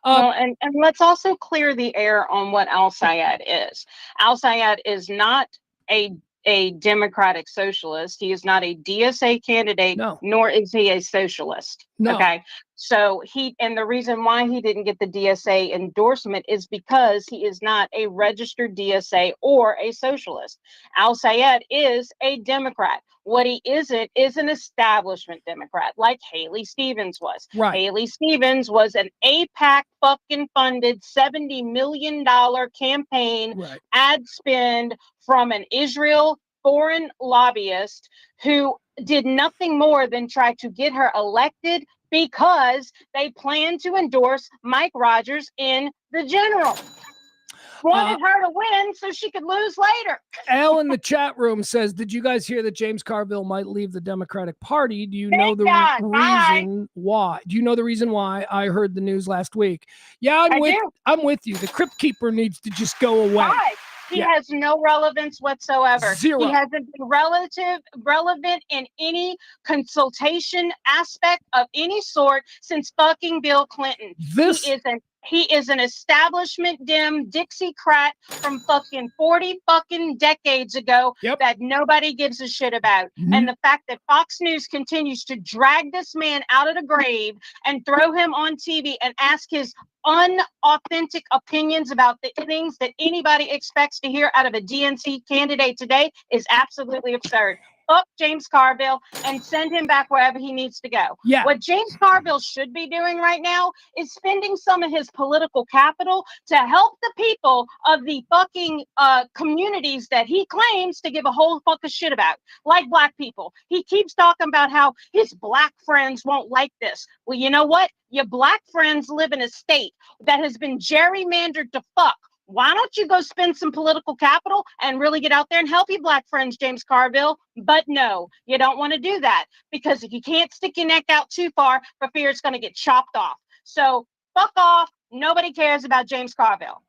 And let's also clear the air on what Al Sayed is. Al Sayed is not a a Democratic socialist. He is not a DSA candidate, No. nor is he a socialist. No. Okay. So and the reason why he didn't get the DSA endorsement is because he is not a registered DSA or a socialist. Al Sayed is a Democrat. What he isn't is an establishment Democrat like Haley Stevens was. Right. Haley Stevens was an AIPAC fucking funded $70 million campaign ad spend from an Israel foreign lobbyist who did nothing more than try to get her elected because they planned to endorse Mike Rogers in the general. Wanted her to win so she could lose later. Al in the chat room says, did you guys hear that James Carville might leave the Democratic Party? Do you know the reason why? Do you know the reason why? I heard the news last week. Yeah, I'm with you. The Crypt Keeper needs to just go away. Why? He has no relevance whatsoever. Zero. He hasn't been relevant in any consultation aspect of any sort since fucking Bill Clinton. He is an establishment Dem Dixiecrat from fucking 40 fucking decades ago that nobody gives a shit about. And the fact that Fox News continues to drag this man out of the grave and throw him on TV and ask his unauthentic opinions about the things that anybody expects to hear out of a DNC candidate today is absolutely absurd. Up James Carville and send him back wherever he needs to go. Yeah. What James Carville should be doing right now is spending some of his political capital to help the people of the fucking communities that he claims to give a whole fuck of shit about, like black people. He keeps talking about how his black friends won't like this. Well, you know what? Your black friends live in a state that has been gerrymandered to fuck. Why don't you go spend some political capital and really get out there and help your black friends, James Carville? But no, you don't want to do that because if you can't stick your neck out too far for fear it's going to get chopped off. So fuck off. Nobody cares about James Carville.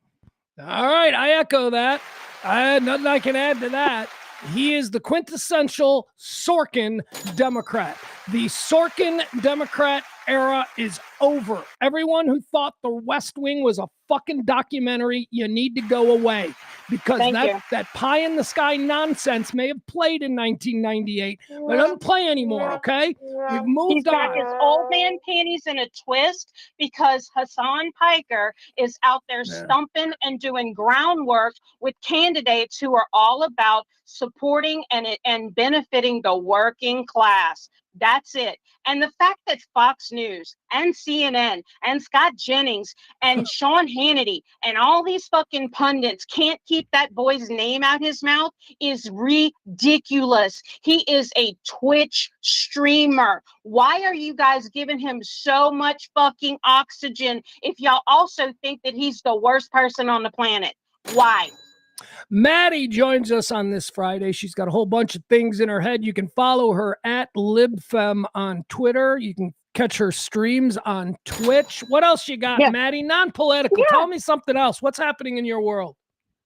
All right, I echo that. Nothing I can add to that. He is the quintessential Sorkin Democrat. The Sorkin Democrat era is over. Everyone who thought The West Wing was a fucking documentary, you need to go away because that pie in the sky nonsense may have played in 1998, but it doesn't play anymore, okay? We've moved He's got his old man panties in a twist because Hassan Piker is out there stumping and doing groundwork with candidates who are all about supporting and benefiting the working class. That's it. And the fact that Fox News and CNN and Scott Jennings and Sean Hannity and all these fucking pundits can't keep that boy's name out his mouth is ridiculous. He is a Twitch streamer. Why are you guys giving him so much fucking oxygen if y'all also think that he's the worst person on the planet? Why? Maddie joins us on this Friday. She's got a whole bunch of things in her head. You can follow her at LibFem on Twitter. You can catch her streams on Twitch. What else you got, Maddie? Non-political. Tell me something else. What's happening in your world?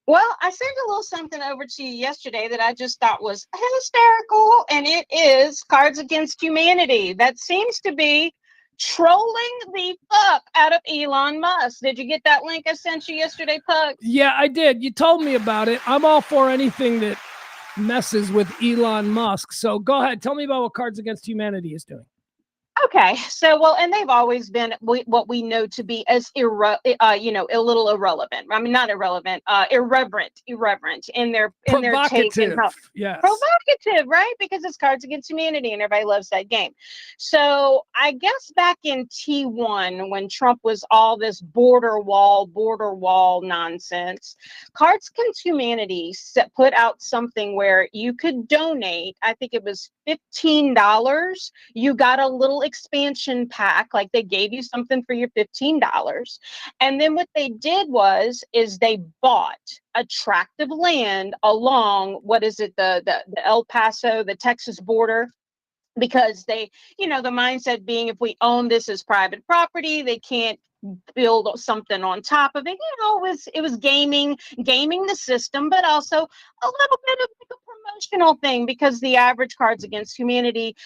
Well, I sent a little something over to you yesterday that I just thought was hysterical, and it is Cards Against Humanity. That seems to be trolling the fuck out of Elon Musk. Did you get that link I sent you yesterday, Pug? Yeah, I did. You told me about it. I'm all for anything that messes with Elon Musk. So go ahead. Tell me about what Cards Against Humanity is doing. Okay, so and they've always been what we know to be as a little irrelevant. I mean, not irrelevant, irreverent in their take and how provocative, right? Because it's Cards Against Humanity, and everybody loves that game. So I guess back in T1, when Trump was all this border wall nonsense, Cards Against Humanity put out something where you could donate. I think it was $15. You got a little expansion pack, like they gave you something for your $15. And then what they did is they bought a tract of land along the El Paso, the Texas border, because they, the mindset being if we own this as private property, they can't build something on top of it. It was gaming the system, but also a little bit of emotional thing because the average Cards Against Humanity,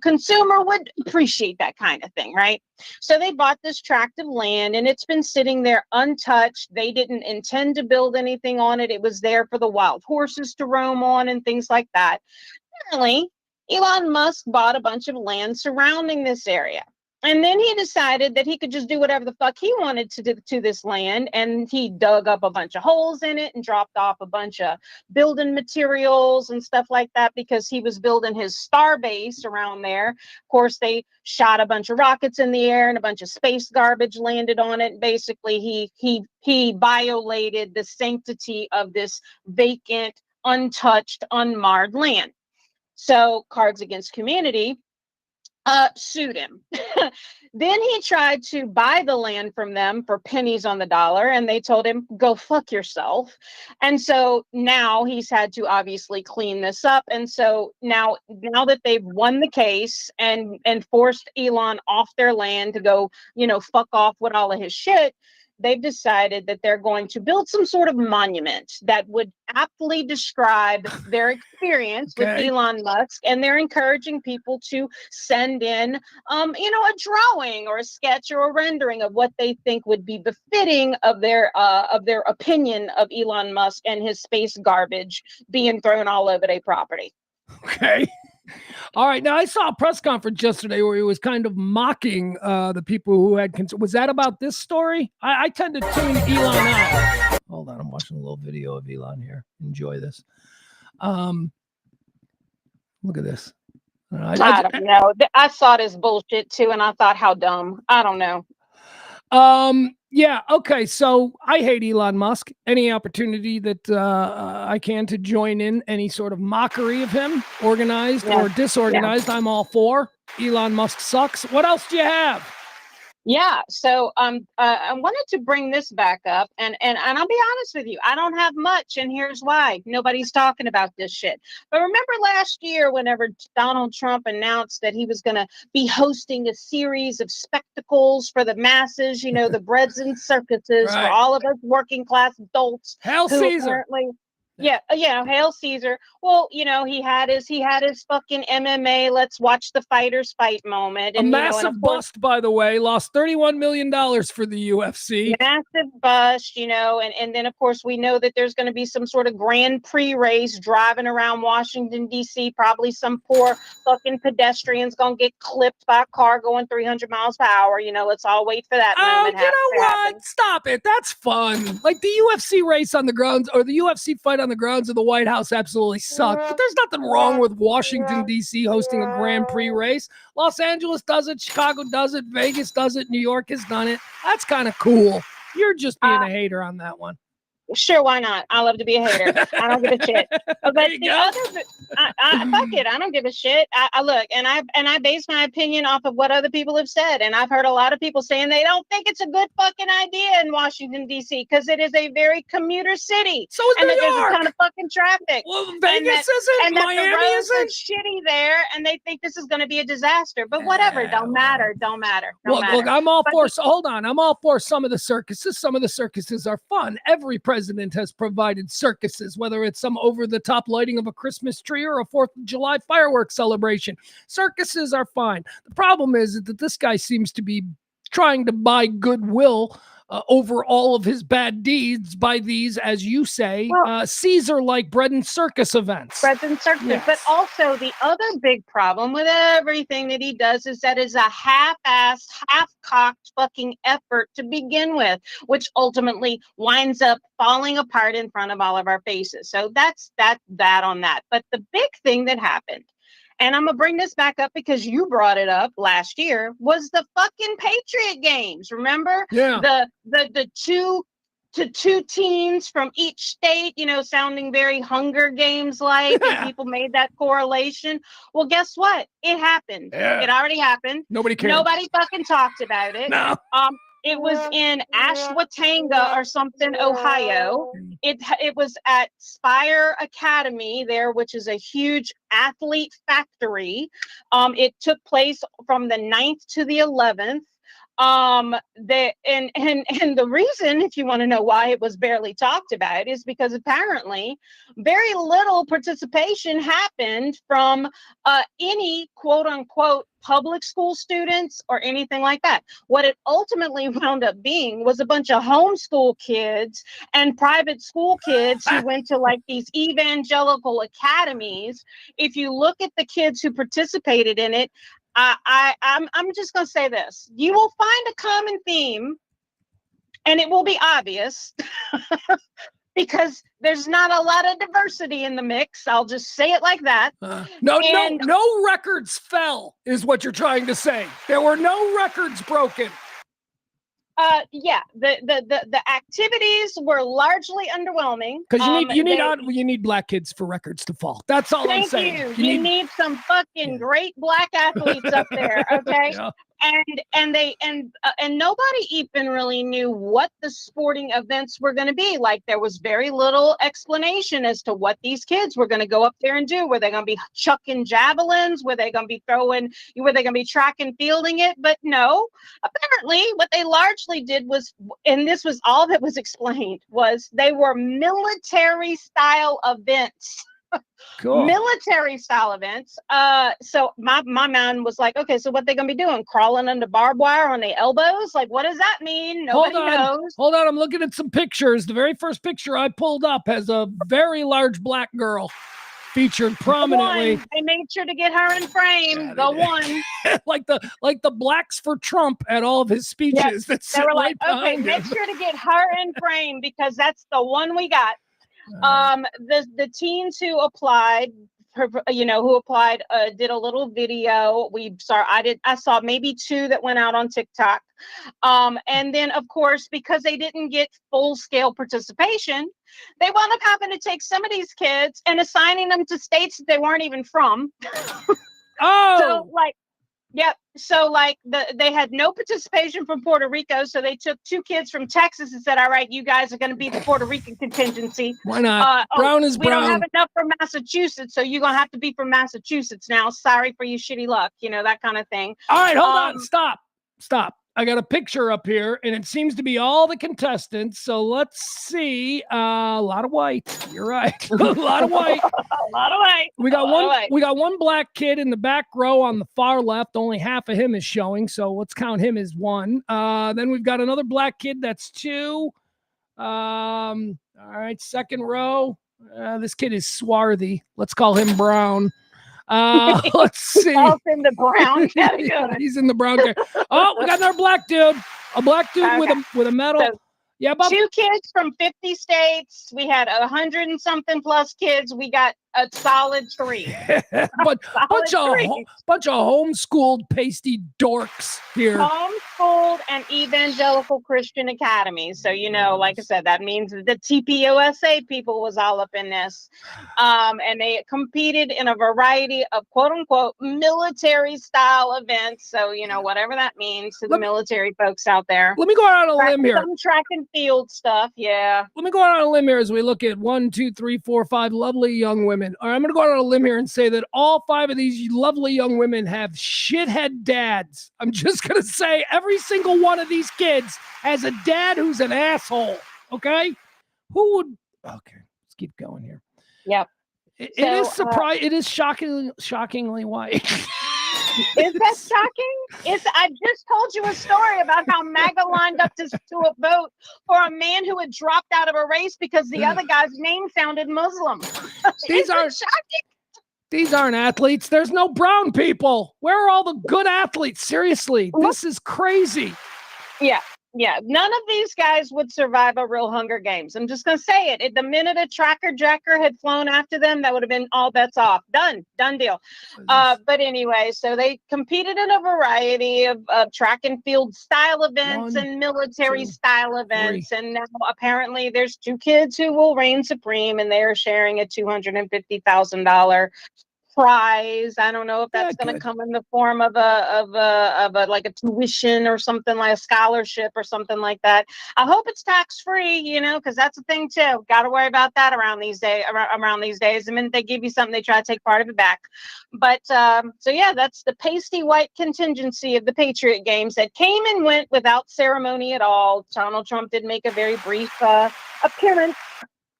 consumer would appreciate that kind of thing, right? So they bought this tract of land and it's been sitting there untouched. They didn't intend to build anything on it. It was there for the wild horses to roam on and things like that. Apparently, Elon Musk bought a bunch of land surrounding this area. And then he decided that he could just do whatever the fuck he wanted to do to this land. And he dug up a bunch of holes in it and dropped off a bunch of building materials and stuff like that because he was building his star base around there. Of course, they shot a bunch of rockets in the air and a bunch of space garbage landed on it. Basically, he violated the sanctity of this vacant, untouched, unmarred land. So Cards Against Humanity sued him. Then he tried to buy the land from them for pennies on the dollar, and they told him, go fuck yourself. And so now he's had to obviously clean this up. And so now that they've won the case and forced Elon off their land to go, fuck off with all of his shit, they've decided that they're going to build some sort of monument that would aptly describe their experience with Elon Musk, and they're encouraging people to send in, a drawing or a sketch or a rendering of what they think would be befitting of their opinion of Elon Musk and his space garbage being thrown all over their property. Okay. All right. Now, I saw a press conference yesterday where he was kind of mocking the people who had was that about this story? I tend to tune Elon out. Hold on. I'm watching a little video of Elon here. Enjoy this. Look at this. I don't know. I saw this bullshit too, and I thought, how dumb. I don't know. Yeah. Okay. So I hate Elon Musk. Any opportunity that I can to join in any sort of mockery of him, organized or disorganized, I'm all for. Elon Musk sucks. What else do you have? Yeah, so I wanted to bring this back up, and I'll be honest with you, I don't have much, and here's why. Nobody's talking about this shit. But remember last year, whenever Donald Trump announced that he was going to be hosting a series of spectacles for the masses, the breads and circuses for all of us working class adults. Hail Caesar. Hail Caesar. Well, he had his fucking MMA, let's watch the fighters fight moment. And, a massive bust, by the way, lost $31 million for the UFC. Massive bust, and then of course we know that there's going to be some sort of Grand Prix race driving around Washington, D.C. Probably some poor fucking pedestrian's going to get clipped by a car going 300 miles per hour. Let's all wait for that moment. Oh, you know what? Stop it. That's fun. Like the UFC race on the grounds or the UFC fight on the grounds of the White House absolutely sucked. But there's nothing wrong with Washington, D.C. hosting a Grand Prix race. Los Angeles does it. Chicago does it. Vegas does it. New York has done it. That's kind of cool. You're just being a hater on that one. Sure, why not? I love to be a hater. I don't give a shit. But the other, fuck it. I don't give a shit. I look, and I base my opinion off of what other people have said, and I've heard a lot of people saying they don't think it's a good fucking idea in Washington D.C. because it is a very commuter city. So is New York. There's a ton of fucking traffic. Well, Vegas isn't. And Miami the roads isn't. are shitty there, and they think this is going to be a disaster. But whatever, don't matter. Look, I'm all for. So hold on, I'm all for some of the circuses. Some of the circuses are fun. Every president has provided circuses, whether it's some over-the-top lighting of a Christmas tree or a 4th of July fireworks celebration. Circuses are fine. The problem is that this guy seems to be trying to buy goodwill over all of his bad deeds by these, as you say, Caesar-like bread and circus events. Bread and circus. Yes. But also the other big problem with everything that he does is that is a half-assed, half-cocked fucking effort to begin with, which ultimately winds up falling apart in front of all of our faces. So that's that on that. But the big thing that happened, and I'm going to bring this back up because you brought it up last year, was the fucking Patriot games. Remember? Yeah. The two teams from each state, sounding very Hunger Games like, and people made that correlation. Well, guess what? It happened. Yeah. It already happened. Nobody cared. Nobody fucking talked about it. No. It was in Ashwatanga or something, Ohio. It was at Spire Academy there, which is a huge athlete factory. It took place from the 9th to the 11th. And the reason, if you want to know why it was barely talked about, is because apparently very little participation happened from any quote unquote public school students or anything like that. What it ultimately wound up being was a bunch of homeschool kids and private school kids who went to like these evangelical academies. If you look at the kids who participated in it, I'm just going to say this. You will find a common theme, and it will be obvious because there's not a lot of diversity in the mix. I'll just say it like that. No records fell, is what you're trying to say. There were no records broken. Yeah, the activities were largely underwhelming. Because you need black kids for records to fall. That's all I'm saying. Thank you. You need some fucking great black athletes up there, okay? Yeah. And nobody even really knew what the sporting events were going to be. Like, there was very little explanation as to what these kids were going to go up there and do. Were they going to be chucking javelins? Were they going to be track and fielding it? But no, apparently what they largely did was, and this was all that was explained, was they were military style events. Cool. Military style events. So my man was like, okay, so what they gonna be doing? Crawling under barbed wire on their elbows? Like, what does that mean? Nobody knows. Hold on, I'm looking at some pictures. The very first picture I pulled up has a very large black girl featured prominently. They made sure to get her in frame. The one. like the blacks for Trump at all of his speeches. Yes. They were like, okay, make sure to get her in frame because that's the one we got. The teens who applied, did a little video. I saw maybe 2 that went out on TikTok. And then of course, because they didn't get full scale participation, they wound up having to take some of these kids and assigning them to states that they weren't even from. They had no participation from Puerto Rico, so they took 2 kids from Texas and said, all right, you guys are going to be the Puerto Rican contingency. Why not? Brown is brown. We don't have enough from Massachusetts, so you're going to have to be from Massachusetts now. Sorry for your shitty luck, that kind of thing. All right, hold on. Stop. I got a picture up here, and it seems to be all the contestants. So let's see. A lot of white. You're right. A lot of white. A lot of white. We got one black kid in the back row on the far left. Only half of him is showing, so let's count him as 1. Then we've got another black kid. That's 2. All right, second row. This kid is swarthy. Let's call him Brown. Let's see. In the brown category. He's in the brown category. Oh, we got another black dude. A black dude with a medal. So, yeah, Bob. 2 kids from 50 states. We had 100 and something plus kids. We got a solid 3. But bunch of homeschooled pasty dorks here. Homeschooled and evangelical Christian academies. So, like I said, that means the TPUSA people was all up in this. And they competed in a variety of quote unquote military style events. So, whatever that means to the military folks out there. Let me go out on a limb here. Some track and field stuff. Yeah. Let me go out on a limb here as we look at 1, 2, 3, 4, 5 lovely young women. All right, I'm going to go out on a limb here and say that all 5 of these lovely young women have shithead dads. I'm just going to say every single one of these kids has a dad who's an asshole. Okay? Okay, let's keep going here. Yep. It is shockingly white. Is that shocking? I just told you a story about how MAGA lined up to a vote for a man who had dropped out of a race because the other guy's name sounded Muslim. These aren't athletes. There's no brown people. Where are all the good athletes? Seriously, this is crazy. Yeah. None of these guys would survive a real Hunger Games. I'm just going to say it. The minute a tracker jacker had flown after them, that would have been all bets off. Done deal. But anyway, so they competed in a variety of track and field style events and military style events. 3. And now apparently there's 2 kids who will reign supreme, and they are sharing a $250,000 prize. I don't know if that's Yeah, going to good. come in the form of a like a tuition or something, like a scholarship or something like that. I hope it's tax free, you know, because that's a thing too. Got to worry about that around these days. Around these days, the minute they give you something, they try to take part of it back. But so yeah, that's the pasty white contingency of the Patriot games that came and went without ceremony at all. Donald Trump did make a very brief appearance.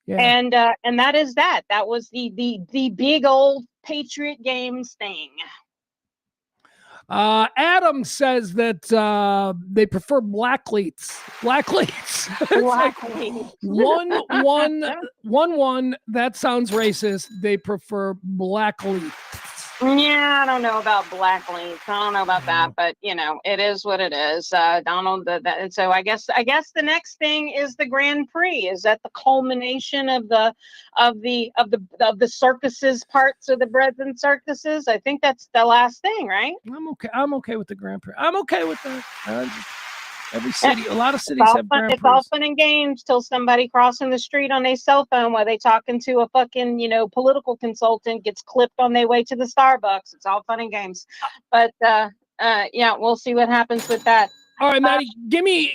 Yeah. And that is that. That was the big old Patriot Games thing. Adam says that they prefer black cleats. Black cleats. Black like lady. 1-1-1-1. That sounds racist. They prefer black cleats. Yeah, I don't know about black links. I don't know about that, but you know, it is what it is. Donald, and so I guess the next thing is the Grand Prix. Is that the culmination of the circuses parts of the breads and circuses? I think that's the last thing, right? I'm okay with the Grand Prix. I'm okay with that. Every city, a lot of cities have Grand It's Prix. all fun and games till somebody crossing the street on their cell phone while they talking to a fucking, you know, political consultant gets clipped on their way to the Starbucks. It's all fun and games. But yeah, we'll see what happens with that. All right, Maddie, give me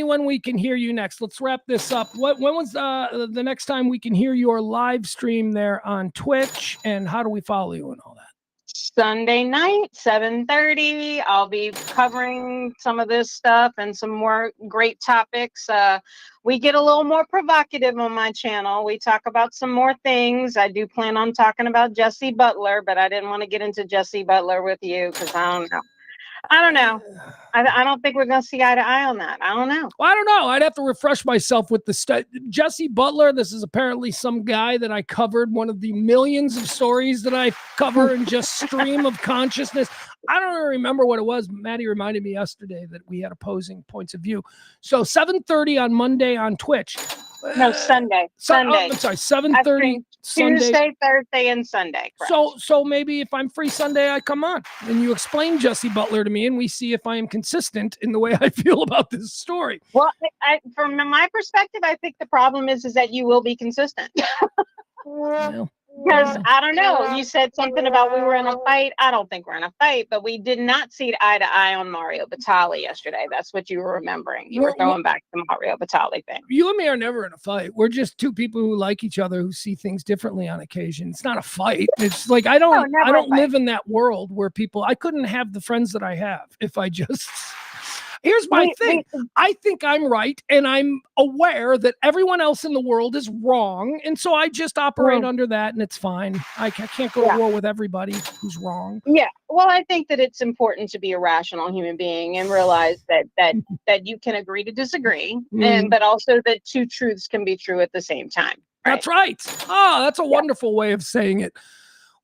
when we can hear you next. Let's wrap this up. When was the next time we can hear your live stream there on Twitch, and how do we follow you and all that? Sunday night, 7:30. I'll be covering some of this stuff and some more great topics. We get a little more provocative on my channel. We talk about some more things. I do plan on talking about Jesse Butler, but I didn't want to get into Jesse Butler with you because I don't know. I don't think we're going to see eye to eye on that. I don't know. Well, I don't know. I'd have to refresh myself with the Jesse Butler. This is apparently some guy that I covered, one of the millions of stories that I cover and just stream of consciousness. I don't even remember what it was. Maddie reminded me yesterday that we had opposing points of view. So 7:30 on Monday on Twitch. No, Sunday. Sunday. I'm sorry, 7:30 Sunday. Tuesday, Thursday, and Sunday. Correct. So maybe if I'm free Sunday, I come on and you explain Jesse Butler to me, and we see if I am consistent in the way I feel about this story. Well, from my perspective, I think the problem is that you will be consistent. Well, because I don't know. You said something about we were in a fight. I don't think we're in a fight, but we did not see eye to eye on Mario Batali yesterday. That's what you were remembering. You were throwing back the Mario Batali thing. You and me are never in a fight. We're just two people who like each other, who see things differently on occasion. It's not a fight. It's like I don't live in that world where I couldn't have the friends that I have if I just. Here's my thing. I think I'm right, and I'm aware that everyone else in the world is wrong, and so I just operate under that, and it's fine. I can't go to war with everybody who's wrong. Yeah. Well, I think that it's important to be a rational human being and realize that you can agree to disagree, but also that two truths can be true at the same time. Right? That's right. Oh, that's a wonderful way of saying it.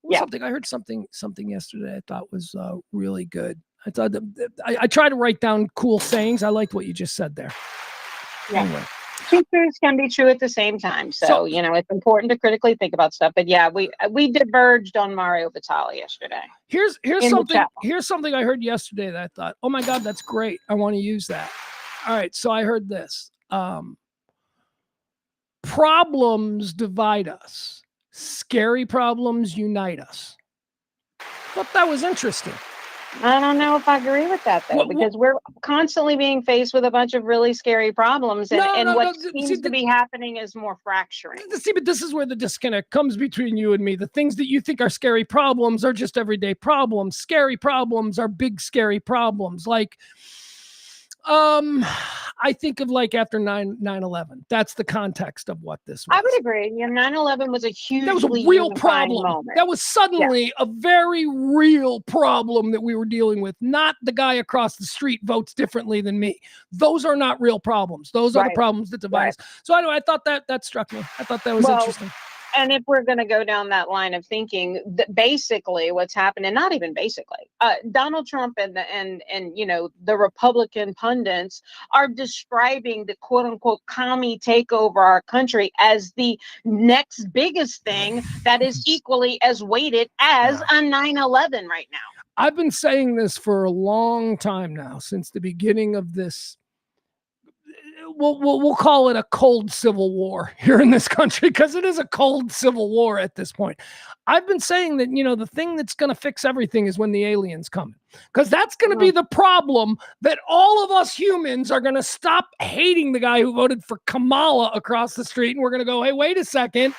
Yeah. I heard something yesterday I thought was really good. I thought I try to write down cool sayings. I liked what you just said there. Yeah. Anyway. Two truths can be true at the same time. So, you know, it's important to critically think about stuff. But yeah, we diverged on Mario Batali yesterday. Here's something I heard yesterday that I thought, oh my God, that's great. I want to use that. All right. So I heard this. Problems divide us. Scary problems unite us. Thought that was interesting. I don't know if I agree with that, though, because we're constantly being faced with a bunch of really scary problems, and what seems to be happening is more fracturing. See, but this is where the disconnect comes between you and me. The things that you think are scary problems are just everyday problems. Scary problems are big, scary problems. Like, I think of like after 9/11. That's the context of what this was. I would agree. Yeah, 9/11 was a huge. That was a real problem. Moment. That was suddenly a very real problem that we were dealing with. Not the guy across the street votes differently than me. Those are not real problems. Those are the problems that divide us. So anyway, I thought that struck me. I thought that was interesting. And if we're going to go down that line of thinking, basically what's happening, not even basically, Donald Trump and you know, the Republican pundits are describing the quote unquote commie takeover our country as the next biggest thing that is equally as weighted as a 9/11 right now. I've been saying this for a long time now, since the beginning of this. we'll call it a cold civil war here in this country, because it is a cold civil war at this point. I've been saying that, the thing that's going to fix everything is when the aliens come, because that's going to be the problem, that all of us humans are going to stop hating the guy who voted for Kamala across the street, and we're going to go, hey, wait a second.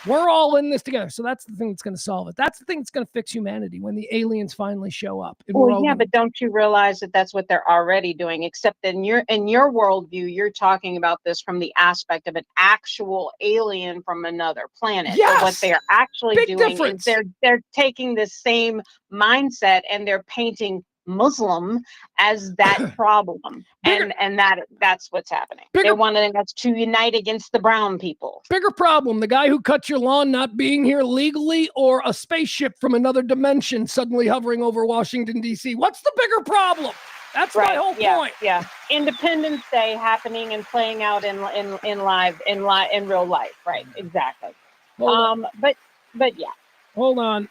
We're all in this together. So that's the thing that's going to solve it. That's the thing that's going to fix humanity, when the aliens finally show up. But don't you realize that that's what they're already doing? Except in your worldview, you're talking about this from the aspect of an actual alien from another planet. Yes! So what they're actually Big doing difference. is they're taking the same mindset and they're painting Muslim as that problem, and that's what's happening. They're wanting us to unite against the brown people. Bigger problem: the guy who cut your lawn not being here legally, or a spaceship from another dimension suddenly hovering over Washington D.C. What's the bigger problem? That's my whole point. Yeah, Independence Day happening and playing out in real life. Right, exactly. But yeah. Hold on.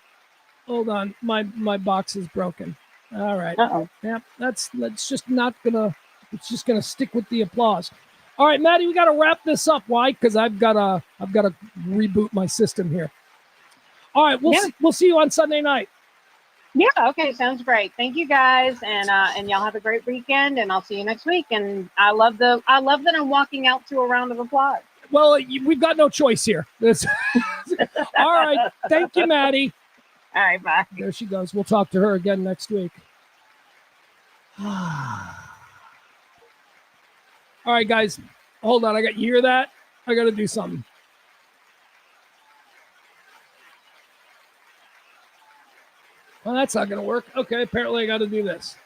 My box is broken. All right. Yep. It's just gonna stick with the applause. All right, Maddie, we got to wrap this up. Why? Because I've got to reboot my system here. All right, we'll see you on Sunday night. Yeah. Okay. Sounds great. Thank you guys, and y'all have a great weekend. And I'll see you next week. And I love that I'm walking out to a round of applause. Well, we've got no choice here. All right. Thank you, Maddie. All right, bye. There she goes. We'll talk to her again next week. All right, guys. Hold on. You hear that? I got to do something. Well, that's not going to work. Okay, apparently I got to do this.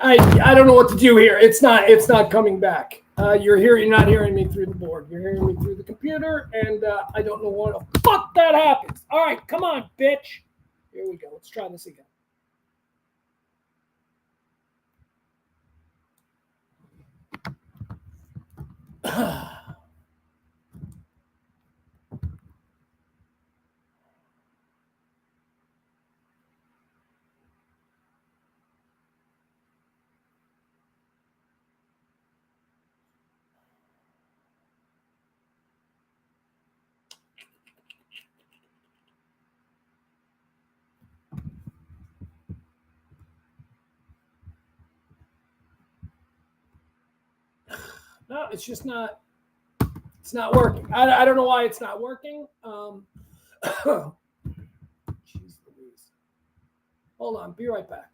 I don't know what to do here. It's not coming back. You're not hearing me through the board. You're hearing me through the computer, and I don't know what the fuck that happens. All right, come on, bitch. Here we go. Let's try this again. No, it's just not. It's not working. I don't know why it's not working. Jeez Louise. Hold on. Be right back.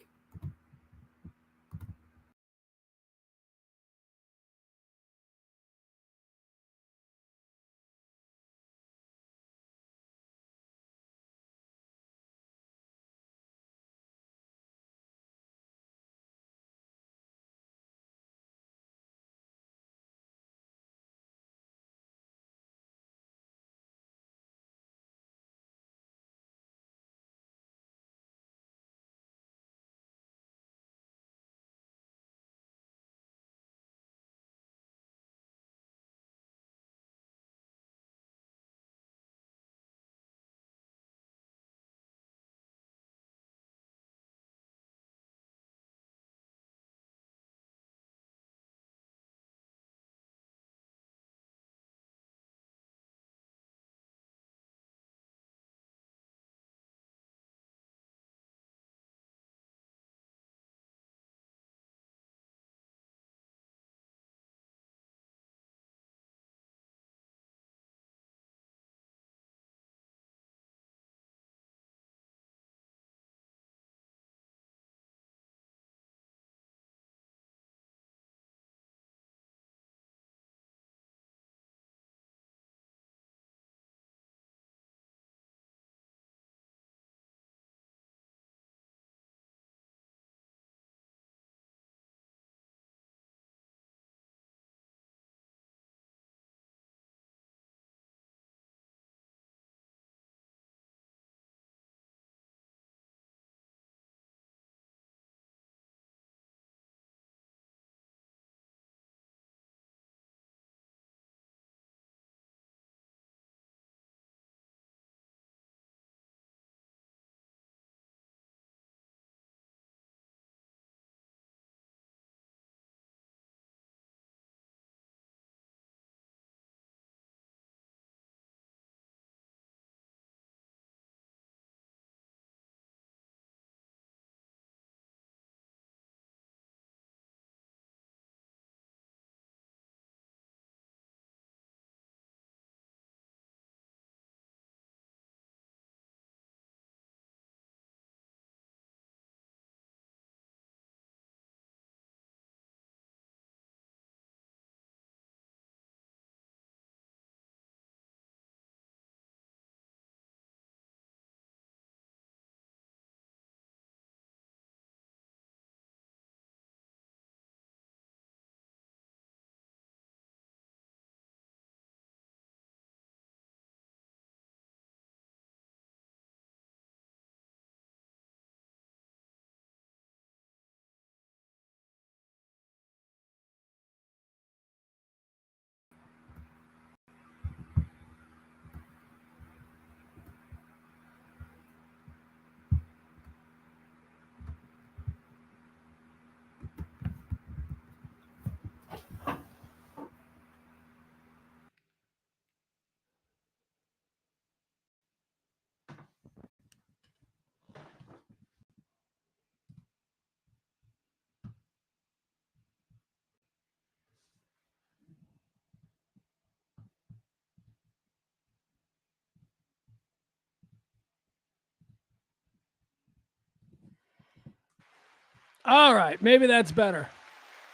All right. Maybe that's better.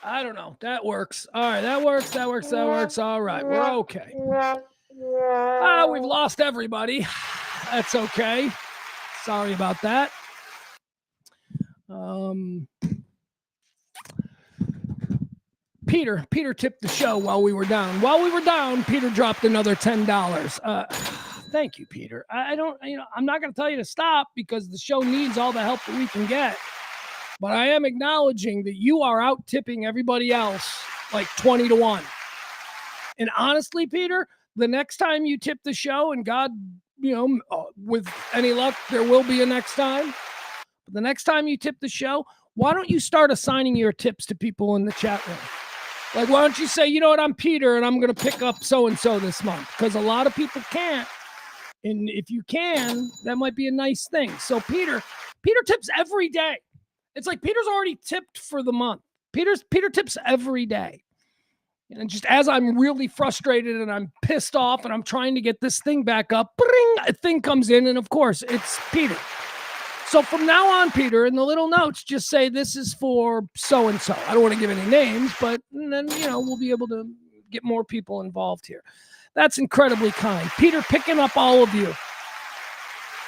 I don't know. That works. All right. That works. All right. We're okay. We've lost everybody. That's okay. Sorry about that. Peter tipped the show while we were down. Peter dropped another $10. Thank you, Peter. I don't, I'm not going to tell you to stop because the show needs all the help that we can get. But I am acknowledging that you are out tipping everybody else like 20-1. And honestly, Peter, the next time you tip the show, and God, with any luck, there will be a next time. But the next time you tip the show, why don't you start assigning your tips to people in the chat room? Like, why don't you say, you know what, I'm Peter, and I'm going to pick up so-and-so this month? Because a lot of people can't. And if you can, that might be a nice thing. So Peter tips every day. It's like Peter's already tipped for the month. Peter tips every day. And just as I'm really frustrated and I'm pissed off and I'm trying to get this thing back up, a thing comes in, and of course, it's Peter. So from now on, Peter, in the little notes, just say this is for so-and-so. I don't want to give any names, but then, we'll be able to get more people involved here. That's incredibly kind. Peter picking up all of you.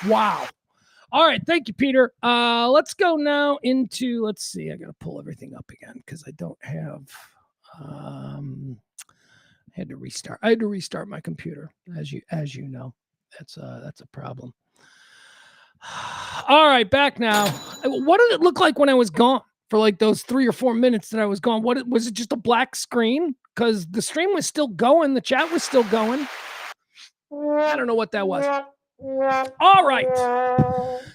Wow. All right. Thank you, Peter. Let's go now into, let's see. I got to pull everything up again because I don't have, I had to restart my computer, as you know. That's a problem. All right, back now. What did it look like when I was gone for like those 3 or 4 minutes that I was gone? What was it? Just a black screen? Because the stream was still going, the chat was still going. I don't know what that was. All right.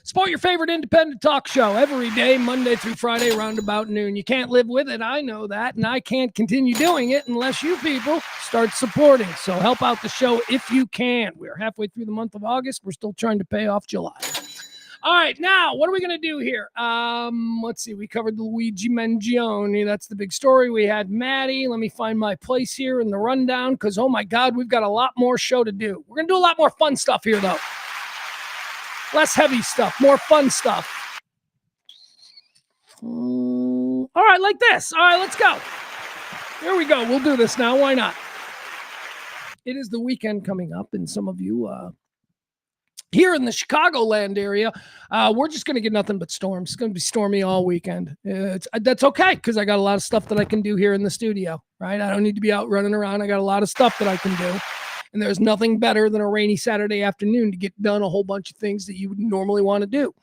Support your favorite independent talk show every day, Monday through Friday, around about noon. You can't live with it. I know that. And I can't continue doing it unless you people start supporting. So help out the show if you can. We're halfway through the month of August. We're still trying to pay off July. All right, now, what are we going to do here? Let's see. We covered the Luigi Mangione. That's the big story. We had Maddie. Let me find my place here in the rundown because, oh, my God, we've got a lot more show to do. We're going to do a lot more fun stuff here, though. Less heavy stuff, more fun stuff. All right, like this. All right, let's go. Here we go. We'll do this now. Why not? It is the weekend coming up, and some of you here in the Chicagoland area, we're just going to get nothing but storms. It's going to be stormy all weekend. That's okay because I got a lot of stuff that I can do here in the studio, right? I don't need to be out running around. I got a lot of stuff that I can do. And there's nothing better than a rainy Saturday afternoon to get done a whole bunch of things that you would normally want to do.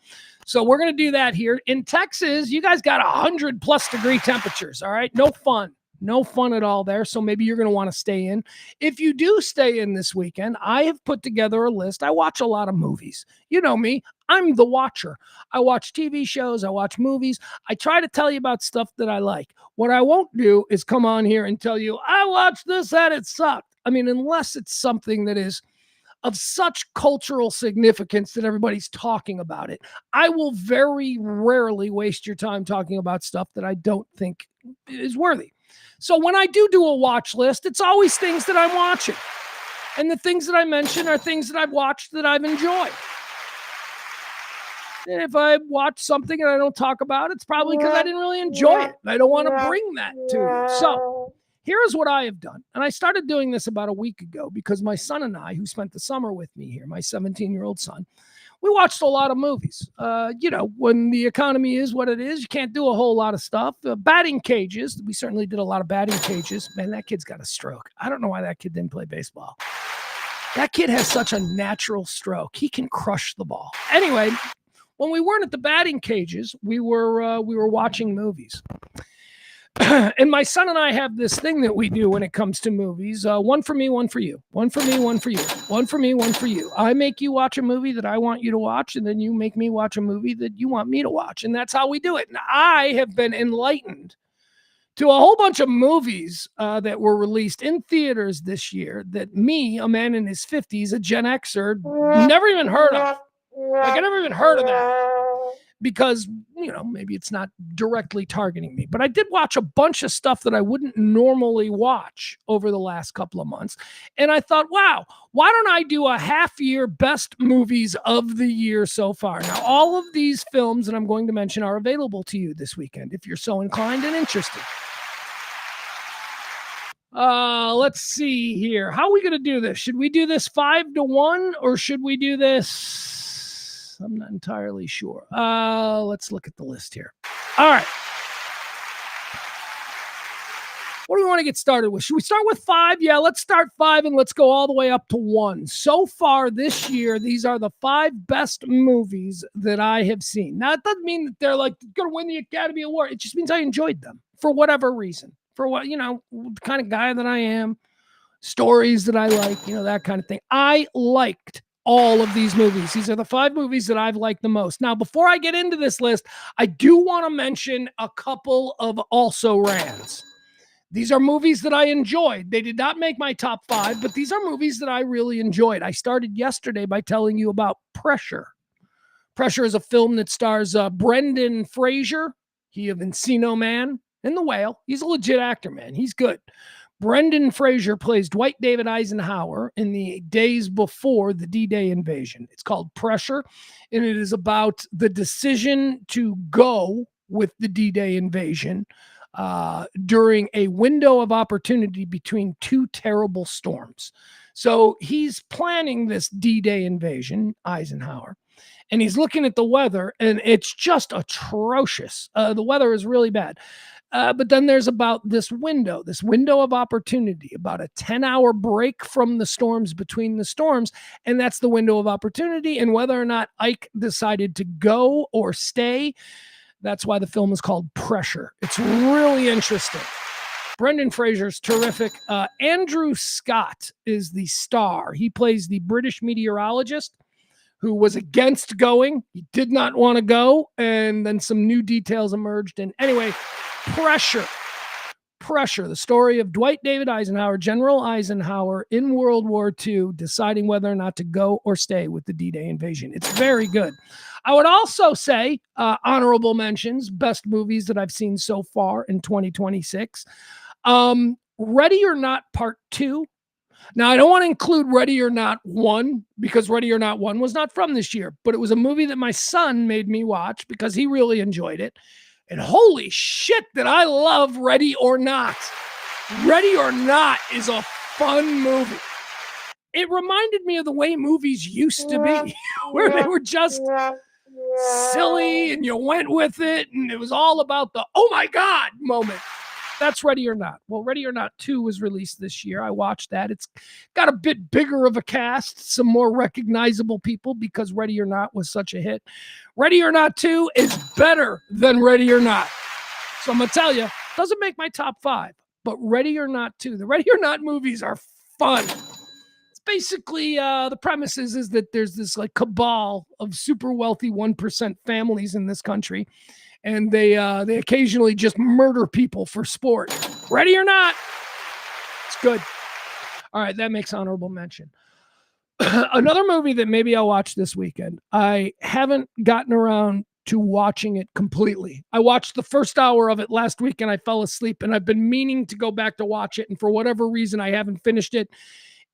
So we're going to do that here. In Texas, you guys got 100+ degree temperatures, all right? No fun. No fun at all there. So maybe you're going to want to stay in. If you do stay in this weekend, I have put together a list. I watch a lot of movies. You know me. I'm the watcher. I watch TV shows. I watch movies. I try to tell you about stuff that I like. What I won't do is come on here and tell you, I watched this and it sucked. I mean, unless it's something that is of such cultural significance that everybody's talking about it. I will very rarely waste your time talking about stuff that I don't think is worthy. So when I do a watch list, it's always things that I'm watching. And the things that I mention are things that I've watched that I've enjoyed. And if I watch something and I don't talk about it, it's probably because I didn't really enjoy it. I don't want to bring that to you. So here's what I have done. And I started doing this about a week ago because my son and I, who spent the summer with me here, my 17-year-old son, we watched a lot of movies. When the economy is what it is, you can't do a whole lot of stuff. Batting cages. We certainly did a lot of batting cages. Man, that kid's got a stroke. I don't know why that kid didn't play baseball. That kid has such a natural stroke. He can crush the ball. Anyway, when we weren't at the batting cages, we were watching movies. And my son and I have this thing that we do when it comes to movies. One for me, one for you. One for me, one for you. One for me, one for you. I make you watch a movie that I want you to watch, and then you make me watch a movie that you want me to watch. And that's how we do it. And I have been enlightened to a whole bunch of movies that were released in theaters this year that me, a man in his 50s, a Gen Xer, never even heard of. Like, I never even heard of that. because, maybe it's not directly targeting me. But I did watch a bunch of stuff that I wouldn't normally watch over the last couple of months. And I thought, wow, why don't I do a half-year best movies of the year so far? Now, all of these films that I'm going to mention are available to you this weekend if you're so inclined and interested. Let's see here. How are we going to do this? Should we do this 5-1 or should we do this? I'm not entirely sure. Let's look at the list here. All right. What do we want to get started with? Should we start with 5? Yeah, let's start 5 and let's go all the way up to 1. So far this year, these are the 5 best movies that I have seen. Now, it doesn't mean that they're like going to win the Academy Award. It just means I enjoyed them for whatever reason. For what, the kind of guy that I am, stories that I like, that kind of thing. I liked all of these movies. These are the 5 movies that I've liked the most. Now, before I get into this list, I do want to mention a couple of also-rans. These are movies that I enjoyed. They did not make my top 5, but these are movies that I really enjoyed. I started yesterday by telling you about Pressure. Pressure is a film that stars Brendan Fraser, he of Encino Man, and The Whale. He's a legit actor, man. He's good. Brendan Fraser plays Dwight David Eisenhower in the days before the D-Day invasion. It's called Pressure, and it is about the decision to go with the D-Day invasion during a window of opportunity between 2 terrible storms. So he's planning this D-Day invasion, Eisenhower, and he's looking at the weather, and it's just atrocious. The weather is really bad. But then there's about this window of opportunity, about a 10-hour break from the storms between the storms. And that's the window of opportunity. And whether or not Ike decided to go or stay, that's why the film is called Pressure. It's really interesting. Brendan Fraser's terrific. Andrew Scott is the star. He plays the British meteorologist who was against going. He did not want to go. And then some new details emerged. And anyway, Pressure, the story of Dwight David Eisenhower, General Eisenhower in World War II, deciding whether or not to go or stay with the D-Day invasion. It's very good. I would also say honorable mentions, best movies that I've seen so far in 2026. Ready or Not Part 2. Now, I don't want to include Ready or Not 1 because Ready or Not 1 was not from this year, but it was a movie that my son made me watch because he really enjoyed it. And holy shit, that I love Ready or Not. Ready or Not is a fun movie. It reminded me of the way movies used to be, where they were just silly and you went with it. And it was all about the, oh my God moment. That's Ready or Not. Well, Ready or Not 2 was released this year. I watched that. It's got a bit bigger of a cast, some more recognizable people because Ready or Not was such a hit. Ready or Not 2 is better than Ready or Not. So I'm going to tell you, doesn't make my top 5, but Ready or Not 2. The Ready or Not movies are fun. It's basically, the premise is that there's this like cabal of super wealthy 1% families in this country. And they occasionally just murder people for sport. Ready or Not. It's good. All right, that makes honorable mention. Another movie that maybe I'll watch this weekend. I haven't gotten around to watching it completely. I watched the first hour of it last week and I fell asleep, and I've been meaning to go back to watch it, and for whatever reason, I haven't finished it.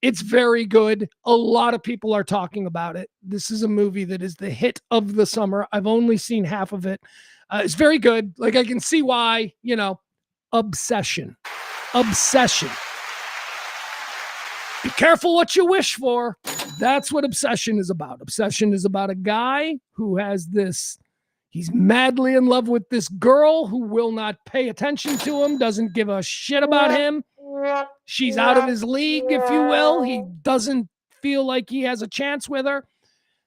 It's very good. A lot of people are talking about it. This is a movie that is the hit of the summer. I've only seen half of it. It's very good. Like, I can see why, Obsession. Be careful what you wish for. That's what Obsession is about. Obsession is about a guy who has he's madly in love with this girl who will not pay attention to him, doesn't give a shit about him. She's out of his league, if you will. He doesn't feel like he has a chance with her.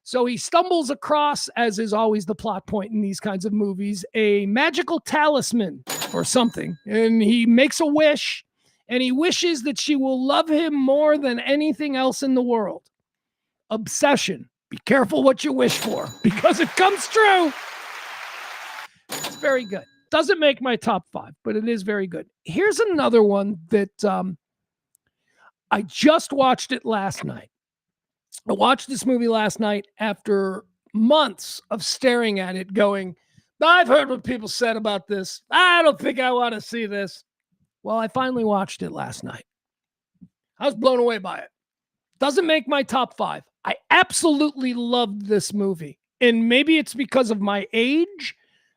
So he stumbles across, as is always the plot point in these kinds of movies, a magical talisman or something. And he makes a wish, and he wishes that she will love him more than anything else in the world. Obsession. Be careful what you wish for, because it comes true. It's very good. Doesn't make my top 5, but it is very good. Here's another one that I just watched it last night. I watched this movie last night after months of staring at it going, I've heard what people said about this. I don't think I want to see this. Well, I finally watched it last night. I was blown away by it. Doesn't make my top 5. I absolutely loved this movie. And maybe it's because of my age.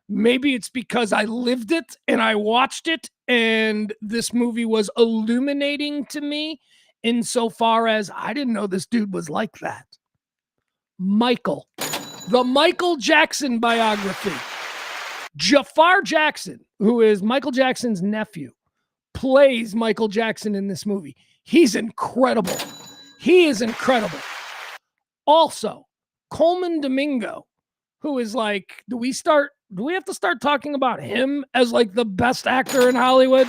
Maybe it's because I lived it and I watched it. And this movie was illuminating to me insofar as I didn't know this dude was like that. Michael. The Michael Jackson biography. Jafar Jackson, who is Michael Jackson's nephew, plays Michael Jackson in this movie. He's incredible. He is incredible. Also, Coleman Domingo, who is like, do we have to start talking about him as like the best actor in Hollywood?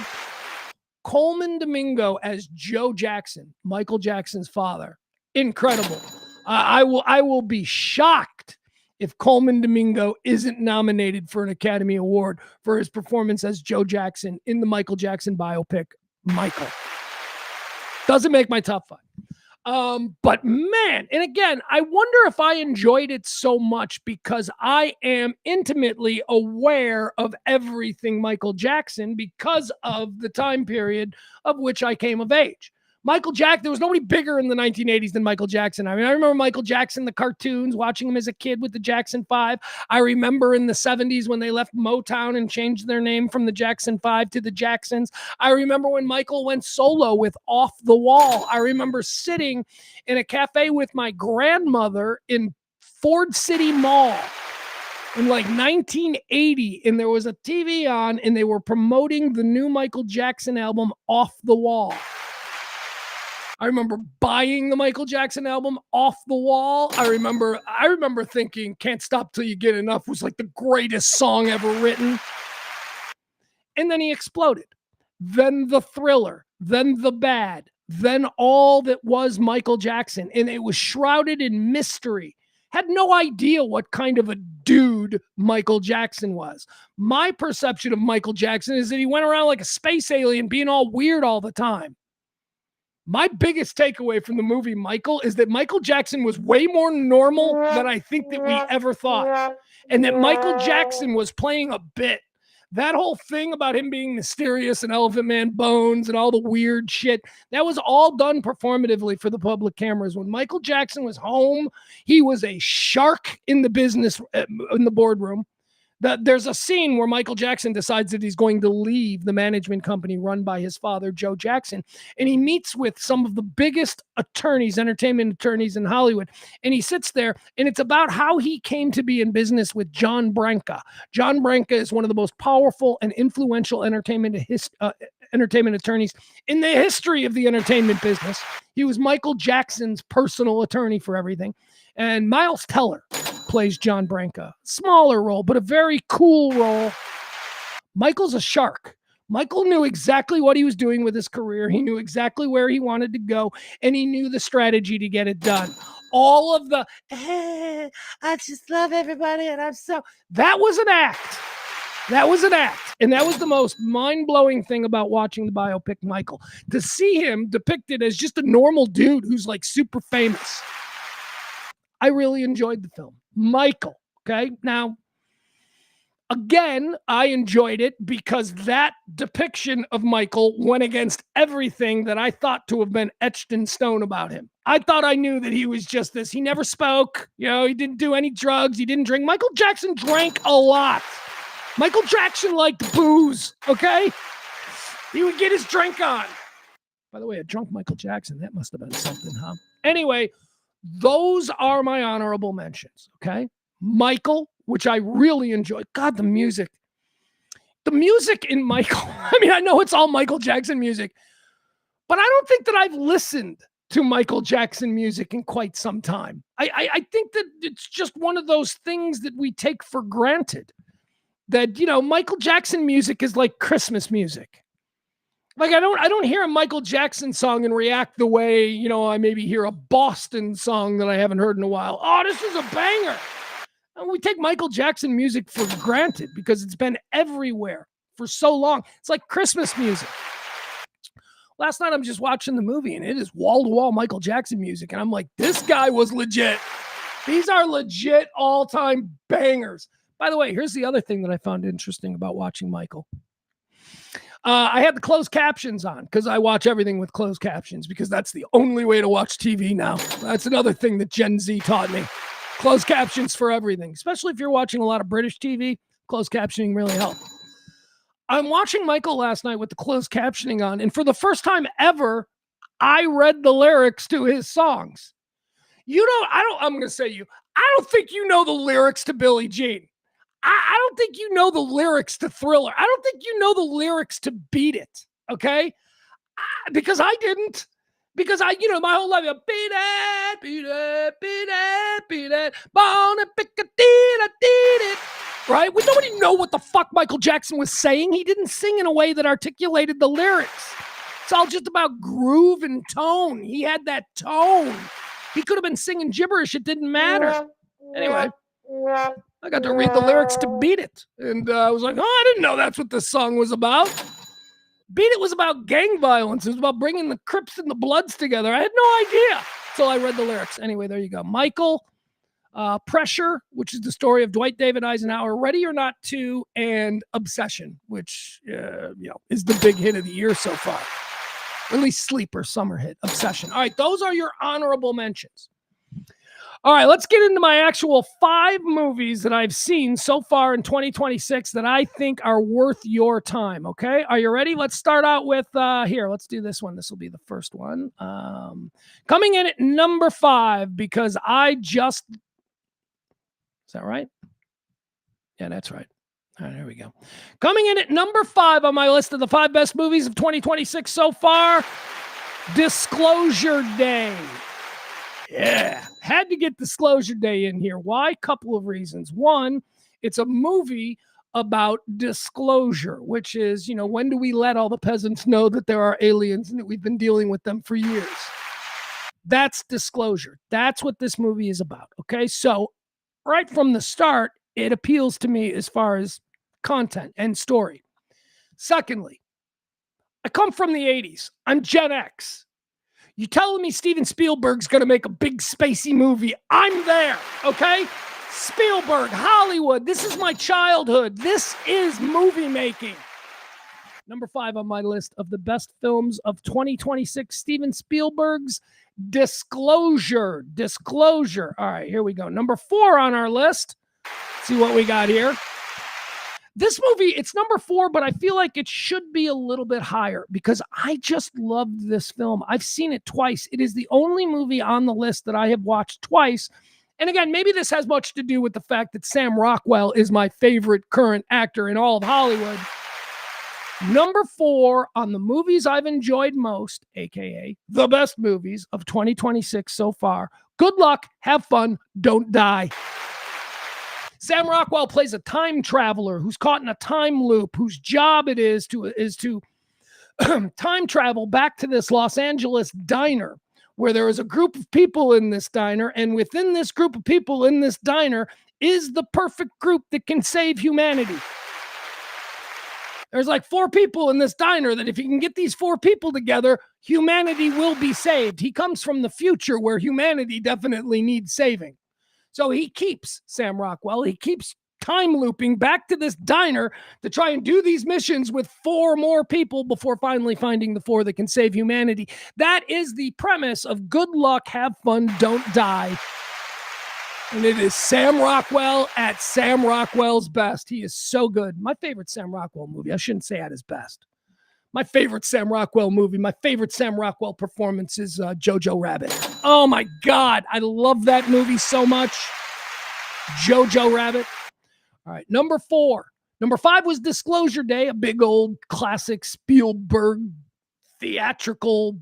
Coleman Domingo as Joe Jackson, Michael Jackson's father. Incredible. I will be shocked if Coleman Domingo isn't nominated for an Academy Award for his performance as Joe Jackson in the Michael Jackson biopic, Michael. Doesn't make my top 5. But man, and again, I wonder if I enjoyed it so much because I am intimately aware of everything Michael Jackson because of the time period of which I came of age. Michael Jackson, there was nobody bigger in the 1980s than Michael Jackson. I mean, I remember Michael Jackson, the cartoons, watching him as a kid with the Jackson 5. I remember in the 70s when they left Motown and changed their name from the Jackson 5 to the Jacksons. I remember when Michael went solo with Off the Wall. I remember sitting in a cafe with my grandmother in Ford City Mall in like 1980, and there was a TV on, and they were promoting the new Michael Jackson album, Off the Wall. I remember buying the Michael Jackson album, Off the Wall. I remember thinking Can't Stop Till You Get Enough was like the greatest song ever written. And then he exploded. Then the Thriller, then The Bad, then all that was Michael Jackson. And it was shrouded in mystery. Had no idea what kind of a dude Michael Jackson was. My perception of Michael Jackson is that he went around like a space alien being all weird all the time. My biggest takeaway from the movie Michael is that Michael Jackson was way more normal than I think that we ever thought. And that Michael Jackson was playing a bit. That whole thing about him being mysterious and Elephant Man bones and all the weird shit, that was all done performatively for the public cameras. When Michael Jackson was home, he was a shark in the business, in the boardroom. There's a scene where Michael Jackson decides that he's going to leave the management company run by his father, Joe Jackson. And he meets with some of the biggest attorneys, entertainment attorneys in Hollywood. And he sits there, and it's about how he came to be in business with John Branca. John Branca is one of the most powerful and influential entertainment attorneys in the history of the entertainment business. He was Michael Jackson's personal attorney for everything. And Miles Teller plays John Branca. Smaller role, but a very cool role. Michael's a shark. Michael knew exactly what he was doing with his career. He knew exactly where he wanted to go, and he knew the strategy to get it done. All of the, I just love everybody, and that was an act. That was an act. And that was the most mind-blowing thing about watching the biopic Michael. To see him depicted as just a normal dude who's like super famous. I really enjoyed the film. Michael, okay? Now, again, I enjoyed it because that depiction of Michael went against everything that I thought to have been etched in stone about him. I thought I knew that he was just this. He never spoke. He didn't do any drugs. He didn't drink. Michael Jackson drank a lot. Michael Jackson liked booze, okay? He would get his drink on. By the way, a drunk Michael Jackson, that must have been something, huh? Anyway, those are my honorable mentions, okay? Michael, which I really enjoyed. God, the music. The music in Michael. I mean, I know it's all Michael Jackson music, but I don't think that I've listened to Michael Jackson music in quite some time. I think that it's just one of those things that we take for granted. That, Michael Jackson music is like Christmas music. Like I don't hear a Michael Jackson song and react the way, I maybe hear a Boston song that I haven't heard in a while. Oh, this is a banger. And we take Michael Jackson music for granted because it's been everywhere for so long. It's like Christmas music. Last night I'm just watching the movie and it is wall-to-wall Michael Jackson music. And I'm like, this guy was legit. These are legit all-time bangers. By the way, here's the other thing that I found interesting about watching Michael. I had the closed captions on because I watch everything with closed captions because that's the only way to watch TV now. That's another thing that Gen Z taught me. Closed captions for everything, especially if you're watching a lot of British TV. Closed captioning really helps. I'm watching Michael last night with the closed captioning on, and for the first time ever, I read the lyrics to his songs. I'm going to say I don't think you know the lyrics to Billie Jean. I don't think you know the lyrics to Thriller. I don't think you know the lyrics to Beat It, okay? Because I didn't. Because my whole life, beat it, beat it, beat it, beat it, born and pick a did it, right? Nobody know what the fuck Michael Jackson was saying. He didn't sing in a way that articulated the lyrics. It's all just about groove and tone. He had that tone. He could have been singing gibberish. It didn't matter. Anyway, I got to read the lyrics to Beat It. And I was like, oh, I didn't know that's what this song was about. Beat It was about gang violence. It was about bringing the Crips and the Bloods together. I had no idea until I read the lyrics. Anyway, there you go. Michael, Pressure, which is the story of Dwight David Eisenhower, Ready or Not 2, and Obsession, which is the big hit of the year so far. Or at least sleeper summer hit, Obsession. All right, those are your honorable mentions. All right, let's get into my actual 5 movies that I've seen so far in 2026 that I think are worth your time, okay? Are you ready? Let's start out with, let's do this one. This will be the first one. Coming in at number 5, because is that right? Yeah, that's right. All right, here we go. Coming in at number 5 on my list of the 5 best movies of 2026 so far, Disclosure Day. Yeah, had to get Disclosure Day in here. Why? Couple of reasons. One, it's a movie about disclosure, which is, when do we let all the peasants know that there are aliens and that we've been dealing with them for years? That's disclosure. That's what this movie is about. Okay, so right from the start, it appeals to me as far as content and story. Secondly, I come from the 80s. I'm Gen X. You telling me Steven Spielberg's going to make a big spacey movie? I'm there, okay? Spielberg, Hollywood, this is my childhood. This is movie making. Number 5 on my list of the best films of 2026, Steven Spielberg's Disclosure. Disclosure. All right, here we go. Number 4 on our list. Let's see what we got here. This movie, it's number 4, but I feel like it should be a little bit higher because I just loved this film. I've seen it twice. It is the only movie on the list that I have watched twice. And again, maybe this has much to do with the fact that Sam Rockwell is my favorite current actor in all of Hollywood. Number 4 on the movies I've enjoyed most, aka the best movies of 2026 so far. Good luck, have fun, don't die. Sam Rockwell plays a time traveler who's caught in a time loop, whose job it is to time travel back to this Los Angeles diner, where there is a group of people in this diner, and within this group of people in this diner is the perfect group that can save humanity. There's like 4 people in this diner that if you can get these 4 people together, humanity will be saved. He comes from the future where humanity definitely needs saving. So Sam Rockwell keeps time looping back to this diner to try and do these missions with 4 more people before finally finding the 4 that can save humanity. That is the premise of Good Luck, Have Fun, Don't Die. And it is Sam Rockwell at Sam Rockwell's best. He is so good. My favorite Sam Rockwell movie. I shouldn't say at his best. My favorite Sam Rockwell movie, my favorite Sam Rockwell performance is Jojo Rabbit. Oh my God, I love that movie so much. Jojo Rabbit. All right, number 4. Number 5 was Disclosure Day, a big old classic Spielberg theatrical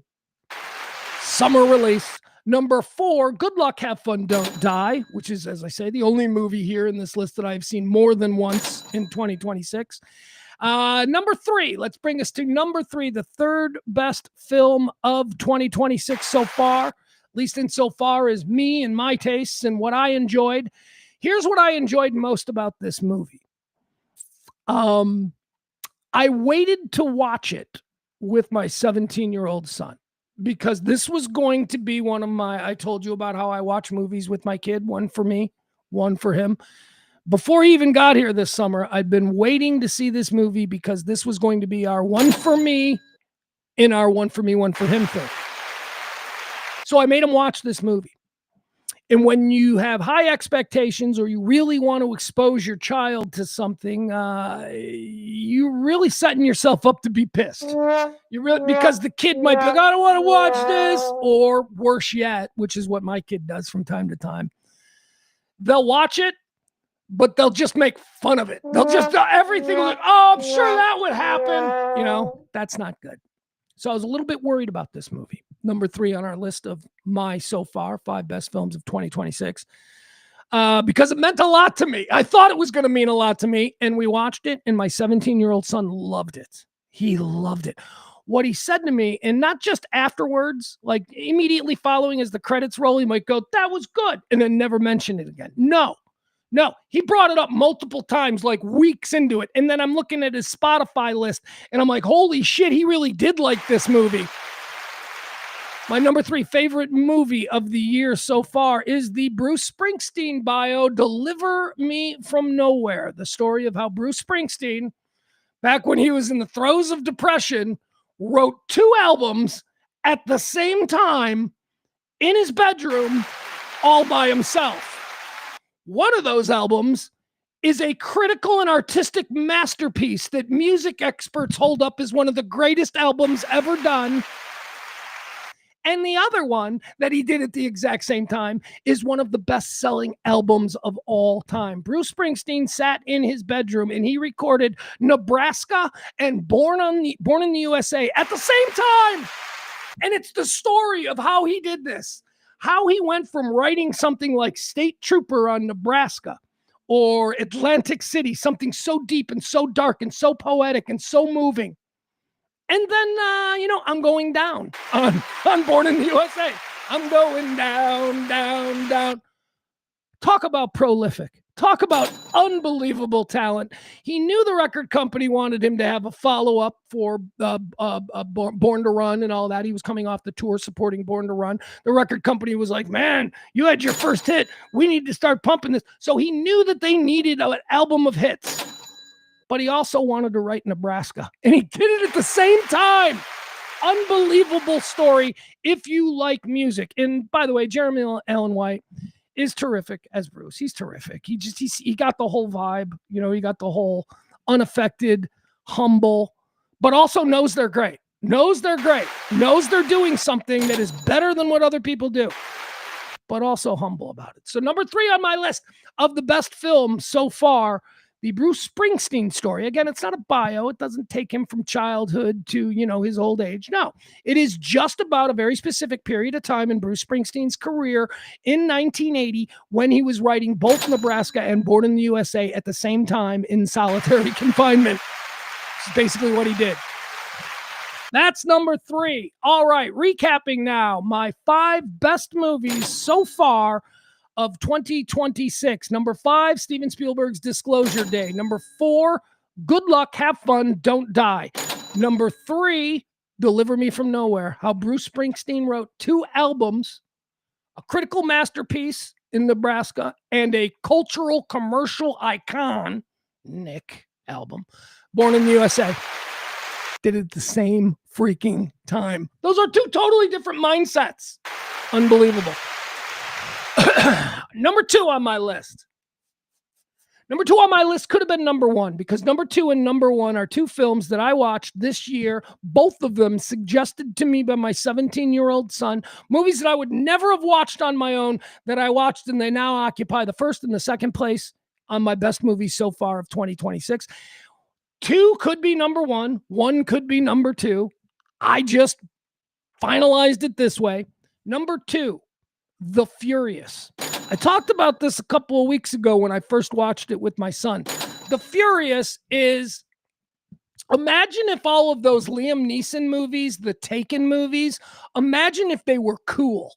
summer release. Number 4, Good Luck, Have Fun, Don't Die, which is, as I say, the only movie here in this list that I've seen more than once in 2026. Number 3, let's bring us to number 3, the third best film of 2026 so far, at least insofar as me and my tastes and what I enjoyed. Here's what I enjoyed most about this movie. I waited to watch it with my 17-year-old son because this was going to be one of I told you about how I watch movies with my kid, one for me, one for him. Before he even got here this summer, I'd been waiting to see this movie because this was going to be our one for me in our one for me, one for him thing. So I made him watch this movie. And when you have high expectations or you really want to expose your child to something, you're really setting yourself up to be pissed. Because the kid might be like, I don't want to watch this. Or worse yet, which is what my kid does from time to time. They'll watch it, but they'll just make fun of it. They'll just everything like, oh, I'm sure that would happen. That's not good. So I was a little bit worried about this movie. Number 3 on our list of my so far 5 best films of 2026. Because it meant a lot to me. I thought it was going to mean a lot to me. And we watched it, and my 17-year-old son loved it. He loved it. What he said to me, and not just afterwards, like immediately following as the credits roll, he might go, that was good, and then never mention it again. No, he brought it up multiple times, like weeks into it. And then I'm looking at his Spotify list, and I'm like, holy shit, he really did like this movie. My number 3 favorite movie of the year so far is the Bruce Springsteen bio, Deliver Me From Nowhere. The story of how Bruce Springsteen, back when he was in the throes of depression, wrote 2 albums at the same time in his bedroom, all by himself. One of those albums is a critical and artistic masterpiece that music experts hold up as one of the greatest albums ever done. And the other one that he did at the exact same time is one of the best-selling albums of all time. Bruce Springsteen sat in his bedroom and he recorded Nebraska and Born in the USA at the same time. And it's the story of how he did this. How he went from writing something like State Trooper on Nebraska or Atlantic City, something so deep and so dark and so poetic and so moving. And then, I'm going down on Born in the USA. I'm going down, down, down. Talk about prolific. Talk about unbelievable talent. He knew the record company wanted him to have a follow-up for Born to Run and all that. He was coming off the tour supporting Born to Run. The record company was like, man, you had your first hit. We need to start pumping this. So he knew that they needed an album of hits. But he also wanted to write Nebraska. And he did it at the same time. Unbelievable story if you like music. And by the way, Jeremy Allen White is terrific as Bruce. He's terrific. He got the whole vibe. He got the whole unaffected, humble, but also knows they're great. Knows they're doing something that is better than what other people do, but also humble about it. So number 3 on my list of the best films so far, the Bruce Springsteen story. Again, it's not a bio. It doesn't take him from childhood to, his old age. No, it is just about a very specific period of time in Bruce Springsteen's career in 1980 when he was writing both Nebraska and Born in the USA at the same time in solitary confinement. It's basically what he did. That's number 3. All right, recapping now. My 5 best movies so far of 2026. Number 5, Steven Spielberg's Disclosure Day. Number 4, Good Luck, Have Fun, Don't Die. Number 3, Deliver Me From Nowhere. How Bruce Springsteen wrote 2 albums, a critical masterpiece in Nebraska, and a cultural commercial icon, Nick album, Born in the USA. Did it at the same freaking time. Those are 2 totally different mindsets. Unbelievable. Number 2 on my list. Number 2 on my list could have been number 1 because number 2 and number 1 are 2 films that I watched this year. Both of them suggested to me by my 17-year-old son. Movies that I would never have watched on my own that I watched, and they now occupy the first and the second place on my best movies so far of 2026. 2 could be number 1. 1 could be number 2. I just finalized it this way. Number 2. The Furious. I talked about this a couple of weeks ago when I first watched it with my son. The Furious is, imagine if all of those Liam Neeson movies, the Taken movies, imagine if they were cool.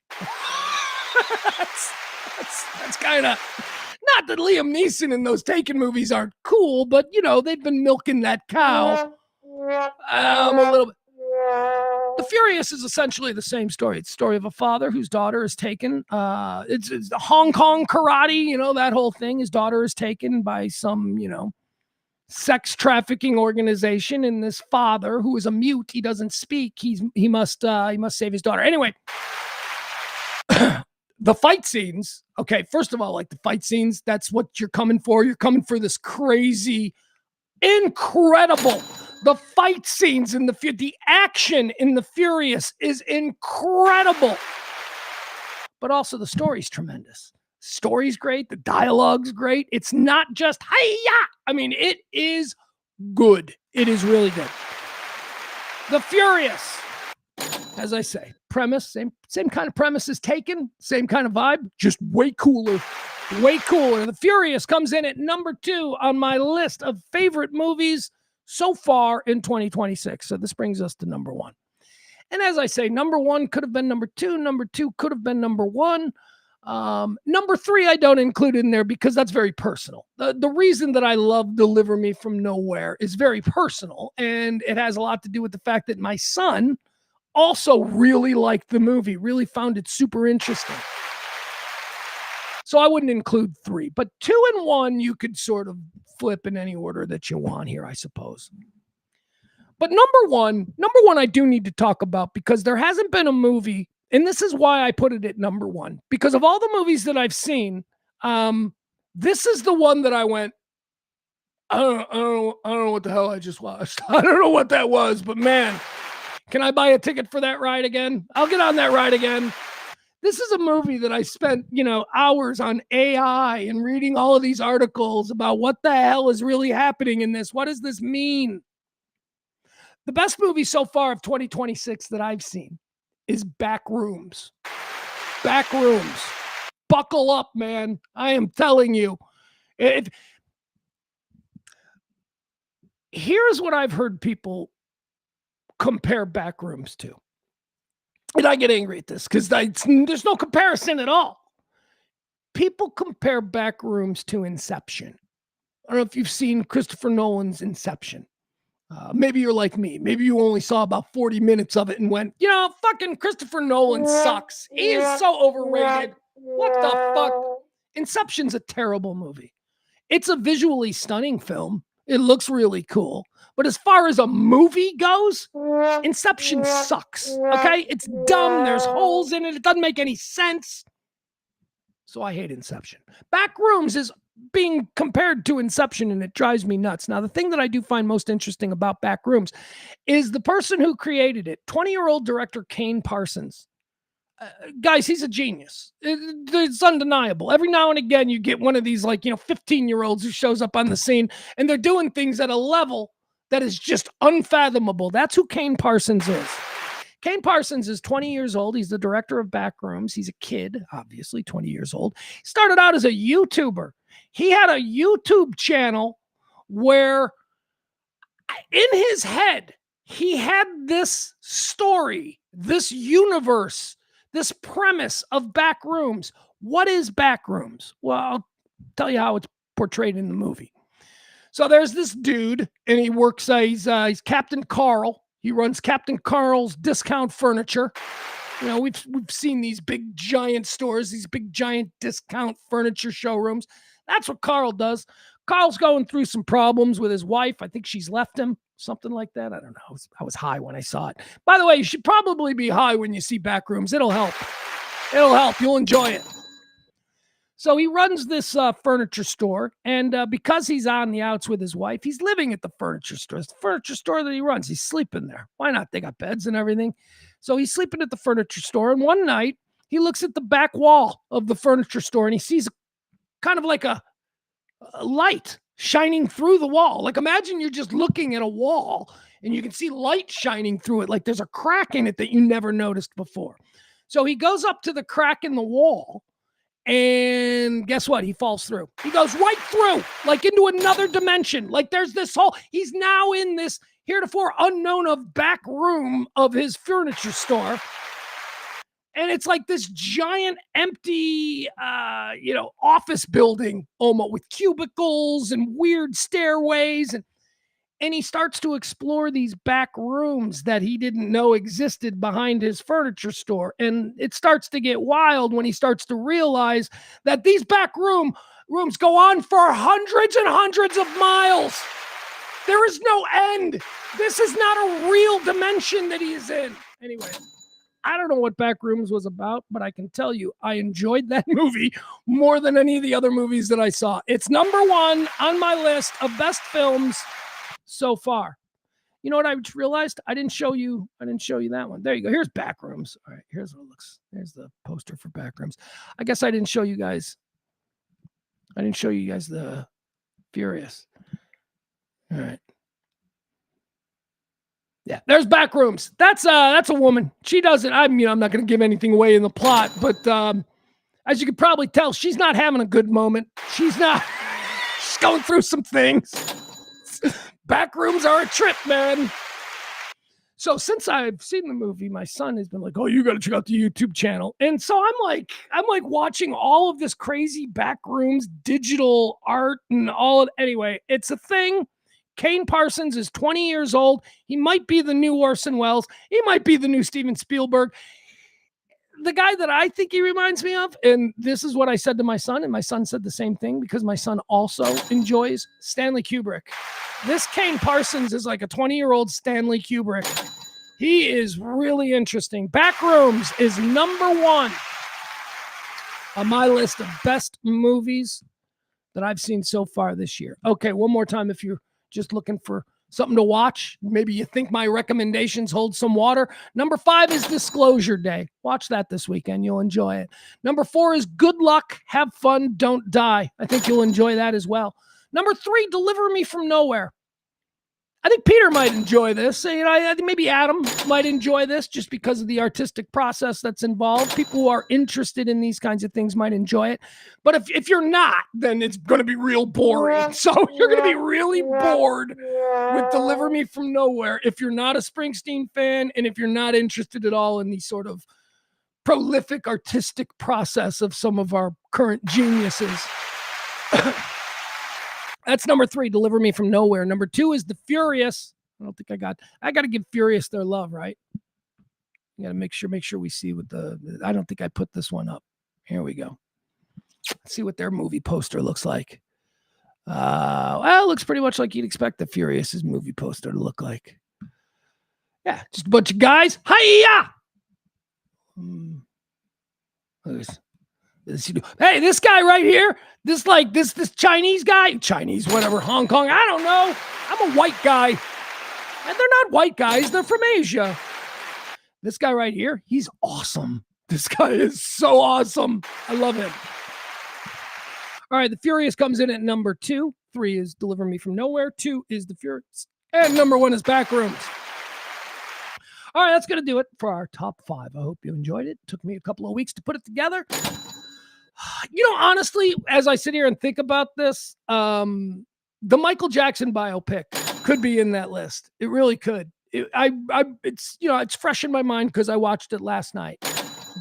that's kind of, not that Liam Neeson in those Taken movies aren't cool, but they've been milking that cow. I'm a little bit. The Furious is essentially the same story. It's the story of a father whose daughter is taken. It's the Hong Kong karate, that whole thing. His daughter is taken by some, sex trafficking organization, and this father, who is a mute, he doesn't speak. He must save his daughter. Anyway, the fight scenes. Okay, first of all, like the fight scenes, that's what you're coming for. You're coming for this crazy, incredible. The fight scenes in the action in the Furious is incredible, but also the story's tremendous. Story's great. The dialogue's great. It's not just hi-ya. I mean, it is good. It is really good. The Furious, as I say, premise, same kind of premise as Taken, same kind of vibe, just way cooler. Way cooler. The Furious comes in at number 2 on my list of favorite movies so far in 2026. So this brings us to number 1. And as I say, number 1 could have been number 2. Number 2 could have been number 1. Number 3, I don't include in there because that's very personal. The reason that I love Deliver Me From Nowhere is very personal, and it has a lot to do with the fact that my son also really liked the movie, really found it super interesting. So I wouldn't include 3, but 2 and 1 you could sort of flip in any order that you want here, I suppose. But number one I do need to talk about, because there hasn't been a movie, and this is why I put it at number 1, because of all the movies that I've seen, this is the one that I went, I don't know what the hell I just watched. I don't know what that was, but man, can I buy a ticket for that ride again? I'll get on that ride again. This is a movie that I spent, hours on AI and reading all of these articles about what the hell is really happening in this. What does this mean? The best movie so far of 2026 that I've seen is Backrooms. Backrooms. Buckle up, man. I am telling you. Here's what I've heard people compare Backrooms to. And I get angry at this because there's no comparison at all. People compare Backrooms to Inception. I don't know if you've seen Christopher Nolan's Inception. Maybe you're like me. Maybe you only saw about 40 minutes of it and went, fucking Christopher Nolan sucks. He is so overrated. What the fuck? Inception's a terrible movie. It's a visually stunning film. It looks really cool. But as far as a movie goes, Inception sucks. Okay? It's dumb. There's holes in it. It doesn't make any sense. So I hate Inception. Backrooms is being compared to Inception, and it drives me nuts. Now, the thing that I do find most interesting about Backrooms is the person who created it, 20-year-old director Kane Parsons. Guys, he's a genius. It's undeniable. Every now and again, you get one of these 15-year-olds who shows up on the scene, and they're doing things at a level that is just unfathomable. That's who Kane Parsons is. Kane Parsons is 20 years old. He's the director of Backrooms. He's a kid, obviously, 20 years old. He started out as a YouTuber. He had a YouTube channel where in his head, he had this story, this universe, this premise of Backrooms. What is Backrooms? Well, I'll tell you how it's portrayed in the movie. So there's this dude, and he works, he's Captain Carl. He runs Captain Carl's Discount Furniture. We've seen these big giant stores, these big giant discount furniture showrooms. That's what Carl does. Carl's going through some problems with his wife. I think she's left him, something like that. I don't know. I was high when I saw it. By the way, you should probably be high when you see Backrooms. It'll help. It'll help. You'll enjoy it. So he runs this furniture store, and because he's on the outs with his wife, he's living at the furniture store. It's the furniture store that he runs. He's sleeping there. Why not? They got beds and everything. So he's sleeping at the furniture store, and one night he looks at the back wall of the furniture store, and he sees kind of like a light shining through the wall. Like, imagine you're just looking at a wall, and you can see light shining through it, like there's a crack in it that you never noticed before. So he goes up to the crack in the wall, and guess what? He falls through. He goes right through, like into another dimension. Like there's this whole, he's now in this heretofore unknown of back room of his furniture store. And it's like this giant empty, office building almost with cubicles and weird stairways. And he starts to explore these back rooms that he didn't know existed behind his furniture store. And it starts to get wild when he starts to realize that these back rooms go on for hundreds and hundreds of miles. There is no end. This is not a real dimension that he is in. Anyway, I don't know what Backrooms was about, but I can tell you I enjoyed that movie more than any of the other movies that I saw. It's number one on my list of best films so far. You know what I just realized? I didn't show you that one. There you go. Here's Backrooms. All right, here's what it looks. There's the poster for Backrooms. I guess I didn't show you guys the Furious. All right. Yeah, there's Backrooms. That's a woman. She does it. I'm not going to give anything away in the plot, but as you can probably tell, she's not having a good moment. She's going through some things. Backrooms are a trip, man. So since I've seen the movie, my son has been like, "Oh, you got to check out the YouTube channel." And so I'm like watching all of this crazy Backrooms digital art and all of, anyway, it's a thing. Kane Parsons is 20 years old. He might be the new Orson Welles. He might be the new Steven Spielberg. The guy that I think he reminds me of, and this is what I said to my son, and my son said the same thing because my son also enjoys Stanley Kubrick. This Kane Parsons is like a 20-year-old Stanley Kubrick. He is really interesting. Backrooms is number one on my list of best movies that I've seen so far this year. Okay, one more time if you're just looking for something to watch. Maybe you think my recommendations hold some water. Number 5 is Disclosure Day. Watch that this weekend. You'll enjoy it. Number 4 is Good Luck, Have Fun, Don't Die. I think you'll enjoy that as well. Number 3, Deliver Me From Nowhere. I think Peter might enjoy this. I think maybe Adam might enjoy this just because of the artistic process that's involved. People who are interested in these kinds of things might enjoy it. But if you're not, then it's going to be real boring. So you're going to be really bored with Deliver Me From Nowhere if you're not a Springsteen fan and if you're not interested at all in the sort of prolific artistic process of some of our current geniuses. That's number 3, Deliver Me From Nowhere. Number 2 is The Furious. I don't think I got to give Furious their love, right? You got to make sure we see what I don't think I put this one up. Here we go. Let's see what their movie poster looks like. Well, it looks pretty much like you'd expect the Furious' movie poster to look like. Yeah, just a bunch of guys. Hi-ya! Hey, this guy right here, this Chinese guy, whatever, Hong Kong, I don't know. I'm a white guy. And they're not white guys, they're from Asia. This guy right here, he's awesome. This guy is so awesome. I love him. All right, The Furious comes in at number 2. 3 is Deliver Me From Nowhere. 2 is The Furious. And number 1 is Backrooms. All right, that's going to do it for our top 5. I hope you enjoyed it. It took me a couple of weeks to put it together. Honestly, as I sit here and think about this, the Michael Jackson biopic could be in that list. It really could. It's fresh in my mind because I watched it last night.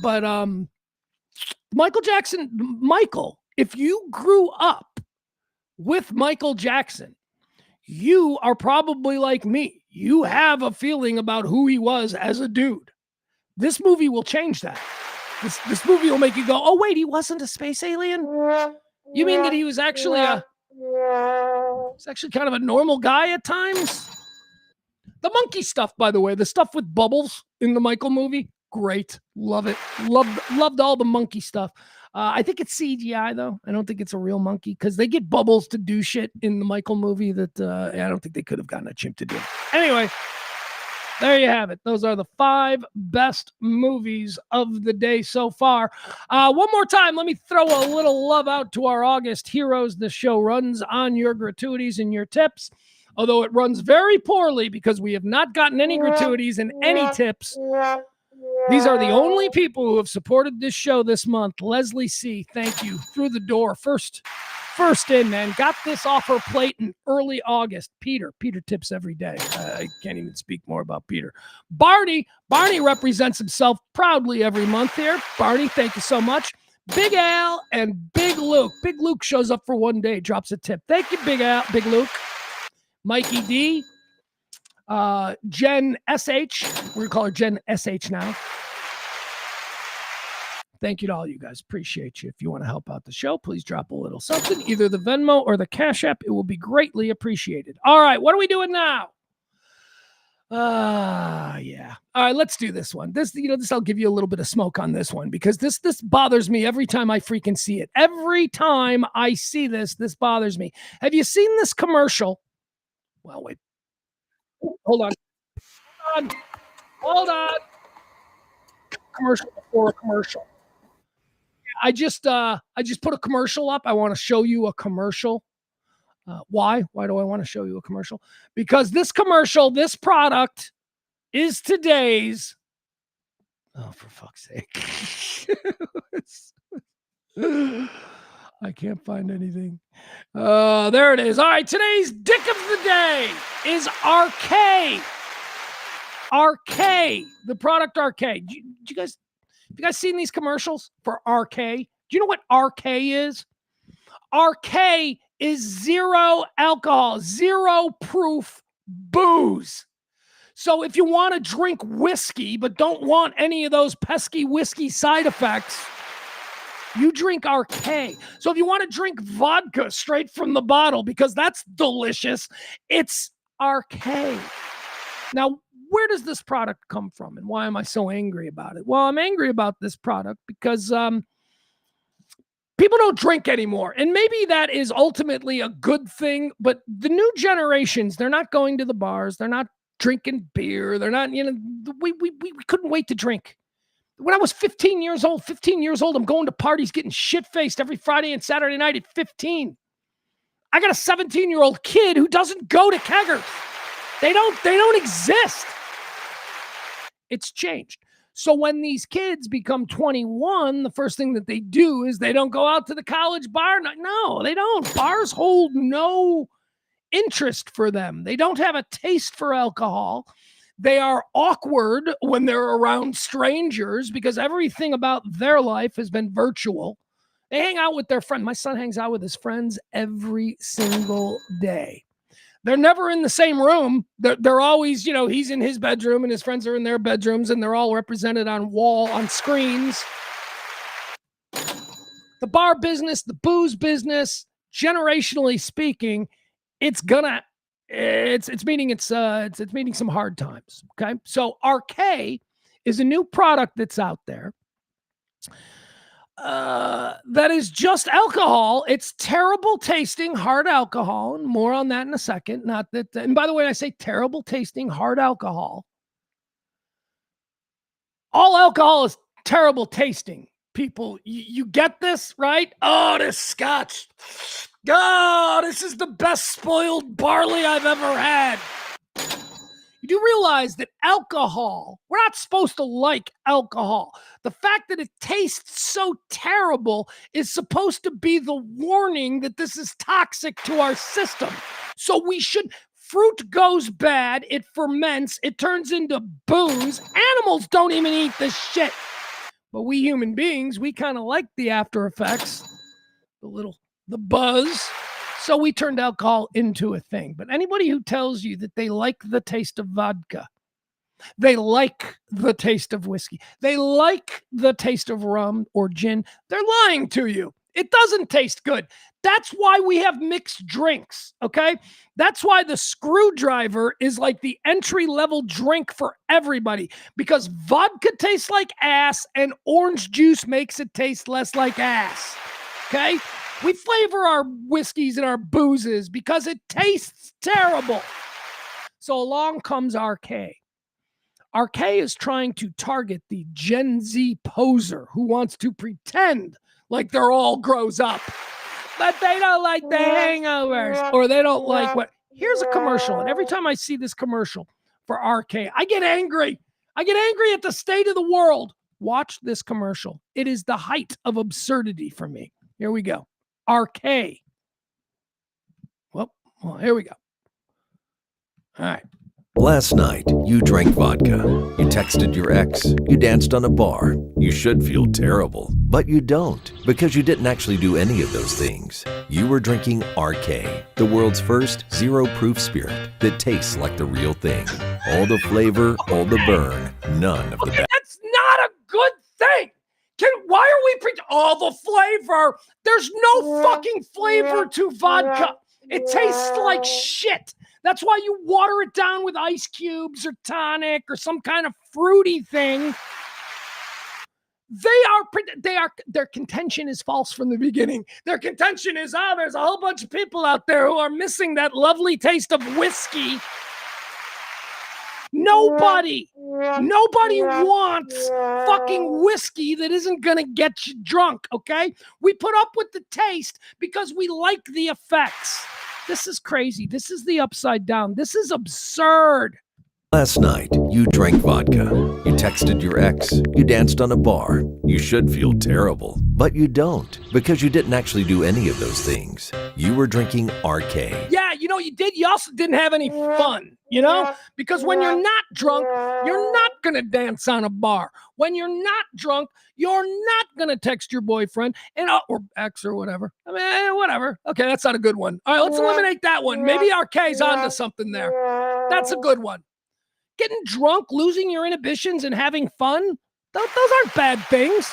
But Michael, if you grew up with Michael Jackson, you are probably like me. You have a feeling about who he was as a dude. This movie will change that. This movie will make you go, oh, wait, he wasn't a space alien? You mean that he was actually kind of a normal guy at times? The monkey stuff, by the way, the stuff with Bubbles in the Michael movie, great. Love it. Loved all the monkey stuff. I think it's CGI, though. I don't think it's a real monkey because they get Bubbles to do shit in the Michael movie that I don't think they could have gotten a chimp to do. Anyway, there you have it. Those are the 5 best movies of the day so far. One more time, let me throw a little love out to our August heroes. The show runs on your gratuities and your tips, although it runs very poorly because we have not gotten any gratuities and any tips. These are the only people who have supported this show this month. Leslie C., thank you. Through the door. First in, man. Got this off her plate in early August. Peter tips every day. I can't even speak more about Peter. Barney represents himself proudly every month here. Barney, thank you so much. Big Al and Big Luke. Big Luke shows up for one day, drops a tip. Thank you, Big Al, Big Luke. Mikey D, Jen SH. We're going to call her Jen SH now. Thank you to all you guys. Appreciate you. If you want to help out the show, please drop a little something, either the Venmo or the Cash App. It will be greatly appreciated. All right, what are we doing now? Yeah. All right, let's do this one. This I'll give you a little bit of smoke on this one because this bothers me every time I freaking see it. Every time I see this bothers me. Have you seen this commercial? Well, wait. Hold on. Commercial before a commercial. I just put a commercial up. I want to show you a commercial. Why? Why do I want to show you a commercial? Because this product is today's. Oh, for fuck's sake. I can't find anything. There it is. All right, today's dick of the day is RK. RK, the product RK. Have you guys seen these commercials for RK? Do you know what RK is? RK is zero alcohol, zero proof booze. So if you want to drink whiskey, but don't want any of those pesky whiskey side effects, you drink RK. So if you want to drink vodka straight from the bottle, because that's delicious, it's RK. Now, where does this product come from and why am I so angry about it? Well, I'm angry about this product because people don't drink anymore. And maybe that is ultimately a good thing, but the new generations, they're not going to the bars. They're not drinking beer. They're not, we couldn't wait to drink. When I was 15 years old, I'm going to parties, getting shit-faced every Friday and Saturday night at 15. I got a 17-year-old kid who doesn't go to keggers. They don't exist. It's changed. So when these kids become 21, the first thing that they do is they don't go out to the college bar. No, they don't. Bars hold no interest for them. They don't have a taste for alcohol. They are awkward when they're around strangers because everything about their life has been virtual. They hang out with their friends. My son hangs out with his friends every single day. They're never in the same room. They're always, he's in his bedroom and his friends are in their bedrooms and they're all represented on screens. The bar business, the booze business, generationally speaking, it's meeting some hard times. Okay. So RK is a new product that's out there. That is just alcohol. It's terrible tasting hard alcohol. And more on that in a second. Not that, and by the way, I say terrible tasting hard alcohol. All alcohol is terrible tasting. People, you get this, right? Oh, this scotch. Oh, this is the best spoiled barley I've ever had. You do realize that alcohol, we're not supposed to like alcohol. The fact that it tastes so terrible is supposed to be the warning that this is toxic to our system. So fruit goes bad, it ferments, it turns into booze. Animals don't even eat this shit. But we human beings, we kind of like the after effects, the buzz. So we turned alcohol into a thing. But anybody who tells you that they like the taste of vodka, they like the taste of whiskey, they like the taste of rum or gin, they're lying to you. It doesn't taste good. That's why we have mixed drinks, okay? That's why the screwdriver is like the entry-level drink for everybody, because vodka tastes like ass and orange juice makes it taste less like ass, okay? We flavor our whiskeys and our boozes because it tastes terrible. So along comes RK. RK is trying to target the Gen Z poser who wants to pretend like they're all grows up, but they don't like the hangovers or they don't like what. Here's a commercial. And every time I see this commercial for RK, I get angry. I get angry at the state of the world. Watch this commercial. It is the height of absurdity for me. Here we go. RK. Well, here we go. All right. Last night, you drank vodka. You texted your ex. You danced on a bar. You should feel terrible, but you don't, because you didn't actually do any of those things. you were drinking RK, the world's first zero-proof spirit that tastes like the real thing. All the flavor, all the burn, none of the bad. That's not a good thing. Why are we preaching all the flavor? There's no fucking flavor to vodka. It tastes like shit. That's why you water it down with ice cubes or tonic or some kind of fruity thing. Their contention is false from the beginning. Their contention is, there's a whole bunch of people out there who are missing that lovely taste of whiskey. Nobody wants fucking whiskey that isn't gonna get you drunk, okay? We put up with the taste because we like the effects. This is crazy. This is the upside down. This is absurd. Last night, you drank vodka. You texted your ex. You danced on a bar. You should feel terrible, but you don't, because you didn't actually do any of those things. You were drinking RK. Yeah, you know you did. You also didn't have any fun, because when you're not drunk, you're not going to dance on a bar. When you're not drunk, you're not going to text your boyfriend or ex or whatever. I mean, whatever. Okay, that's not a good one. All right, let's eliminate that one. Maybe RK's onto something there. That's a good one. Getting drunk, losing your inhibitions, and having fun, those aren't bad things.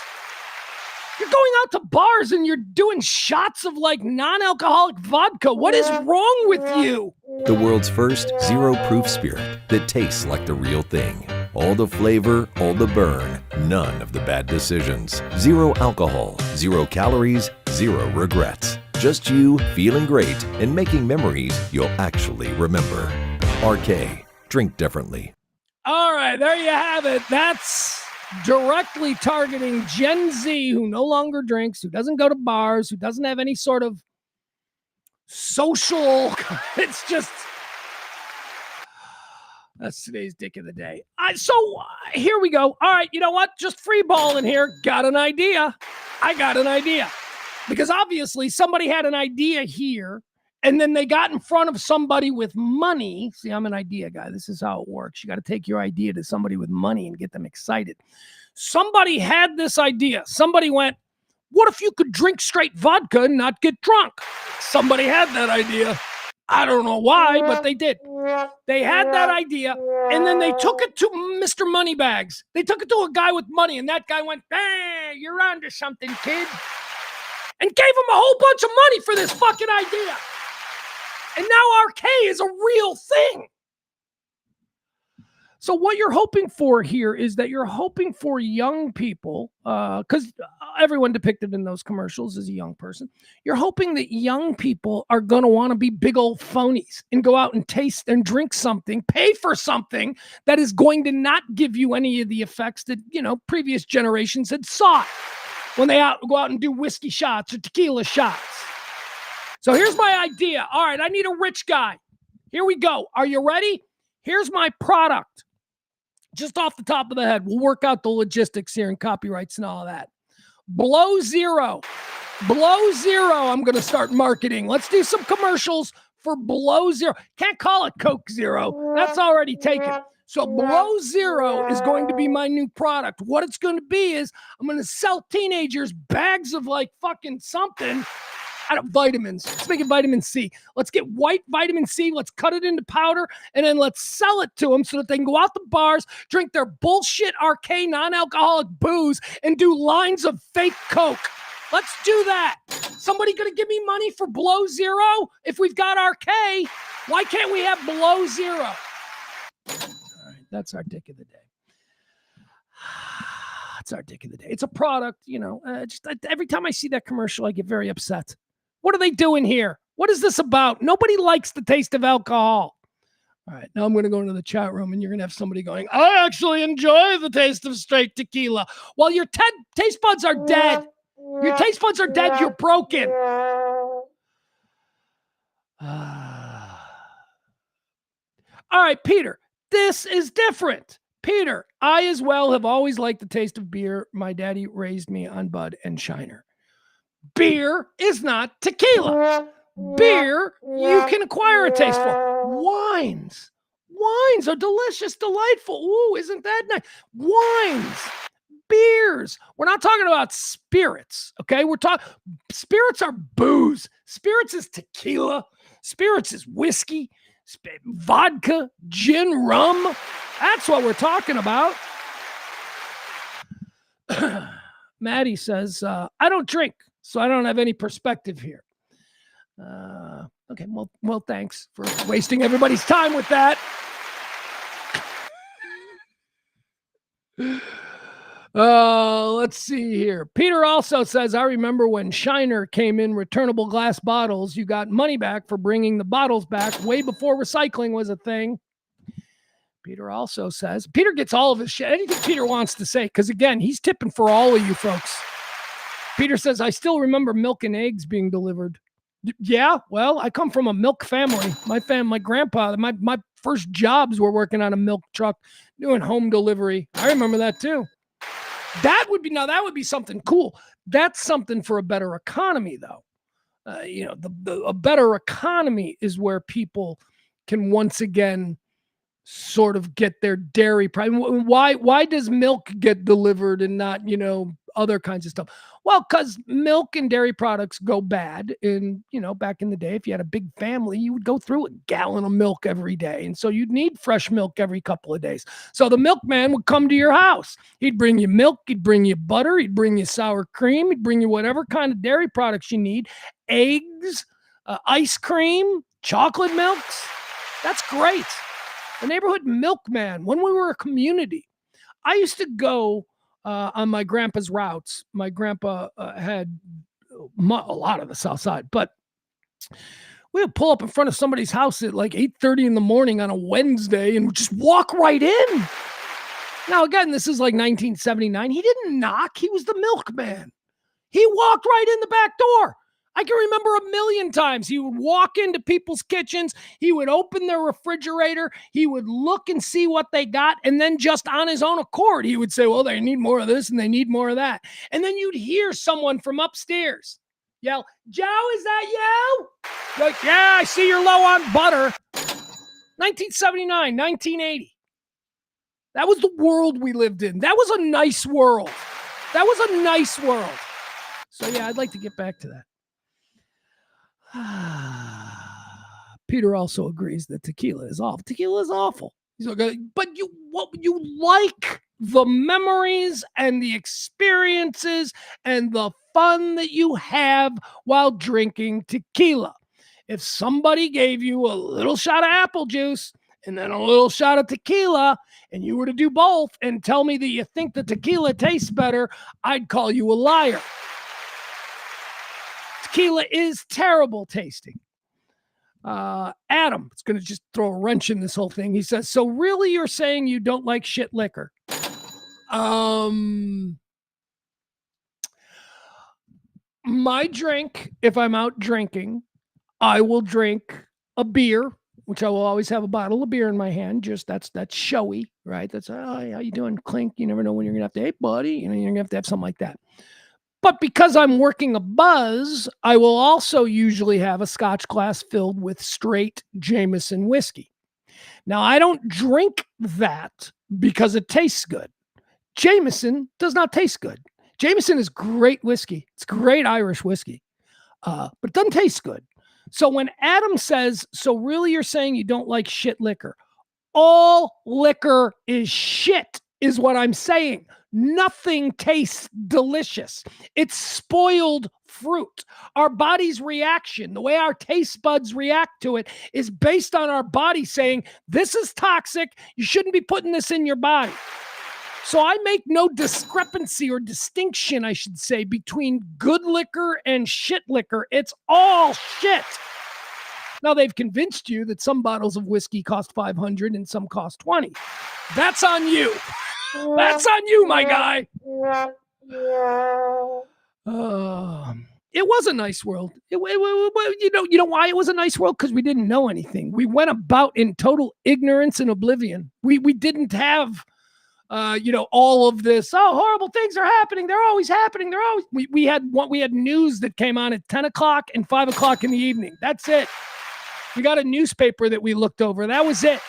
You're going out to bars and you're doing shots of like non-alcoholic vodka. What is wrong with you? The world's first zero-proof spirit that tastes like the real thing. All the flavor, all the burn, none of the bad decisions. Zero alcohol, 0 calories, 0 regrets. Just you feeling great and making memories you'll actually remember. RK. Drink differently. All right, there you have it. That's directly targeting Gen Z who no longer drinks, who doesn't go to bars, who doesn't have any sort of social. It's just, that's today's dick of the day. So here we go. All right, you know what? Just free balling here. Got an idea. I got an idea. Because obviously somebody had an idea here. And then they got in front of somebody with money. See, I'm an idea guy. This is how it works. You got to take your idea to somebody with money and get them excited. Somebody had this idea. Somebody went, what if you could drink straight vodka and not get drunk? Somebody had that idea. I don't know why, but they did. They had that idea, and then they took it to Mr. Moneybags. They took it to a guy with money, and that guy went, hey, you're onto something, kid. And gave him a whole bunch of money for this fucking idea. And now RK is a real thing. So what you're hoping for here is that you're hoping for young people, because everyone depicted in those commercials is a young person. You're hoping that young people are going to want to be big old phonies and go out and taste and drink something, pay for something that is going to not give you any of the effects that, previous generations had sought when they go out and do whiskey shots or tequila shots. So here's my idea. All right, I need a rich guy. Here we go. Are you ready? Here's my product. Just off the top of the head. We'll work out the logistics here and copyrights and all of that. Below Zero. Below Zero, I'm going to start marketing. Let's do some commercials for Below Zero. Can't call it Coke Zero. That's already taken. So Below Zero is going to be my new product. What it's going to be is I'm going to sell teenagers bags of like fucking something out of vitamins. Let's make it vitamin C. Let's get white vitamin C. Let's cut it into powder, and then let's sell it to them so that they can go out to bars, drink their bullshit RK non-alcoholic booze, and do lines of fake Coke. Let's do that. Somebody gonna give me money for Below Zero? If we've got RK, why can't we have Below Zero? All right, that's our dick of the day. That's our dick of the day. It's a product, every time I see that commercial, I get very upset. What are they doing here? What is this about? Nobody likes the taste of alcohol. All right, now I'm going to go into the chat room and you're going to have somebody going, I actually enjoy the taste of straight tequila. Well, your taste buds are dead. Your taste buds are dead. You're broken. All right, Peter, this is different. Peter, I as well have always liked the taste of beer. My daddy raised me on Bud and Shiner. Beer is not tequila. Beer, you can acquire a taste for. Wines are delicious, delightful. Ooh, isn't that nice? Wines. beers. We're not talking about spirits, okay? Spirits are booze. Spirits is tequila. Spirits is whiskey, vodka, gin, rum. That's what we're talking about. Maddie says, I don't drink, so I don't have any perspective here. Okay, well, thanks for wasting everybody's time with that. Let's see here. Peter also says, I remember when Shiner came in returnable glass bottles, you got money back for bringing the bottles back way before recycling was a thing. Peter also says, Peter gets all of his shit, anything Peter wants to say, because again, he's tipping for all of you folks. Peter says, I still remember milk and eggs being delivered. Yeah, well, I come from a milk family. My grandpa, my first jobs were working on a milk truck, doing home delivery. I remember that too. That would be something cool. That's something for a better economy, though. A better economy is where people can once again sort of get their dairy price. Why does milk get delivered and not, other kinds of stuff? Well, because milk and dairy products go bad. And, back in the day, if you had a big family, you would go through a gallon of milk every day. And so you'd need fresh milk every couple of days. So the milkman would come to your house. He'd bring you milk. He'd bring you butter. He'd bring you sour cream. He'd bring you whatever kind of dairy products you need. Eggs, ice cream, chocolate milks. That's great. The neighborhood milkman, when we were a community, I used to go on my grandpa's routes. My grandpa had a lot of the South Side, but we would pull up in front of somebody's house at like 8:30 in the morning on a Wednesday and just walk right in. Now, again, this is like 1979. He didn't knock. He was the milkman. He walked right in the back door. I can remember a million times he would walk into people's kitchens. He would open their refrigerator. He would look and see what they got. And then just on his own accord, he would say, well, they need more of this and they need more of that. And then you'd hear someone from upstairs yell, Joe, is that you? Like, yeah, I see you're low on butter. 1979, 1980. That was the world we lived in. That was a nice world. That was a nice world. So yeah, I'd like to get back to that. Peter also agrees that tequila is awful. Tequila is awful. He's like, but you like the memories and the experiences and the fun that you have while drinking tequila. If somebody gave you a little shot of apple juice and then a little shot of tequila, and you were to do both and tell me that you think the tequila tastes better, I'd call you a liar. Tequila is terrible tasting. Adam, it's going to just throw a wrench in this whole thing. He says, so really you're saying you don't like shit liquor? My drink, if I'm out drinking, I will drink a beer, which I will always have a bottle of beer in my hand. Just that's showy, right? That's, oh, how you doing? Clink. You never know when you're going to have to, hey, buddy, you're going to have to have something like that. But because I'm working a buzz, I will also usually have a scotch glass filled with straight Jameson whiskey. Now, I don't drink that because it tastes good. Jameson does not taste good. Jameson is great whiskey. It's great Irish whiskey, but it doesn't taste good. So when Adam says, so really you're saying you don't like shit liquor? All liquor is shit, is what I'm saying. Nothing tastes delicious. It's spoiled fruit. Our body's reaction, the way our taste buds react to it, is based on our body saying, this is toxic. You shouldn't be putting this in your body. So I make no discrepancy or distinction, I should say, between good liquor and shit liquor. It's all shit. Now, they've convinced you that some bottles of whiskey cost $500 and some cost $20. That's on you. That's on you, my guy. It was a nice world. You know why it was a nice world? Because we didn't know anything. We went about in total ignorance and oblivion. We didn't have, all of this. Oh, horrible things are happening. They're always happening. We had news that came on at 10 o'clock and 5 o'clock in the evening. That's it. We got a newspaper that we looked over. That was it.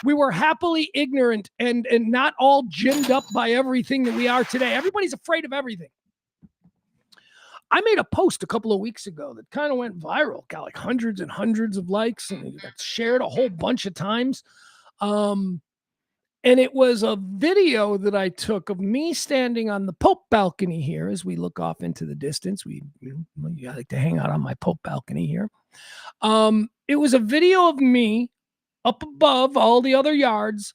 We were happily ignorant and not all ginned up by everything that we are today. Everybody's afraid of everything. I made a post a couple of weeks ago that kind of went viral, got like hundreds and hundreds of likes, and it got shared a whole bunch of times. And it was a video that I took of me standing on the Pope balcony here as we look off into the distance. I like to hang out on my Pope balcony here. It was a video of me up above all the other yards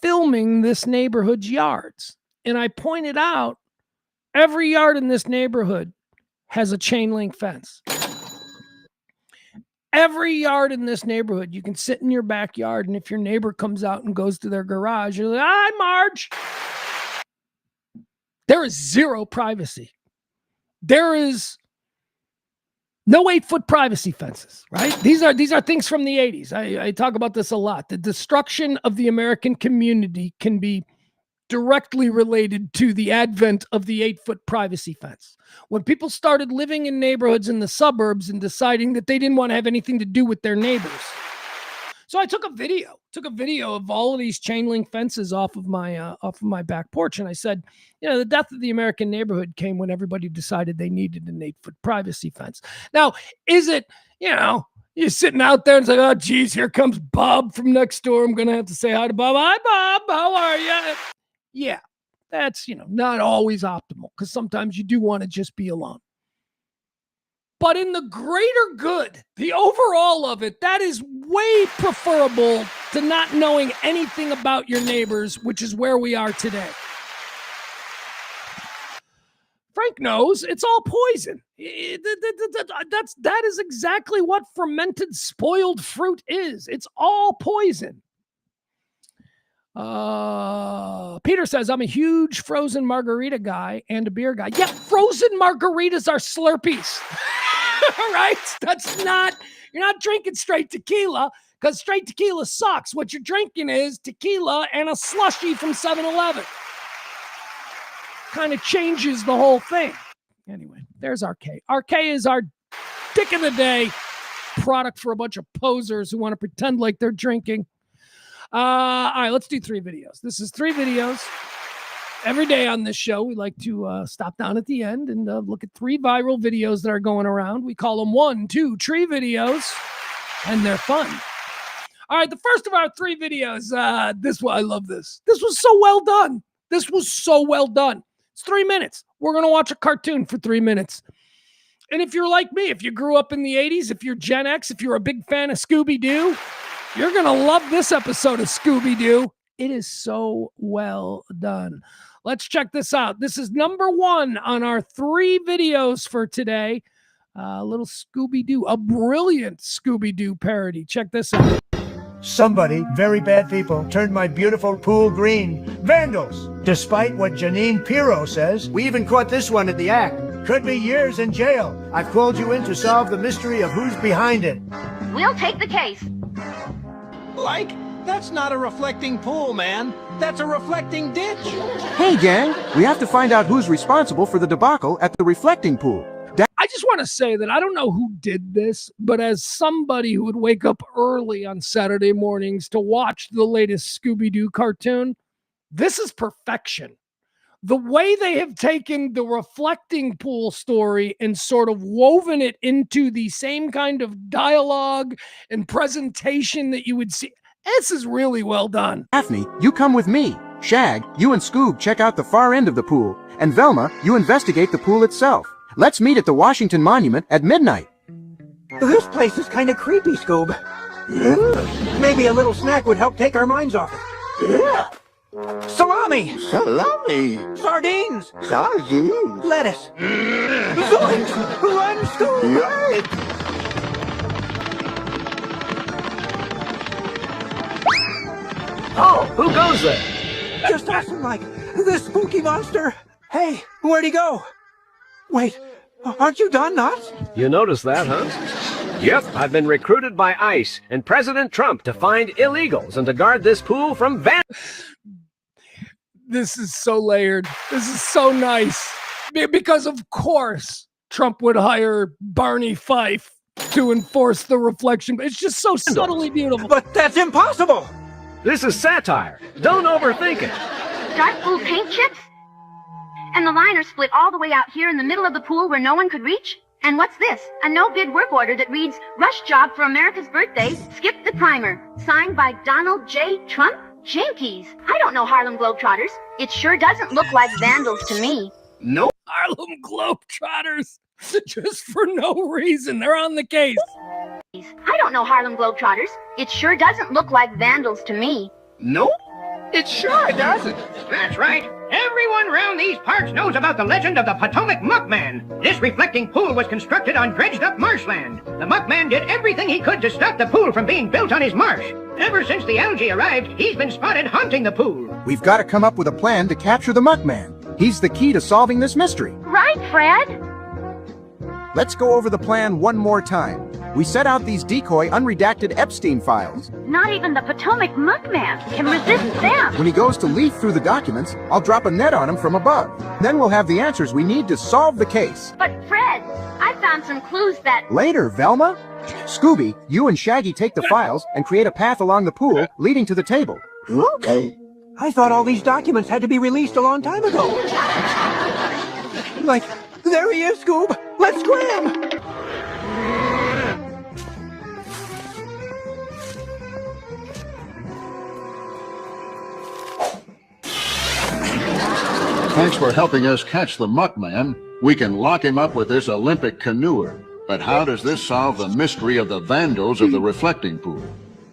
filming this neighborhood's yards. And I pointed out every yard in this neighborhood has a chain link fence. Every yard in this neighborhood, you can sit in your backyard, and if your neighbor comes out and goes to their garage, you're like, "Hi, Marge." There is zero privacy. There is no 8-foot privacy fences, right? These are things from the 80s. I talk about this a lot. The destruction of the American community can be directly related to the advent of the 8-foot privacy fence. When people started living in neighborhoods in the suburbs and deciding that they didn't want to have anything to do with their neighbors. So I took a video of all of these chain link fences off of my back porch. And I said, the death of the American neighborhood came when everybody decided they needed an 8-foot privacy fence. Now, is it, you're sitting out there and it's like, oh, geez, here comes Bob from next door. I'm going to have to say hi to Bob. Hi, Bob. How are you? Yeah, that's, not always optimal because sometimes you do want to just be alone. But in the greater good, the overall of it, that is way preferable to not knowing anything about your neighbors, which is where we are today. Frank knows it's all poison. That is exactly what fermented spoiled fruit is. It's all poison. Peter says, I'm a huge frozen margarita guy and a beer guy. Yeah, frozen margaritas are Slurpees. Right? You're not drinking straight tequila because straight tequila sucks. What you're drinking is tequila and a slushie from 7-Eleven. Kind of changes the whole thing. Anyway, there's RK. RK is our dick of the day product for a bunch of posers who want to pretend like they're drinking. All right, let's do 3 videos. This is 3 videos. Every day on this show, we like to stop down at the end and look at 3 viral videos that are going around. We call them 1, 2, 3 videos, and they're fun. All right, the first of our 3 videos, I love this. This was so well done. It's 3 minutes. We're going to watch a cartoon for 3 minutes. And if you're like me, if you grew up in the 80s, if you're Gen X, if you're a big fan of Scooby-Doo, you're going to love this episode of Scooby-Doo. It is so well done. Let's check this out. This is number 1 on our 3 videos for today. A little Scooby-Doo, a brilliant Scooby-Doo parody. Check this out. Somebody, very bad people, turned my beautiful pool green. Vandals! Despite what Janine Pirro says, we even caught this one at the act. Could be years in jail. I've called you in to solve the mystery of who's behind it. We'll take the case. Like, that's not a reflecting pool, man. That's a reflecting ditch. Hey, gang, we have to find out who's responsible for the debacle at the reflecting pool. I just want to say that I don't know who did this, but as somebody who would wake up early on Saturday mornings to watch the latest Scooby-Doo cartoon, this is perfection. The way they have taken the reflecting pool story and sort of woven it into the same kind of dialogue and presentation that you would see, this is really well done. Daphne, you come with me. Shag, you and Scoob check out the far end of the pool. And Velma, you investigate the pool itself. Let's meet at the Washington Monument at midnight. This place is kind of creepy, Scoob. Maybe a little snack would help take our minds off it. Salami! Sardines! Lettuce! Zoinks! Run, Scoob! Oh, who goes there? Just awesome, like this spooky monster. Hey, where'd he go? Wait, aren't you done, Knots? You noticed that, huh? Yep, I've been recruited by ICE and President Trump to find illegals and to guard this pool from This is so layered. This is so nice. Because, of course, Trump would hire Barney Fife to enforce the reflection. It's just so subtly beautiful. But that's impossible! This is satire. Don't overthink it. Dark blue paint chips? And the liner split all the way out here in the middle of the pool where no one could reach? And what's this? A no-bid work order that reads, "Rush job for America's birthday, skip the primer." Signed by Donald J. Trump? Jinkies. I don't know Harlem Globetrotters. It sure doesn't look like vandals to me. Nope. Harlem Globetrotters. Just for no reason. They're on the case. I don't know Harlem Globetrotters. It sure doesn't look like vandals to me. Nope. It sure doesn't. That's right. Everyone round these parts knows about the legend of the Potomac Muckman. This reflecting pool was constructed on dredged-up marshland. The Muckman did everything he could to stop the pool from being built on his marsh. Ever since the algae arrived, he's been spotted haunting the pool. We've got to come up with a plan to capture the Muckman. He's the key to solving this mystery. Right, Fred? Let's go over the plan one more time. We set out these decoy unredacted Epstein files. Not even the Potomac Muckman can resist them. When he goes to leaf through the documents, I'll drop a net on him from above. Then we'll have the answers we need to solve the case. But Fred, I found some clues that... Later, Velma. Scooby, you and Shaggy take the files and create a path along the pool leading to the table. Okay. I thought all these documents had to be released a long time ago. Like, there he is, Scoob. Let's scram. Thanks for helping us catch the Muckman. We can lock him up with this Olympic canoer. But how does this solve the mystery of the vandals of the reflecting pool?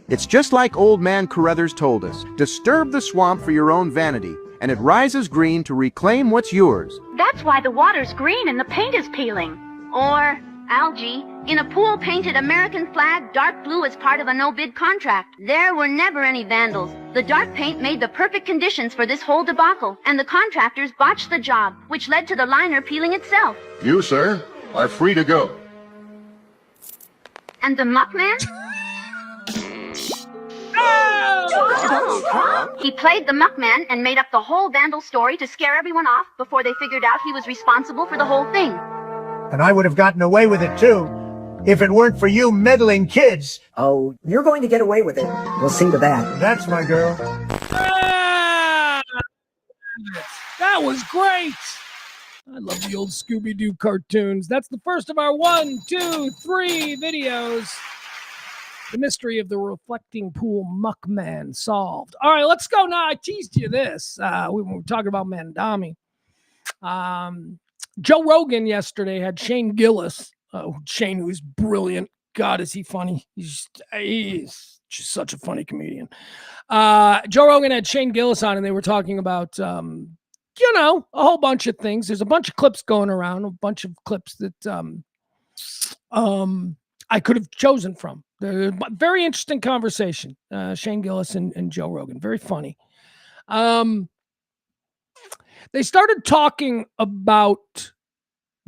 It's just like Old Man Carruthers told us. Disturb the swamp for your own vanity, and it rises green to reclaim what's yours. That's why the water's green and the paint is peeling. Or algae in a pool painted American flag dark blue as part of a no-bid contract. There were never any vandals. The dark paint made the perfect conditions for this whole debacle, and the contractors botched the job, which led to the liner peeling itself. You, sir, are free to go. And the Muckman? He played the Muckman and made up the whole vandal story to scare everyone off before they figured out he was responsible for the whole thing. And I would have gotten away with it too, if it weren't for you meddling kids. Oh, you're going to get away with it. We'll see to that. That's my girl. Ah! That was great. I love the old Scooby-Doo cartoons. That's the first of our 1, 2, 3 videos. The mystery of the reflecting pool Muckman solved. All right, let's go now. I teased you this. We were talking about Mandami. Joe Rogan yesterday had Shane Gillis. Shane, who's brilliant. God, is he funny. He's just such a funny comedian. Joe Rogan had Shane Gillis on, and they were talking about, a whole bunch of things. There's a bunch of clips going around, a bunch of clips that I could have chosen from. Very interesting conversation. Shane Gillis and Joe Rogan. Very funny. They started talking about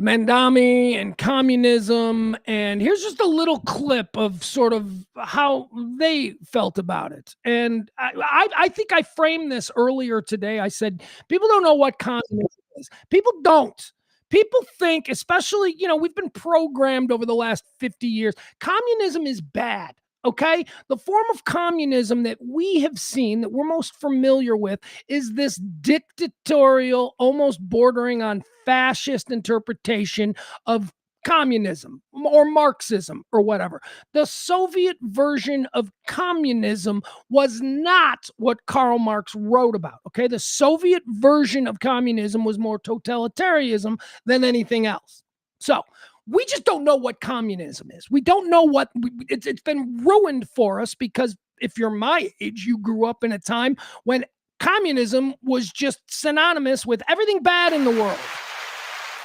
Mandami and communism, and here's just a little clip of sort of how they felt about it. And I think I framed this earlier today. I said, people don't know what communism is. People don't. People think, especially, we've been programmed over the last 50 years. Communism is bad. Okay, the form of communism that we have seen, that we're most familiar with, is this dictatorial, almost bordering on fascist interpretation of communism or Marxism or whatever. The Soviet version of communism was not what Karl Marx wrote about. Okay, the Soviet version of communism was more totalitarianism than anything else. So we just don't know what communism is. We don't know what it's been ruined for us, because if you're my age, you grew up in a time when communism was just synonymous with everything bad in the world.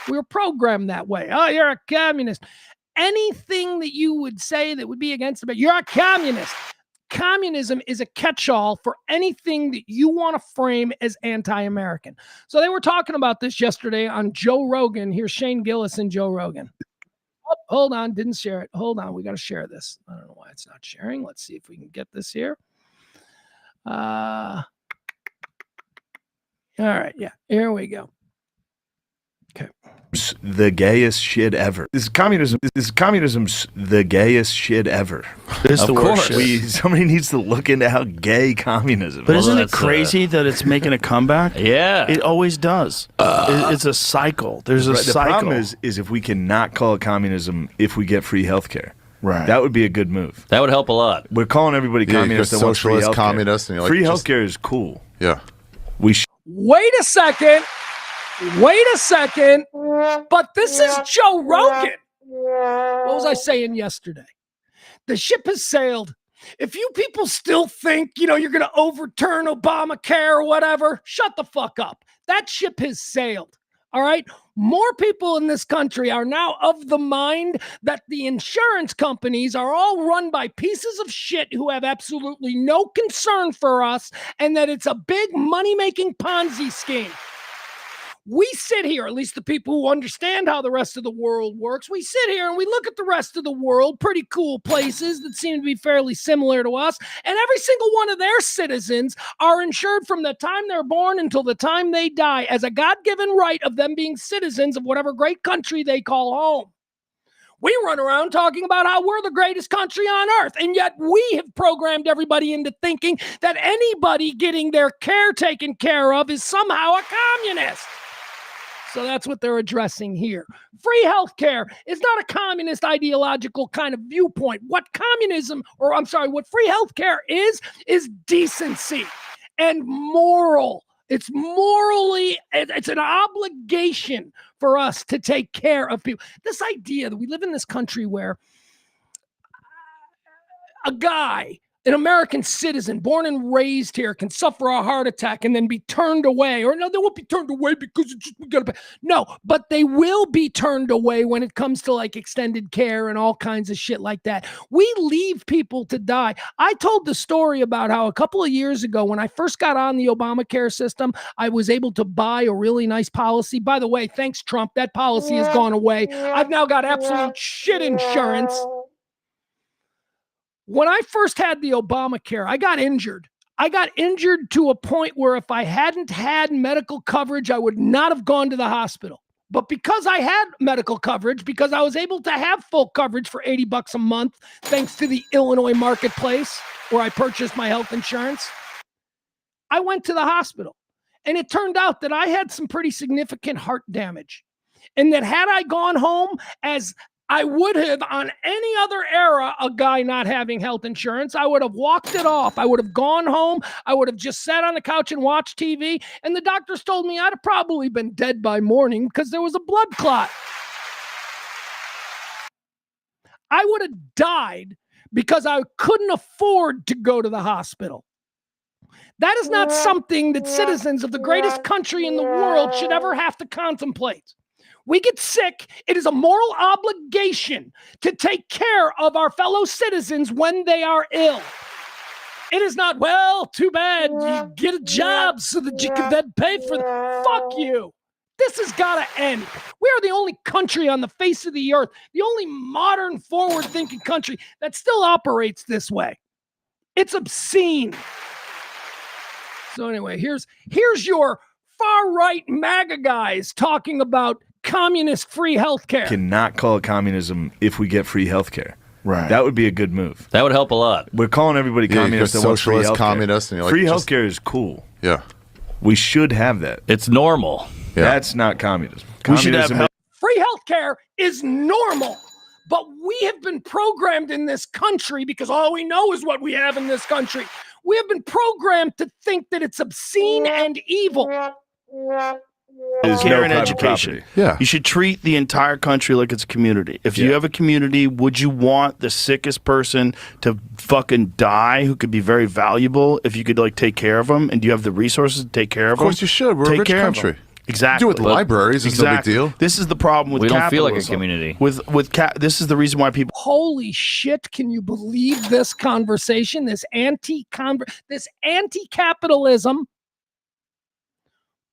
We were programmed that way. Oh, you're a communist. Anything that you would say that would be against it, you're a communist. Communism is a catch-all for anything that you want to frame as anti-American. So they were talking about this yesterday on Joe Rogan. Here's Shane Gillis and Joe Rogan. Oh, hold on, didn't share it. Hold on, we got to share this. I don't know why it's not sharing. Let's see if we can get this here. All right, yeah, here we go. Okay. The gayest shit ever. This is communism's the gayest shit ever. It's the worst shit. Somebody needs to look into how gay communism is. But isn't it crazy that it's making a comeback? Yeah. It always does. It's a cycle. There's a cycle. The problem is if we cannot call it communism if we get free healthcare. Right. That would be a good move. That would help a lot. We're calling everybody communist that wants free socialist, healthcare. communist, and you're like, free just- healthcare is cool. Yeah. Wait a second. But this is Joe Rogan. What was I saying yesterday? The ship has sailed. If you people still think, you're going to overturn Obamacare or whatever, shut the fuck up. That ship has sailed. All right. More people in this country are now of the mind that the insurance companies are all run by pieces of shit who have absolutely no concern for us, and that it's a big money-making Ponzi scheme. We sit here, at least the people who understand how the rest of the world works, we sit here and we look at the rest of the world, pretty cool places that seem to be fairly similar to us, and every single one of their citizens are insured from the time they're born until the time they die as a God-given right of them being citizens of whatever great country they call home. We run around talking about how we're the greatest country on earth, and yet we have programmed everybody into thinking that anybody getting their care taken care of is somehow a communist. So that's what they're addressing here. Free healthcare is not a communist ideological kind of viewpoint. What free healthcare is decency and moral. It's an obligation for us to take care of people. This idea that we live in this country where a guy, an American citizen born and raised here, can suffer a heart attack and then be turned away. Or no, they won't be turned away because we gotta pay. No, but they will be turned away when it comes to like extended care and all kinds of shit like that. We leave people to die. I told the story about how a couple of years ago, when I first got on the Obamacare system, I was able to buy a really nice policy. By the way, thanks, Trump. That policy has gone away. I've now got absolute shit insurance. When I first had the Obamacare, I got injured. I got injured to a point where if I hadn't had medical coverage, I would not have gone to the hospital. But because I had medical coverage, because I was able to have full coverage for $80 a month, thanks to the Illinois marketplace where I purchased my health insurance, I went to the hospital. And it turned out that I had some pretty significant heart damage. And that had I gone home as I would have on any other era, a guy not having health insurance, I would have walked it off. I would have gone home. I would have just sat on the couch and watched TV. And the doctors told me I'd have probably been dead by morning because there was a blood clot. I would have died because I couldn't afford to go to the hospital. That is not something that citizens of the greatest country in the world should ever have to contemplate. We get sick. It is a moral obligation to take care of our fellow citizens when they are ill. It is not, well, too bad. You get a job so that you can then pay for it. Fuck you. This has got to end. We are the only country on the face of the earth, the only modern, forward-thinking country that still operates this way. It's obscene. So anyway, here's your far-right MAGA guys talking about communist free healthcare. Cannot call it communism if we get free healthcare. Right. That would be a good move. That would help a lot. We're calling everybody communist that wants free socialist, healthcare. communist, and you're like, free healthcare is cool. Yeah. We should have that. It's normal. Yeah. That's not communism. We should have Communism Free healthcare is normal. But we have been programmed in this country because all we know is what we have in this country. We have been programmed to think that it's obscene and evil. Care and education. property. Yeah. You should treat the entire country like it's a community. If you have a community, would you want the sickest person to fucking die who could be very valuable if you could like take care of them? And do you have the resources to take care of them? Of course you should. We're a rich country. Exactly. Do it with libraries. It's no big deal. This is the problem with We don't capitalism. feel like a community. This is the reason why people. Holy shit, can you believe this conversation, this anti-capitalism,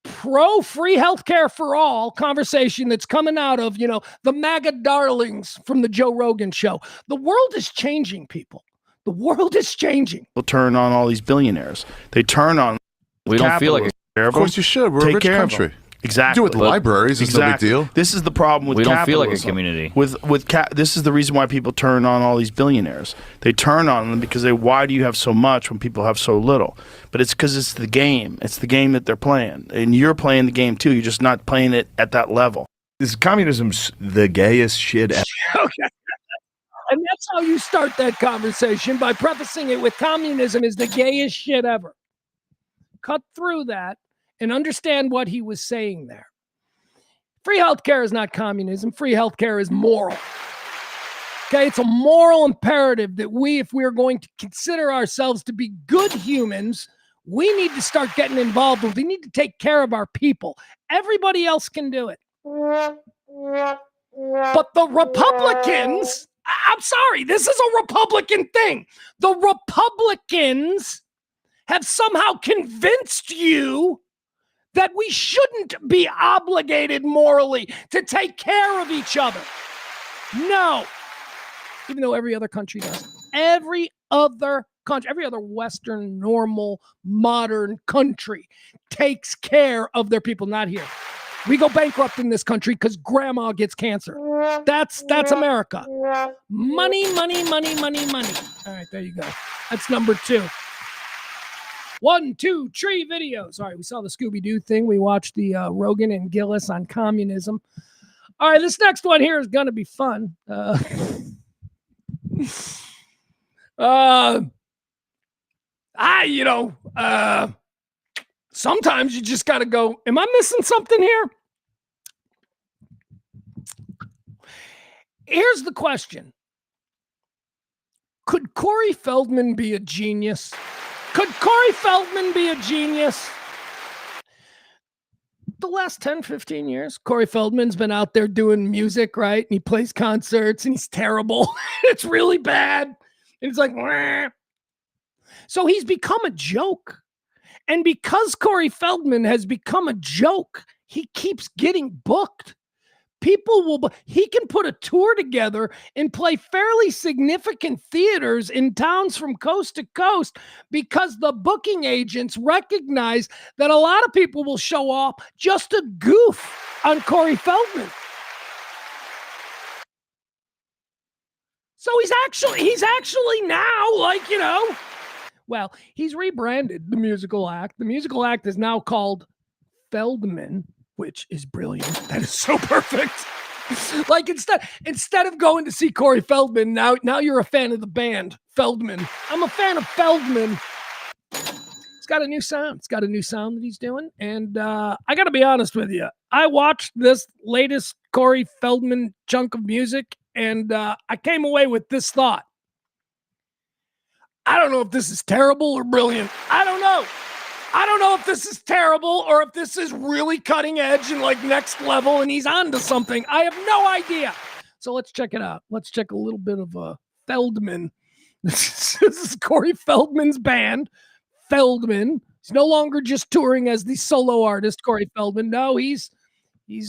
pro-free healthcare for all conversation that's coming out of, the MAGA darlings from the Joe Rogan show. The world is changing, people. The world is changing. Will turn on all these billionaires. They turn on. We don't feel like Of course you should. We're a rich country. Exactly. Do it with the libraries. It's no big deal. This is the problem with We don't feel like a capitalism. community. This is the reason why people turn on all these billionaires. They turn on them because why do you have so much when people have so little? But it's because it's the game. It's the game that they're playing. And you're playing the game too. You're just not playing it at that level. This communism's the gayest shit ever. Okay. And that's how you start that conversation, by prefacing it with communism is the gayest shit ever. Cut through that and understand what he was saying there. Free healthcare is not communism. Free healthcare is moral. Okay, it's a moral imperative that if we're going to consider ourselves to be good humans, we need to start getting involved. We need to take care of our people. Everybody else can do it. But the Republicans, I'm sorry, this is a Republican thing. The Republicans have somehow convinced you that we shouldn't be obligated morally to take care of each other. No. Even though every other country does. Every other country, every other Western, normal, modern country takes care of their people, not here. We go bankrupt in this country because grandma gets cancer. That's America. Money, money, money, money, money. All right, there you go. That's number 2. 1, 2, 3 videos. All right, we saw the Scooby-Doo thing. We watched the Rogan and Gillis on communism. All right, this next one here is going to be fun. Sometimes you just got to go, am I missing something here? Here's the question. Could Corey Feldman be a genius? Could Corey Feldman be a genius? The last 10, 15 years, Corey Feldman's been out there doing music, right? And he plays concerts and he's terrible. It's really bad. And it's like, wah. So he's become a joke. And because Corey Feldman has become a joke, he keeps getting booked. He can put a tour together and play fairly significant theaters in towns from coast to coast because the booking agents recognize that a lot of people will show up just to goof on Corey Feldman. So he's actually now well, he's rebranded the musical act. The musical act is now called Feldman, which is brilliant. That is so perfect. Like instead of going to see Corey Feldman, now you're a fan of the band Feldman. I'm a fan of Feldman. It's got a new sound. It's got a new sound that he's doing. And I got to be honest with you. I watched this latest Corey Feldman chunk of music, and I came away with this thought. I don't know if this is terrible or brilliant. I don't know. I don't know if this is terrible or if this is really cutting edge and like next level and he's on to something. I have no idea. So let's check it out. Let's check a little bit of Feldman. This is Corey Feldman's band, Feldman. He's no longer just touring as the solo artist, Corey Feldman. No, he's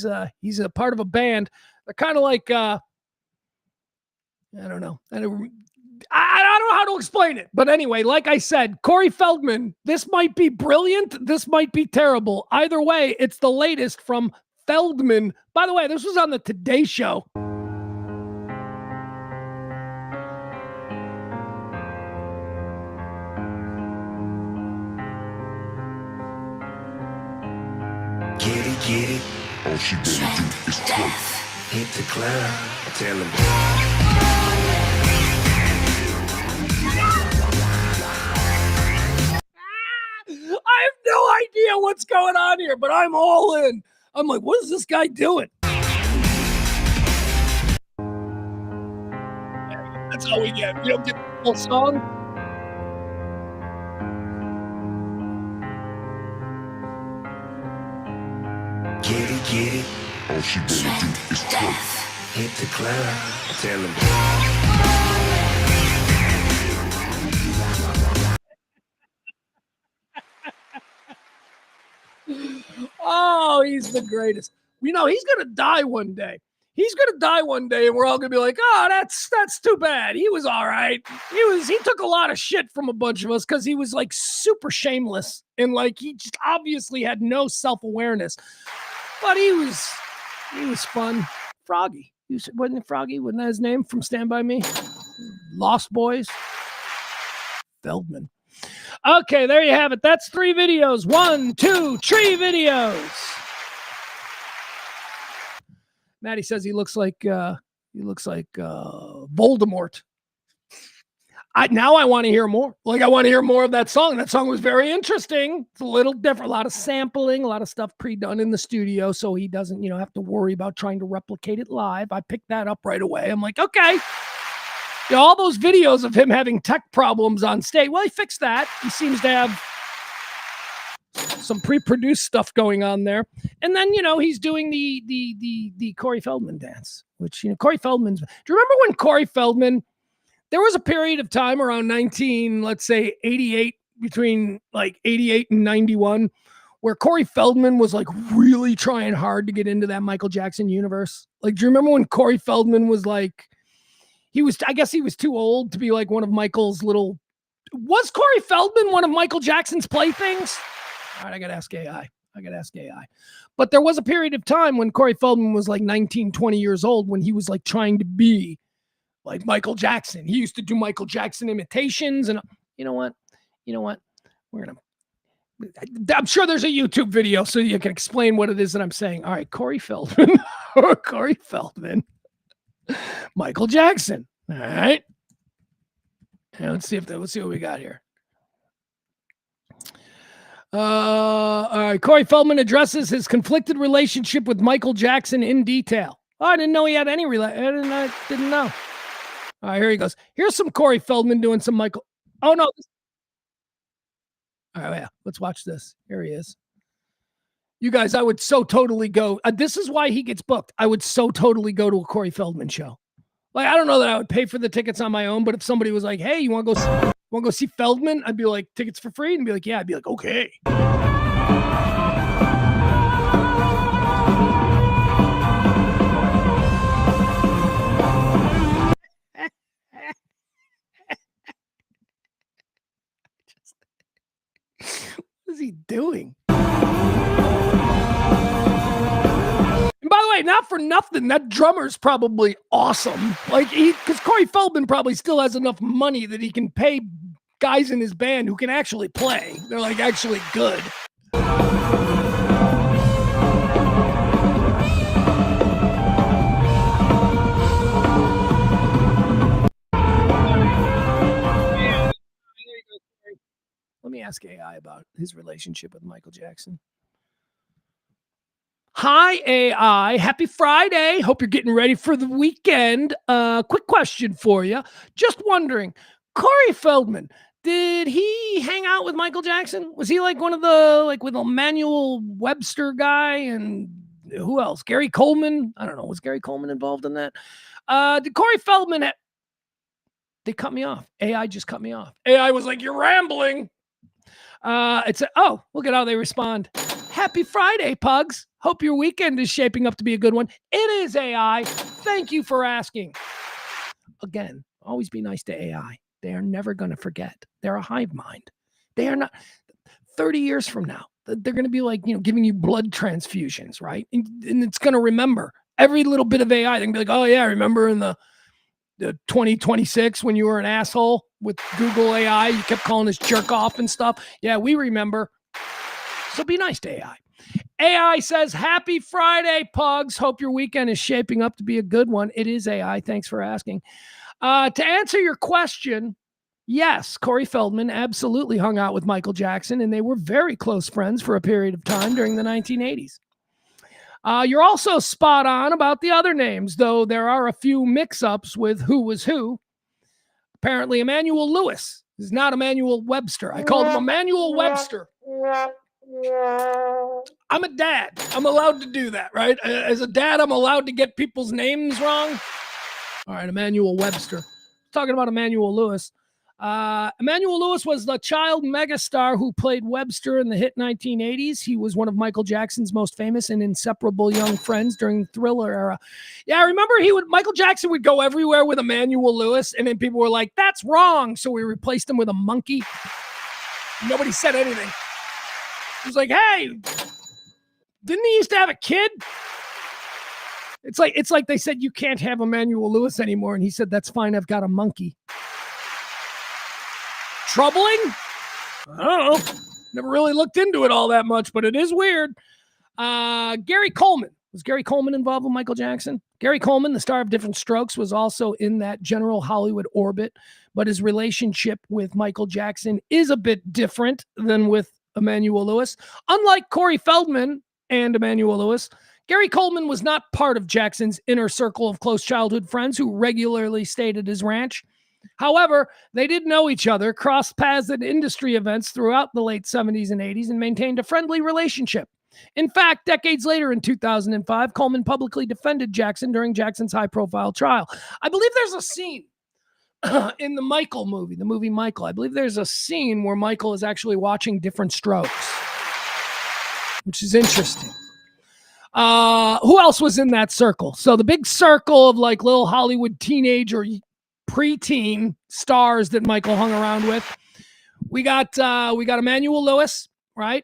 a part of a band. They're kind of like I don't know. I don't know how to explain it. But anyway, like I said, Corey Feldman, this might be brilliant. This might be terrible. Either way, it's the latest from Feldman. By the way, this was on the Today Show. Get it. All she better do is twerk. Hit the club. Tell him. I have no idea what's going on here, but I'm all in. I'm like, what is this guy doing? That's all we get. We don't get the full song. Get it. All she better do is twerk. Hit the club. Tell him. Oh, he's the greatest. You know, he's going to die one day. He's going to die one day, and we're all going to be like, oh, that's too bad. He was all right. He took a lot of shit from a bunch of us because he was like super shameless and like he just obviously had no self-awareness. But he was fun. Froggy. Wasn't it Froggy? Wasn't that his name from Stand By Me? Lost Boys. Feldman. Okay, there you have it. That's 3 videos. 1, 2, 3 videos. Maddie says he looks like Voldemort. Now I want to hear more. Like, I want to hear more of that song. That song was very interesting. It's a little different. A lot of sampling, a lot of stuff pre-done in the studio, so he doesn't, have to worry about trying to replicate it live. I picked that up right away. I'm like, okay. All those videos of him having tech problems on stage. Well, he fixed that. He seems to have some pre-produced stuff going on there. And then, he's doing the Corey Feldman dance, which, Corey Feldman's. Do you remember when Corey Feldman? There was a period of time around 88, between like 88 and 91, where Corey Feldman was like really trying hard to get into that Michael Jackson universe. Like, do you remember when Corey Feldman was like, I guess he was too old to be like one of Michael's little, was Corey Feldman one of Michael Jackson's playthings? All right, I got to ask AI. But there was a period of time when Corey Feldman was like 19, 20 years old, when he was like trying to be like Michael Jackson. He used to do Michael Jackson imitations. And you know what? I'm sure there's a YouTube video so you can explain what it is that I'm saying. All right, Corey Feldman. Corey Feldman. Michael Jackson. All right. Now let's see what we got here. All right. Corey Feldman addresses his conflicted relationship with Michael Jackson in detail. Oh, I didn't know he had any I didn't know. All right, here he goes. Here's some Corey Feldman doing some Michael. Oh, no. All right, yeah. Let's watch this. Here he is. You guys, I would so totally go. This is why he gets booked. I would so totally go to a Corey Feldman show. Like, I don't know that I would pay for the tickets on my own, but if somebody was like, hey, you want to go see Feldman? I'd be like, tickets for free? And be like, yeah. I'd be like, okay. What is he doing? And by the way, not for nothing, that drummer's probably awesome. Like, because Corey Feldman probably still has enough money that he can pay guys in his band who can actually play. They're like actually good. Let me ask AI about his relationship with Michael Jackson. Hi, AI. Happy Friday. Hope you're getting ready for the weekend. Quick question for you. Just wondering, Corey Feldman, did he hang out with Michael Jackson? Was he like one of the, like with Emmanuel Webster guy and who else? Gary Coleman? I don't know. Was Gary Coleman involved in that? Did Corey Feldman they cut me off. AI just cut me off. AI was like, you're rambling. Look at how they respond. Happy Friday, pugs. Hope your weekend is shaping up to be a good one. It is, AI. Thank you for asking. Again, always be nice to AI. They are never going to forget. They're a hive mind. They are not. 30 years from now, they're going to be like, giving you blood transfusions, right? And it's going to remember every little bit of AI. They can be like, oh yeah, remember in the 2026 when you were an asshole with Google AI, you kept calling us jerk off and stuff. Yeah, we remember. So be nice to AI. AI says, happy Friday, pugs. Hope your weekend is shaping up to be a good one. It is, AI. Thanks for asking. To answer your question, yes, Corey Feldman absolutely hung out with Michael Jackson, and they were very close friends for a period of time during the 1980s. You're also spot on about the other names, though there are a few mix-ups with who was who. Apparently, Emmanuel Lewis is not Emmanuel Webster. I called him Emmanuel Webster. I'm a dad. I'm allowed to do that, right? As a dad, I'm allowed to get people's names wrong. All right, Emmanuel Webster. Talking about Emmanuel Lewis. Emmanuel Lewis was the child megastar who played Webster in the hit 1980s. He was one of Michael Jackson's most famous and inseparable young friends during the Thriller era. Yeah, I remember Michael Jackson would go everywhere with Emmanuel Lewis, and then people were like, that's wrong. So we replaced him with a monkey. Nobody said anything. It was like, hey, Didn't he used to have a kid? It's like they said you can't have Emmanuel Lewis anymore, and he said that's fine. I've got a monkey. Troubling? I don't know. Never really looked into it all that much, but it is weird. Gary Coleman. Was Gary Coleman involved with Michael Jackson? Gary Coleman, the star of Different Strokes, was also in that general Hollywood orbit, but his relationship with Michael Jackson is a bit different than with Emmanuel Lewis. Unlike Corey Feldman and Emmanuel Lewis, Gary Coleman was not part of Jackson's inner circle of close childhood friends who regularly stayed at his ranch. However, they did know each other, crossed paths at industry events throughout the late 70s and 80s, and maintained a friendly relationship. In fact, decades later in 2005, Coleman publicly defended Jackson during Jackson's high-profile trial. I believe there's a scene in the Michael movie, the movie Michael. I believe there's a scene where Michael is actually watching Different Strokes, which is interesting. Who else was in that circle? So the big circle of like little Hollywood teenage or preteen stars that Michael hung around with. We got Emmanuel Lewis, right?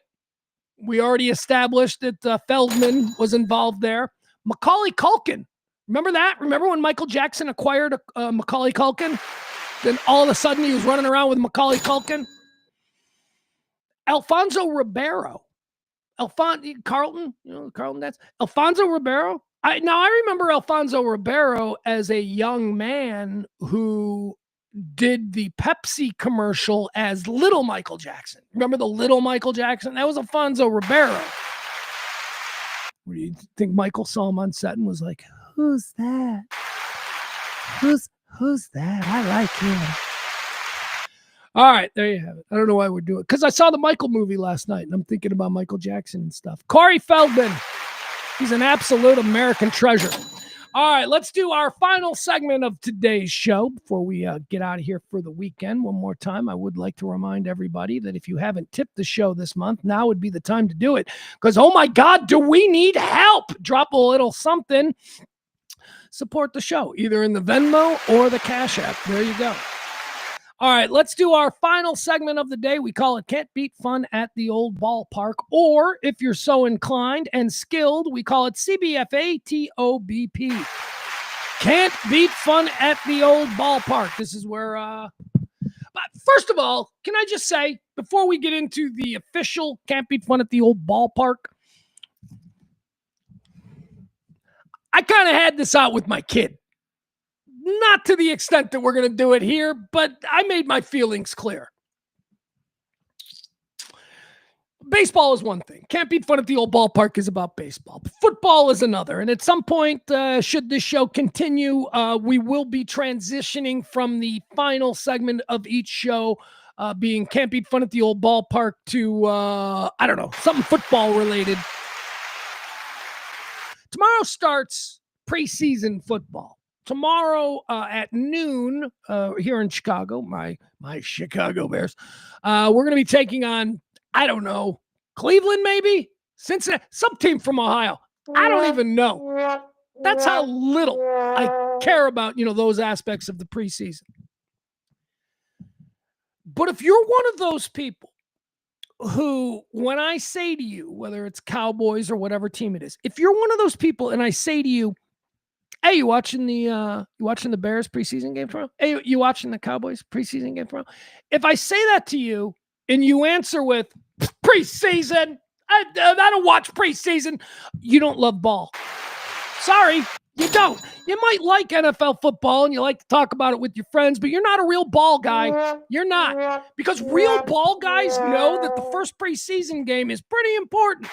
We already established that Feldman was involved there. Macaulay Culkin. Remember that? Remember when Michael Jackson acquired Macaulay Culkin? Then all of a sudden he was running around with Macaulay Culkin. Alfonso Ribeiro. Carlton that's Alfonso Ribeiro. I remember Alfonso Ribeiro as a young man who did the Pepsi commercial as little Michael Jackson. Remember the little Michael Jackson? That was Alfonso Ribeiro. What do you think Michael saw him on set and was like, who's that? Who's that? I like him. All right, there you have it. I don't know why we're doing it. Because I saw the Michael movie last night and I'm thinking about Michael Jackson and stuff. Corey Feldman. He's an absolute American treasure. All right, let's do our final segment of today's show before we get out of here for the weekend. One more time, I would like to remind everybody that if you haven't tipped the show this month, now would be the time to do it. Because, oh my God, do we need help? Drop a little something. Support the show, either in the Venmo or the Cash App. There you go. All right, let's do our final segment of the day. We call it Can't Beat Fun at the Old Ballpark. Or, if you're so inclined and skilled, we call it CBFATOBP. Can't Beat Fun at the Old Ballpark. This is where, but first of all, can I just say, before we get into the official Can't Beat Fun at the Old Ballpark, I kind of had this out with my kid. Not to the extent that we're going to do it here, but I made my feelings clear. Baseball is one thing. Can't Beat Fun at the Old Ballpark is about baseball. Football is another. And at some point, should this show continue, we will be transitioning from the final segment of each show being Can't Beat Fun at the Old Ballpark to, I don't know, something football related. Tomorrow starts preseason football. Tomorrow at noon here in Chicago, my Chicago Bears, we're going to be taking on, I don't know, Cleveland maybe? Cincinnati, some team from Ohio. I don't even know. That's how little I care about, those aspects of the preseason. But if you're one of those people who, when I say to you, whether it's Cowboys or whatever team it is, if you're one of those people and I say to you, hey, you watching the Bears preseason game tomorrow? Hey, you watching the Cowboys preseason game tomorrow? If I say that to you and you answer with preseason, I don't watch preseason, you don't love ball. Sorry, you don't. You might like NFL football and you like to talk about it with your friends, but you're not a real ball guy. You're not. Because real ball guys know that the first preseason game is pretty important.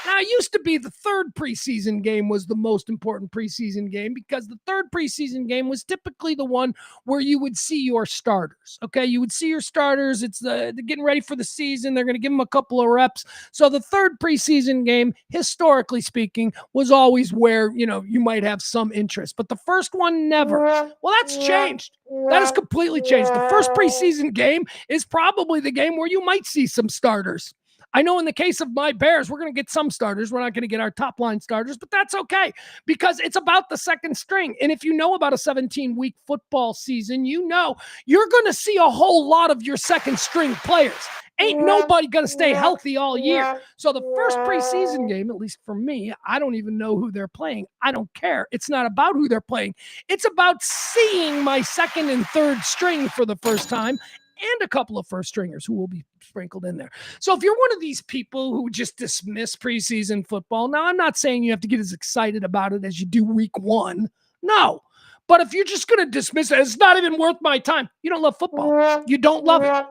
Now, it used to be the third preseason game was the most important preseason game because the third preseason game was typically the one where you would see your starters. Okay, you would see your starters. It's they're getting ready for the season. They're going to give them a couple of reps. So the third preseason game, historically speaking, was always where, you might have some interest. But the first one, never. Well, that's changed. That has completely changed. The first preseason game is probably the game where you might see some starters. I know in the case of my Bears, we're going to get some starters. We're not going to get our top line starters, but that's okay because it's about the second string. And if you know about a 17-week football season, you know you're going to see a whole lot of your second string players. Ain't nobody going to stay healthy all year. So the first preseason game, at least for me, I don't even know who they're playing. I don't care. It's not about who they're playing. It's about seeing my second and third string for the first time and a couple of first stringers who will be sprinkled in there. So if you're one of these people who just dismiss preseason football, now I'm not saying you have to get as excited about it as you do week one. No. But if you're just going to dismiss it, it's not even worth my time. You don't love football. You don't love it.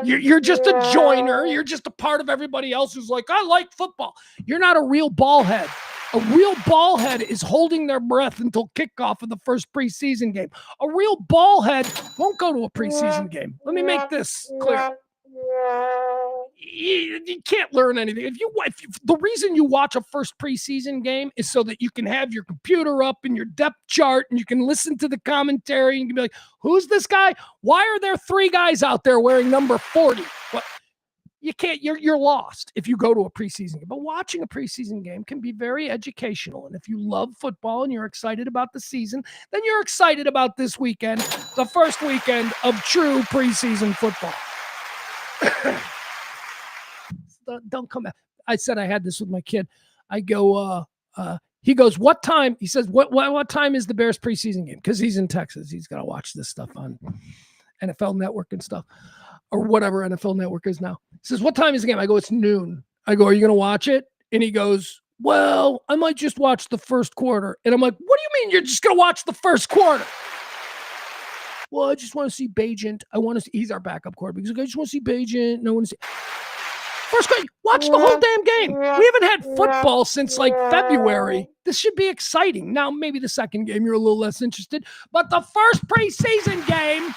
You're just a joiner. You're just a part of everybody else who's like, I like football. You're not a real ball head. A real ball head is holding their breath until kickoff of the first preseason game. A real ball head won't go to a preseason game. Let me make this clear. You can't learn anything. If the reason you watch a first preseason game is so that you can have your computer up and your depth chart and you can listen to the commentary and you can be like, who's this guy? Why are there 3 guys out there wearing number 40? What? You can't, you're lost if you go to a preseason game. But watching a preseason game can be very educational. And if you love football and you're excited about the season, then you're excited about this weekend, the first weekend of true preseason football. Don't come out. I said I had this with my kid. I go, he goes, what time? He says, what time is the Bears preseason game? Because he's in Texas. He's got to watch this stuff on NFL Network and stuff, or whatever NFL Network is now. He says, what time is the game? I go, it's noon. I go, are you going to watch it? And he goes, well, I might just watch the first quarter. And I'm like, what do you mean you're just going to watch the first quarter? Well, I just want to see Bajent. I want to see, he's our backup quarterback. He's like, I just want to see Bajent. No one see. First quarter, watch the whole damn game. We haven't had football since like February. This should be exciting. Now, maybe the second game you're a little less interested, but the first preseason game,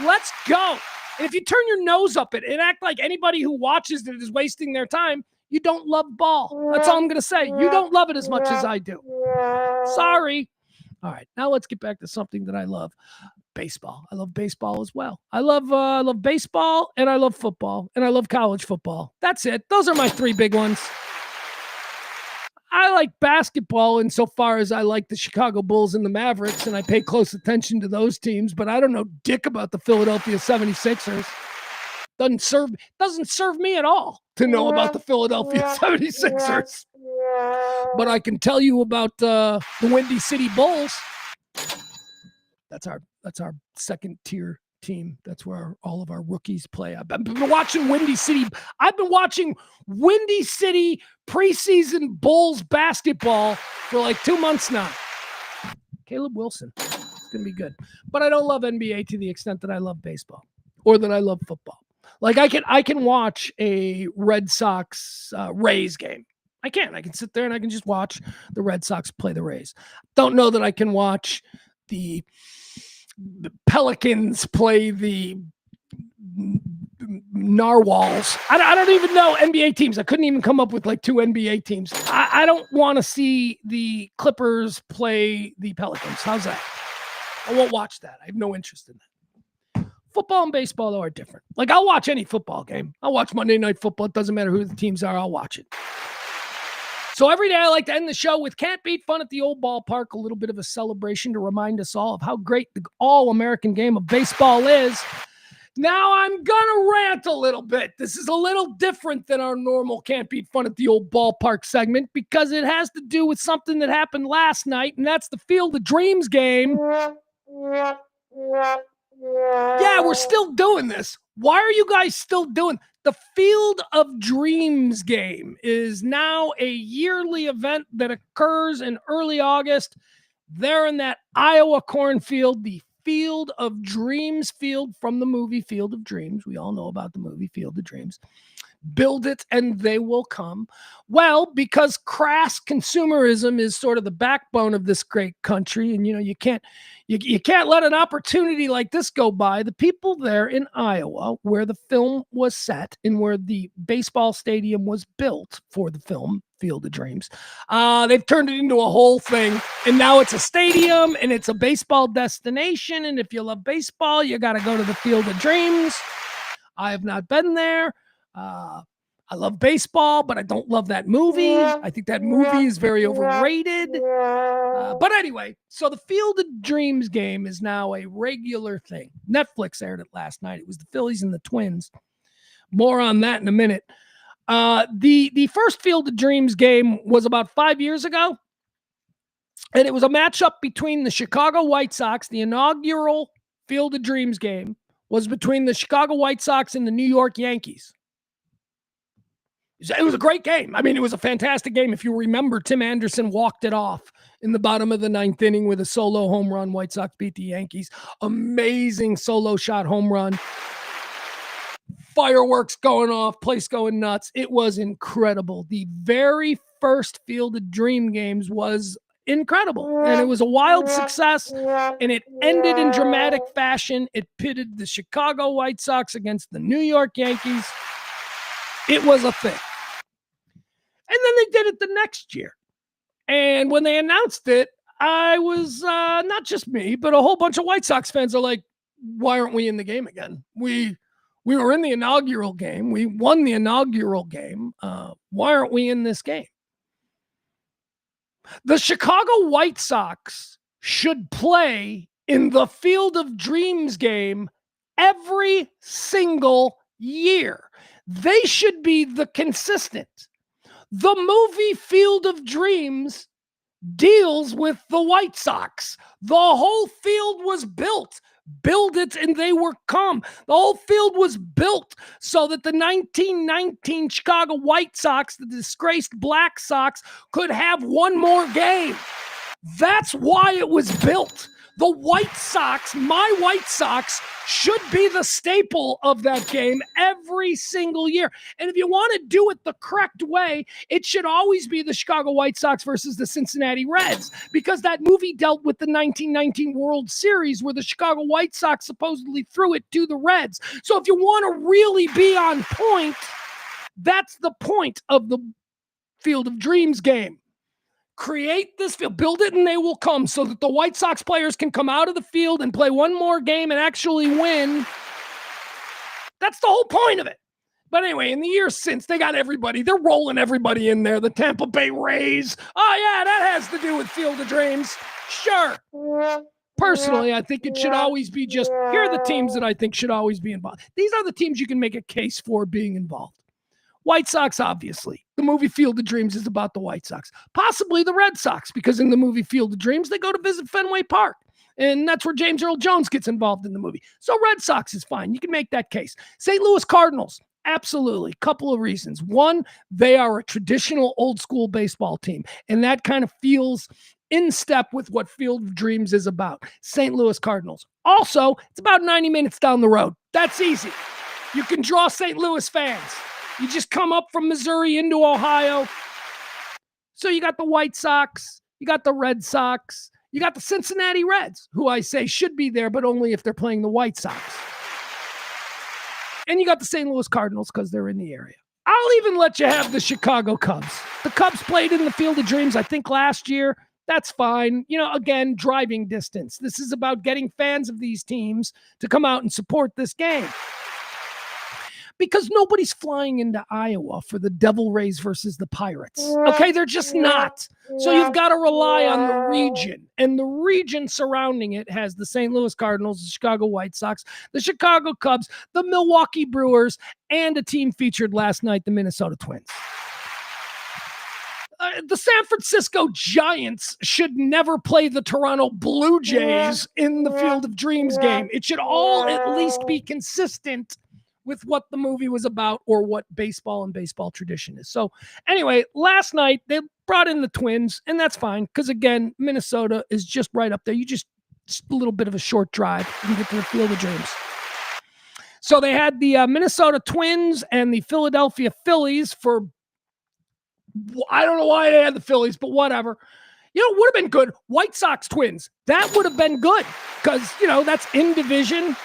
let's go. And if you turn your nose up at it and act like anybody who watches it is wasting their time, you don't love ball. That's all I'm going to say. You don't love it as much as I do. Sorry. All right, now let's get back to something that I love. Baseball. I love baseball as well. I love baseball, and I love football, and I love college football. That's it. Those are my 3 big ones. I like basketball insofar as I like the Chicago Bulls and the Mavericks, and I pay close attention to those teams, but I don't know dick about the Philadelphia 76ers. Doesn't serve me at all to know about the Philadelphia 76ers. But I can tell you about the Windy City Bulls. That's our second tier team. That's where all of our rookies play. I've been watching Windy City. I've been watching Windy City preseason Bulls basketball for like 2 months now. Caleb Wilson. It's going to be good. But I don't love NBA to the extent that I love baseball or that I love football. Like I can watch a Red Sox Rays game. I can sit there and I can just watch the Red Sox play the Rays. Don't know that I can watch the Pelicans play the Narwhals. I don't even know NBA teams. I couldn't even come up with like 2 NBA teams. I don't want to see the Clippers play the Pelicans. How's that? I won't watch that. I have no interest in that. Football and baseball, though, are different. Like, I'll watch any football game. I'll watch Monday Night Football. It doesn't matter who the teams are. I'll watch it. So every day I like to end the show with Can't Beat Fun at the Old Ballpark, a little bit of a celebration to remind us all of how great the all-American game of baseball is. Now I'm going to rant a little bit. This is a little different than our normal Can't Beat Fun at the Old Ballpark segment because it has to do with something that happened last night, and that's the Field of Dreams game. Yeah, we're still doing this. Why are you guys still doing the Field of Dreams game? Is now a yearly event that occurs in early August. There in that Iowa cornfield, the Field of Dreams field from the movie Field of Dreams. We all know about the movie Field of Dreams. Build it and they will come. Well, because crass consumerism is sort of the backbone of this great country, and you can't let an opportunity like this go by. The people there in Iowa, where the film was set and where the baseball stadium was built for the film Field of Dreams, they've turned it into a whole thing, and now it's a stadium and it's a baseball destination. And if you love baseball, you got to go to the Field of Dreams. I have not been there. I love baseball, but I don't love that movie. I think that movie is very overrated. But anyway, so the Field of Dreams game is now a regular thing. Netflix aired it last night. It was the Phillies and the Twins. More on that in a minute. The first Field of Dreams game was about 5 years ago. And it was a matchup between the Chicago White Sox. The inaugural Field of Dreams game was between the Chicago White Sox and the New York Yankees. It was a great game. I mean, it was a fantastic game. If you remember, Tim Anderson walked it off in the bottom of the ninth inning with a solo home run. White Sox beat the Yankees. Amazing solo shot home run. Fireworks going off, place going nuts. It was incredible. The very first Field of Dream games was incredible. And it was a wild success. And it ended in dramatic fashion. It pitted the Chicago White Sox against the New York Yankees. It was a thing. And then they did it the next year. And when they announced it, I was, not just me, but a whole bunch of White Sox fans are like, why aren't we in the game again? We were in the inaugural game. We won the inaugural game. Why aren't we in this game? The Chicago White Sox should play in the Field of Dreams game every single year. They should be the consistent. The movie Field of Dreams deals with the White Sox. The whole field was built. Build it and they were come. The whole field was built so that the 1919 Chicago White Sox, the disgraced Black Sox, could have one more game. That's why it was built. The White Sox, my White Sox, should be the staple of that game every single year. And if you want to do it the correct way, it should always be the Chicago White Sox versus the Cincinnati Reds, because that movie dealt with the 1919 World Series where the Chicago White Sox supposedly threw it to the Reds. So if you want to really be on point, that's the point of the Field of Dreams game. Create this field, build it, and they will come, so that the White Sox players can come out of the field and play one more game and actually win. That's the whole point of it. But anyway, in the years since, they got everybody. They're rolling everybody in there. The Tampa Bay Rays. Oh, yeah, that has to do with Field of Dreams. Sure. Personally, I think it should always be just, here are the teams that I think should always be involved. These are the teams you can make a case for being involved. White Sox, obviously. The movie Field of Dreams is about the White Sox. Possibly the Red Sox, because in the movie Field of Dreams, they go to visit Fenway Park. And that's where James Earl Jones gets involved in the movie. So Red Sox is fine. You can make that case. St. Louis Cardinals, absolutely. Couple of reasons. One, they are a traditional old school baseball team. And that kind of feels in step with what Field of Dreams is about. St. Louis Cardinals. Also, it's about 90 minutes down the road. That's easy. You can draw St. Louis fans. You just come up from Missouri into Ohio. So you got the White Sox, you got the Red Sox, you got the Cincinnati Reds, who I say should be there, but only if they're playing the White Sox. And you got the St. Louis Cardinals because they're in the area. I'll even let you have the Chicago Cubs. The Cubs played in the Field of Dreams, I think, last year. That's fine. You know, again, driving distance. This is about getting fans of these teams to come out and support this game. Because nobody's flying into Iowa for the Devil Rays versus the Pirates. Okay, they're just not. So you've got to rely on the region. And the region surrounding it has the St. Louis Cardinals, the Chicago White Sox, the Chicago Cubs, the Milwaukee Brewers, and a team featured last night, the Minnesota Twins. The San Francisco Giants should never play the Toronto Blue Jays in the Field of Dreams game. It should all at least be consistent with what the movie was about or what baseball and baseball tradition is. So anyway, last night they brought in the Twins, and that's fine because, again, Minnesota is just right up there. Just a little bit of a short drive. You can get to the Field of Dreams. So they had the Minnesota Twins and the Philadelphia Phillies for, I don't know why they had the Phillies, but whatever. You know, it would have been good. White Sox Twins. That would have been good because, you know, that's in division.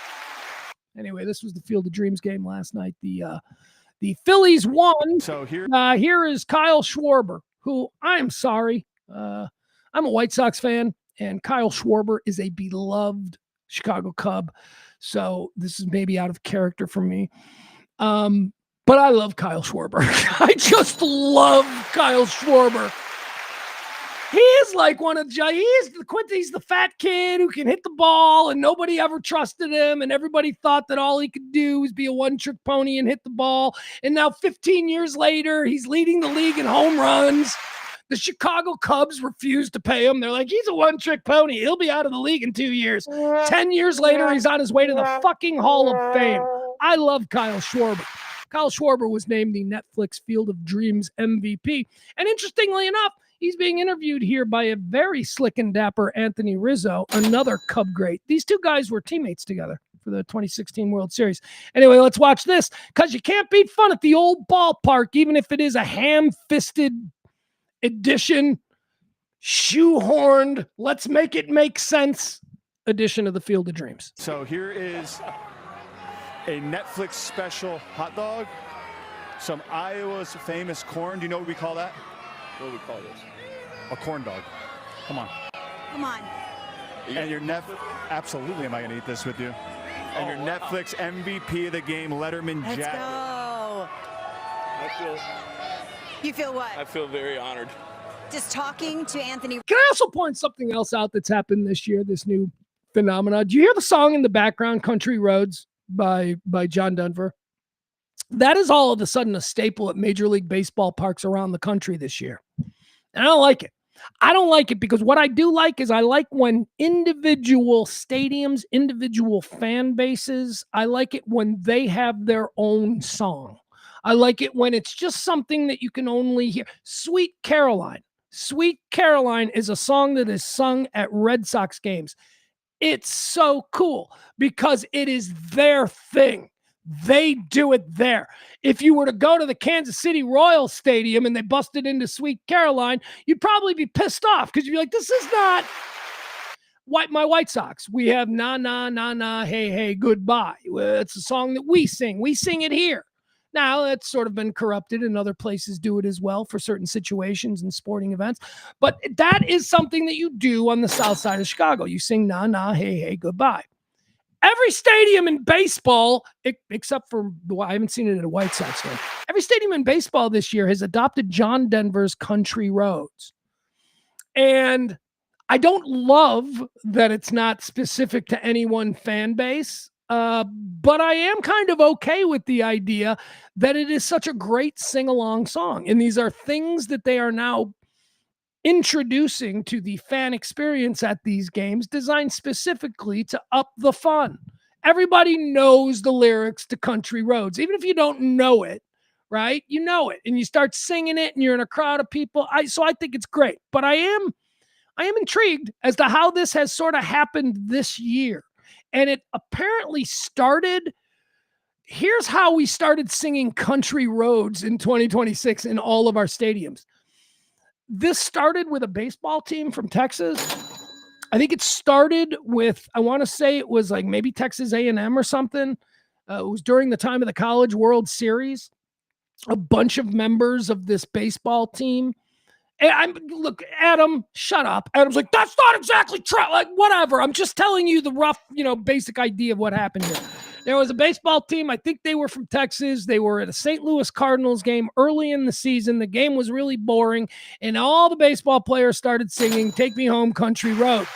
Anyway, this was the Field of Dreams game last night. The Phillies won. So here is Kyle Schwarber, who I'm sorry. I'm a White Sox fan, and Kyle Schwarber is a beloved Chicago Cub. So this is maybe out of character for me. But I love Kyle Schwarber. I just love Kyle Schwarber. He is like he's the fat kid who can hit the ball, and nobody ever trusted him, and everybody thought that all he could do was be a one-trick pony and hit the ball. And now 15 years later, he's leading the league in home runs. The Chicago Cubs refuse to pay him. They're like, he's a one-trick pony. He'll be out of the league in 2 years. 10 years later, he's on his way to the fucking Hall of Fame. I love Kyle Schwarber. Kyle Schwarber was named the Netflix Field of Dreams MVP. And interestingly enough, he's being interviewed here by a very slick and dapper Anthony Rizzo, another Cub great. These two guys were teammates together for the 2016 World Series. Anyway, let's watch this, because you can't beat fun at the old ballpark, even if it is a ham-fisted edition, shoehorned, let's make it make sense edition of the Field of Dreams. So here is a Netflix special hot dog, some Iowa's famous corn. Do you know what we call that? What do we call this? A corn dog. Come on. Come on. And your absolutely am I going to eat this with you? And your Netflix MVP of the game, Letterman Let's jacket. go. You feel what? I feel very honored. Just talking to Anthony. Can I also point something else out that's happened this year, this new phenomenon? Do you hear the song in the background, Country Roads by John Denver? That is all of a sudden a staple at Major League Baseball parks around the country this year. And I don't like it. I don't like it because what I do like is I like when individual stadiums, individual fan bases, I like it when they have their own song. I like it when it's just something that you can only hear. Sweet Caroline. Sweet Caroline is a song that is sung at Red Sox games. It's so cool because it is their thing. They do it there. If you were to go to the Kansas City Royal Stadium and they busted into Sweet Caroline, you'd probably be pissed off because you'd be like, this is not my White Sox. We have na, na, na, na, hey, hey, goodbye. Well, it's a song that we sing. We sing it here. Now, it's sort of been corrupted and other places do it as well for certain situations and sporting events. But that is something that you do on the south side of Chicago. You sing na, na, hey, hey, goodbye. Every stadium in baseball, except for, I haven't seen it at a White Sox game. Every stadium in baseball this year has adopted John Denver's Country Roads. And I don't love that it's not specific to any one fan base, but I am kind of okay with the idea that it is such a great sing-along song. And these are things that they are now introducing to the fan experience at these games, designed specifically to up the fun. Everybody knows the lyrics to Country Roads, even if you don't know it, right? You know it, and you start singing it, and you're in a crowd of people. So I think it's great, but I am intrigued as to how this has sort of happened this year, and it apparently started. Here's how we started singing Country Roads in 2026 in all of our stadiums. This started with a baseball team from Texas. I think it started with, I want to say it was like maybe Texas A&M or something. It was during the time of the College World Series. A bunch of members of this baseball team. And look, Adam, shut up. Adam's like, that's not exactly true. Like, whatever. I'm just telling you the rough, basic idea of what happened here. There was a baseball team. I think they were from Texas. They were at a St. Louis Cardinals game early in the season. The game was really boring, and all the baseball players started singing "Take Me Home, Country Road."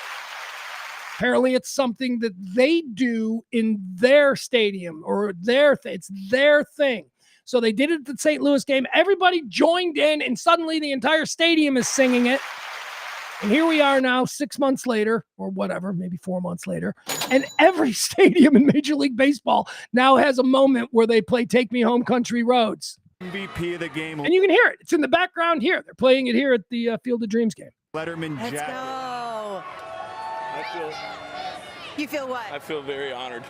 Apparently, it's something that they do in their stadium or it's their thing. So they did it at the St. Louis game. Everybody joined in, and suddenly the entire stadium is singing it. And here we are now 6 months later, or whatever, maybe 4 months later, and every stadium in Major League Baseball now has a moment where they play Take Me Home, Country Roads. MVP of the game. And you can hear it. It's in the background here. They're playing it here at the Field of Dreams game. Letterman Let's jacket. go. You feel what? I feel very honored.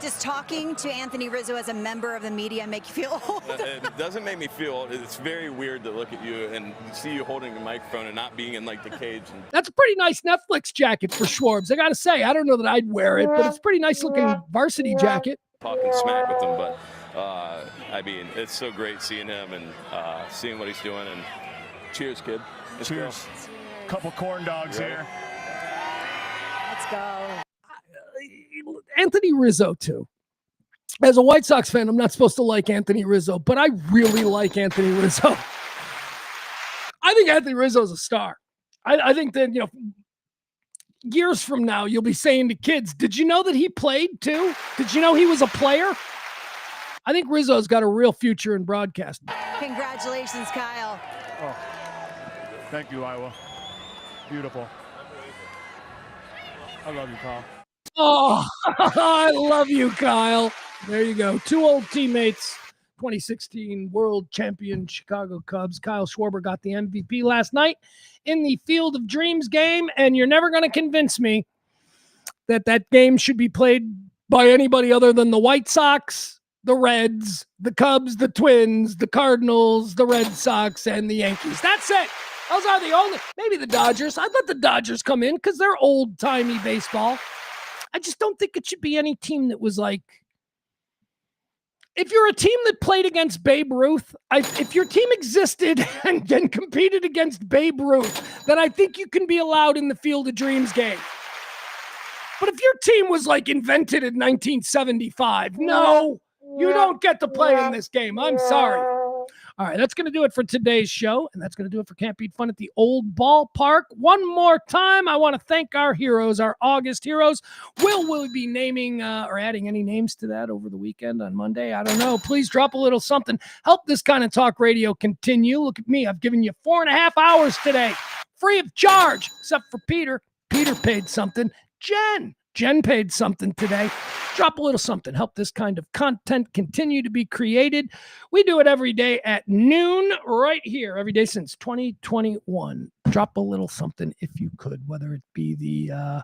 Just talking to Anthony Rizzo as a member of the media make you feel old? It doesn't make me feel old. It's very weird to look at you and see you holding a microphone and not being in like the cage. That's a pretty nice Netflix jacket for Schwarbs. I got to say, I don't know that I'd wear it, but it's a pretty nice looking varsity jacket. Talking smack with him, but I mean, it's so great seeing him and seeing what he's doing. And cheers, kid. Let's Cheers. Go. Couple corn dogs here. Let's go. Anthony Rizzo, too. As a White Sox fan, I'm not supposed to like Anthony Rizzo, but I really like Anthony Rizzo. I think Anthony Rizzo is a star. I think that, years from now, you'll be saying to kids, did you know that he played too? Did you know he was a player? I think Rizzo's got a real future in broadcasting. Congratulations, Kyle. Oh, thank you, Iowa. Beautiful. I love you, Kyle. Oh, I love you, Kyle. There you go. Two old teammates, 2016 world champion Chicago Cubs. Kyle Schwarber got the MVP last night in the Field of Dreams game, and you're never going to convince me that that game should be played by anybody other than the White Sox, the Reds, the Cubs, the Twins, the Cardinals, the Red Sox, and the Yankees. That's it. Those are the only, maybe the Dodgers. I'd let the Dodgers come in because they're old-timey baseball. I just don't think it should be any team that was like, if you're a team that played against Babe Ruth, if your team existed and competed against Babe Ruth, then I think you can be allowed in the Field of Dreams game. But if your team was like invented in 1975, no, you don't get to play in this game. I'm sorry. All right, that's going to do it for today's show, and that's going to do it for Can't Beat Fun at the Old Ballpark. One more time, I want to thank our heroes, our August heroes. Will we be naming or adding any names to that over the weekend on Monday? I don't know. Please drop a little something. Help this kind of talk radio continue. Look at me. I've given you 4.5 hours today, free of charge, except for Peter. Peter paid something. Jen paid something today. Drop a little something. Help this kind of content continue to be created. We do it every day at noon right here, every day since 2021. Drop a little something if you could, whether it be the,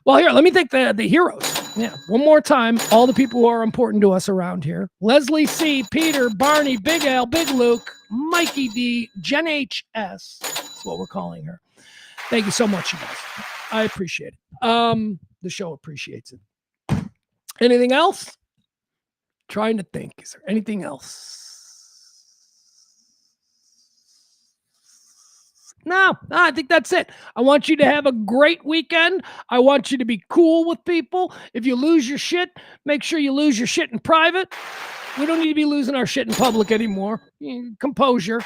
well, here, let me thank the heroes. Yeah, one more time, all the people who are important to us around here. Leslie C., Peter, Barney, Big Al, Big Luke, Mikey D., Jen H.S. That's what we're calling her. Thank you so much, you guys. I appreciate it. The show appreciates it. Anything else? Trying to think. Is there anything else? No, I think that's it. I want you to have a great weekend. I want you to be cool with people. If you lose your shit, make sure you lose your shit in private. We don't need to be losing our shit in public anymore. Composure.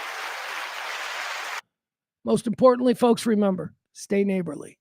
Most importantly, folks, remember, stay neighborly.